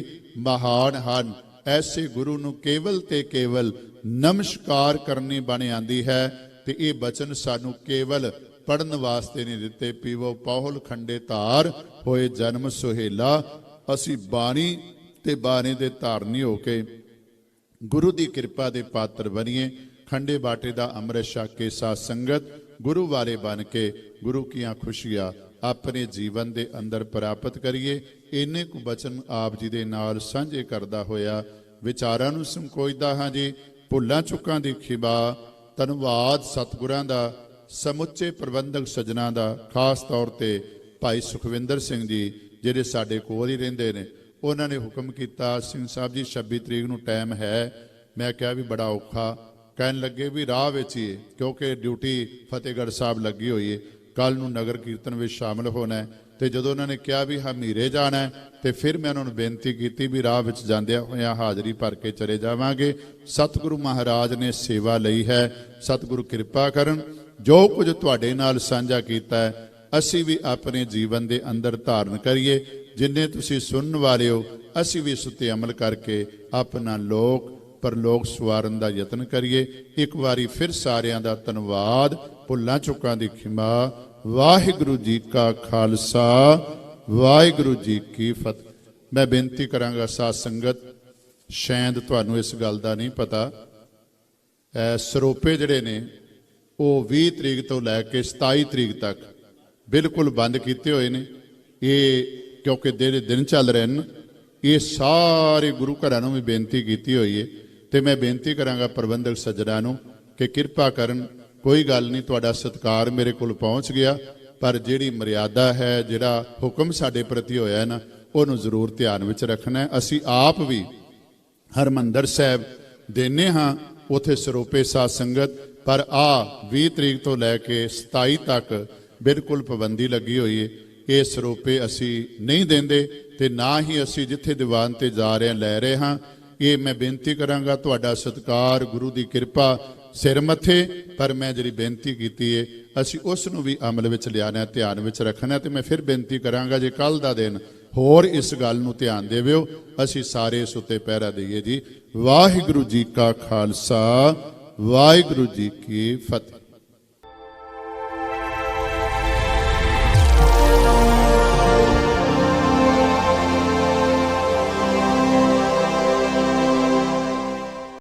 महान हन। ऐसे गुरु ਨੂੰ ਕੇਵਲ ਤੇ ਕੇਵਲ ਨਮਸਕਾਰ ਕਰਨੀ ਬਣ ਆਂਦੀ ਹੈ। ਤੇ ਇਹ ਬਚਨ ਸਾਨੂੰ ਕੇਵਲ ਪੜਨ ਵਾਸਤੇ ਨਹੀਂ ਦਿੱਤੇ। ਪੀਵੋ ਪੌਲ ਖੰਡੇ ਧਾਰ ਹੋਏ ਜਨਮ ਸੁਹੇਲਾ, ਅਸੀਂ ਬਾਣੀ ਤੇ ਬਾਣੀ ਦੇ ਧਾਰਨੀ ਹੋ ਕੇ ਗੁਰੂ ਦੀ ਕਿਰਪਾ ਦੇ ਪਾਤਰ ਬਣੀਏ। ਖੰਡੇ ਬਾਟੇ ਦਾ ਅੰਮ੍ਰਿਤ ਛਕ ਕੇ ਸਾਧ ਸੰਗਤ ਗੁਰੂ ਵਾਲੇ ਬਣ ਕੇ ਗੁਰੂ ਕੀਆਂ ਖੁਸ਼ੀਆਂ ਆਪਣੇ ਜੀਵਨ ਦੇ ਅੰਦਰ ਪ੍ਰਾਪਤ ਕਰੀਏ। ਇੰਨੇ ਕੁ ਬਚਨ ਆਪ ਜੀ ਦੇ ਨਾਲ ਸਾਂਝੇ ਕਰਦਾ ਹੋਇਆ ਵਿਚਾਰਾਂ ਨੂੰ ਸੰਕੋਚਦਾ ਹਾਂ ਜੀ। ਭੁੱਲਾਂ ਚੁੱਕਾਂ ਦੀ ਖਿਮਾ। ਧੰਨਵਾਦ ਸਤਿਗੁਰਾਂ ਦਾ, ਸਮੁੱਚੇ ਪ੍ਰਬੰਧਕ ਸੱਜਣਾ ਦਾ, ਖਾਸ ਤੌਰ ਤੇ ਭਾਈ ਸੁਖਵਿੰਦਰ ਸਿੰਘ ਜੀ ਜਿਹੜੇ ਸਾਡੇ ਕੋਲ ਹੀ ਰਹਿੰਦੇ ਨੇ, ਉਹਨਾਂ ਨੇ ਹੁਕਮ ਕੀਤਾ, ਸਿੰਘ ਸਾਹਿਬ ਜੀ 26 ਤਰੀਕ ਨੂੰ ਟਾਈਮ ਹੈ। ਮੈਂ ਕਿਹਾ ਵੀ ਬੜਾ ਔਖਾ। ਕਹਿਣ ਲੱਗੇ ਵੀ ਰਾਹ ਵਿੱਚ ਹੀ ਹੈ, ਕਿਉਂਕਿ ਡਿਊਟੀ ਫਤਿਹਗੜ੍ਹ ਸਾਹਿਬ ਲੱਗੀ ਹੋਈ ਹੈ, ਕੱਲ ਨੂੰ ਨਗਰ ਕੀਰਤਨ ਵਿੱਚ ਸ਼ਾਮਲ ਹੋਣਾ ਹੈ। ਤੇ ਜਦੋਂ ਉਹਨਾਂ ਨੇ ਕਿਹਾ ਵੀ ਹਮੀਰੇ ਜਾਣਾ ਹੈ, ਤੇ ਫਿਰ ਮੈਂ ਉਹਨਾਂ ਨੂੰ ਬੇਨਤੀ ਕੀਤੀ ਵੀ ਰਾਹ ਵਿੱਚ ਜਾਂਦਿਆਂ ਹੋਇਆਂ ਹਾਜ਼ਰੀ ਭਰ ਕੇ ਚਲੇ ਜਾਵਾਂਗੇ। ਸਤਿਗੁਰੂ ਮਹਾਰਾਜ ਨੇ ਸੇਵਾ ਲਈ ਹੈ, ਸਤਿਗੁਰੂ ਕਿਰਪਾ ਕਰਨ। ਜੋ ਕੁਝ ਤੁਹਾਡੇ ਨਾਲ ਸਾਂਝਾ ਕੀਤਾ ਹੈ ਅਸੀਂ ਵੀ ਆਪਣੇ ਜੀਵਨ ਦੇ ਅੰਦਰ ਧਾਰਨ ਕਰੀਏ। ਜਿੰਨੇ ਤੁਸੀਂ ਸੁਣਨ ਵਾਲੇ ਹੋ, ਅਸੀਂ ਵੀ ਇਸ ਉੱਤੇ ਅਮਲ ਕਰਕੇ ਆਪਣਾ ਲੋਕ ਪਰਲੋਕ ਸਵਾਰਨ ਦਾ ਯਤਨ ਕਰੀਏ। ਇੱਕ ਵਾਰੀ ਫਿਰ ਸਾਰਿਆਂ ਦਾ ਧੰਨਵਾਦ, ਭੁੱਲਾਂ ਚੁੱਕਾਂ ਦੀ ਖਿਮਾ। ਵਾਹਿਗੁਰੂ ਜੀ ਕਾ ਖਾਲਸਾ, ਵਾਹਿਗੁਰੂ ਜੀ ਕੀ ਫਤਿਹ। ਮੈਂ ਬੇਨਤੀ ਕਰਾਂਗਾ ਸਾਧ ਸੰਗਤ, ਸ਼ਾਇਦ ਤੁਹਾਨੂੰ ਇਸ ਗੱਲ ਦਾ ਨਹੀਂ ਪਤਾ, ਸਰੋਪੇ ਜਿਹੜੇ ਨੇ ਉਹ 20 ਤਰੀਕ ਤੋਂ ਲੈ ਕੇ 27 ਤਰੀਕ ਤੱਕ ਬਿਲਕੁਲ ਬੰਦ ਕੀਤੇ ਹੋਏ ਨੇ। ਇਹ ਕਿਉਂਕਿ ਦਿਨ ਚੱਲ ਰਹੇ ਨੇ, ਇਹ ਸਾਰੇ ਗੁਰੂ ਘਰਾਂ ਨੂੰ ਵੀ ਬੇਨਤੀ ਕੀਤੀ ਹੋਈ ਹੈ। ਤੇ ਮੈਂ ਬੇਨਤੀ ਕਰਾਂਗਾ ਪ੍ਰਬੰਧਕ ਸੱਜਣਾ ਨੂੰ ਕਿ ਕਿਰਪਾ ਕਰਨ, ਕੋਈ ਗੱਲ ਨਹੀਂ, ਤੁਹਾਡਾ ਸਤਿਕਾਰ ਮੇਰੇ ਕੋਲ ਪਹੁੰਚ ਗਿਆ, ਪਰ ਜਿਹੜੀ ਮਰਿਆਦਾ ਹੈ, ਜਿਹੜਾ ਹੁਕਮ ਸਾਡੇ ਪ੍ਰਤੀ ਹੋਇਆ ਨਾ, ਉਹਨੂੰ ਜ਼ਰੂਰ ਧਿਆਨ ਵਿੱਚ ਰੱਖਣਾ ਹੈ। ਅਸੀਂ ਆਪ ਵੀ ਹਰਮੰਦਰ ਸਾਹਿਬ ਦੇਨੇ ਹਾਂ, ਉੱਥੇ ਸਰੋਪੇ ਸਾਧ ਸੰਗਤ, ਪਰ 20 ਤਰੀਕ ਤੋਂ ਲੈ ਕੇ 27 ਤੱਕ ਬਿਲਕੁਲ ਪਾਬੰਦੀ ਲੱਗੀ ਹੋਈ ਹੈ। ਇਹ ਸਰੋਪੇ ਅਸੀਂ ਨਹੀਂ ਦਿੰਦੇ ਤੇ ਨਾ ਹੀ ਅਸੀਂ ਜਿੱਥੇ ਦੀਵਾਨ ਤੇ ਜਾ ਰਹੇ ਹਾਂ ਲੈ ਰਹੇ ਹਾਂ। ਇਹ ਮੈਂ ਬੇਨਤੀ ਕਰਾਂਗਾ, ਤੁਹਾਡਾ ਸਤਿਕਾਰ, ਗੁਰੂ ਦੀ ਕਿਰਪਾ ਸਿਰ ਮੱਥੇ, ਪਰ ਮੈਂ ਜਿਹੜੀ ਬੇਨਤੀ ਕੀਤੀ ਹੈ ਅਸੀਂ ਉਸ ਨੂੰ ਵੀ ਅਮਲ ਵਿੱਚ ਲਿਆਣਾ, ਧਿਆਨ ਵਿੱਚ ਰੱਖਣਾ। ਤੇ ਮੈਂ ਫਿਰ ਬੇਨਤੀ ਕਰਾਂਗਾ, ਜੇ ਕੱਲ ਦਾ ਦਿਨ ਹੋਰ ਇਸ ਗੱਲ ਨੂੰ ਧਿਆਨ ਦੇਵਿਓ, ਅਸੀਂ ਸਾਰੇ ਇਸ ਉੱਤੇ ਪਹਿਰਾ ਦਈਏ ਜੀ। ਵਾਹਿਗੁਰੂ ਜੀ ਕਾ ਖਾਲਸਾ, ਵਾਹਿਗੁਰੂ ਜੀ ਕੀ ਫਤਿਹ।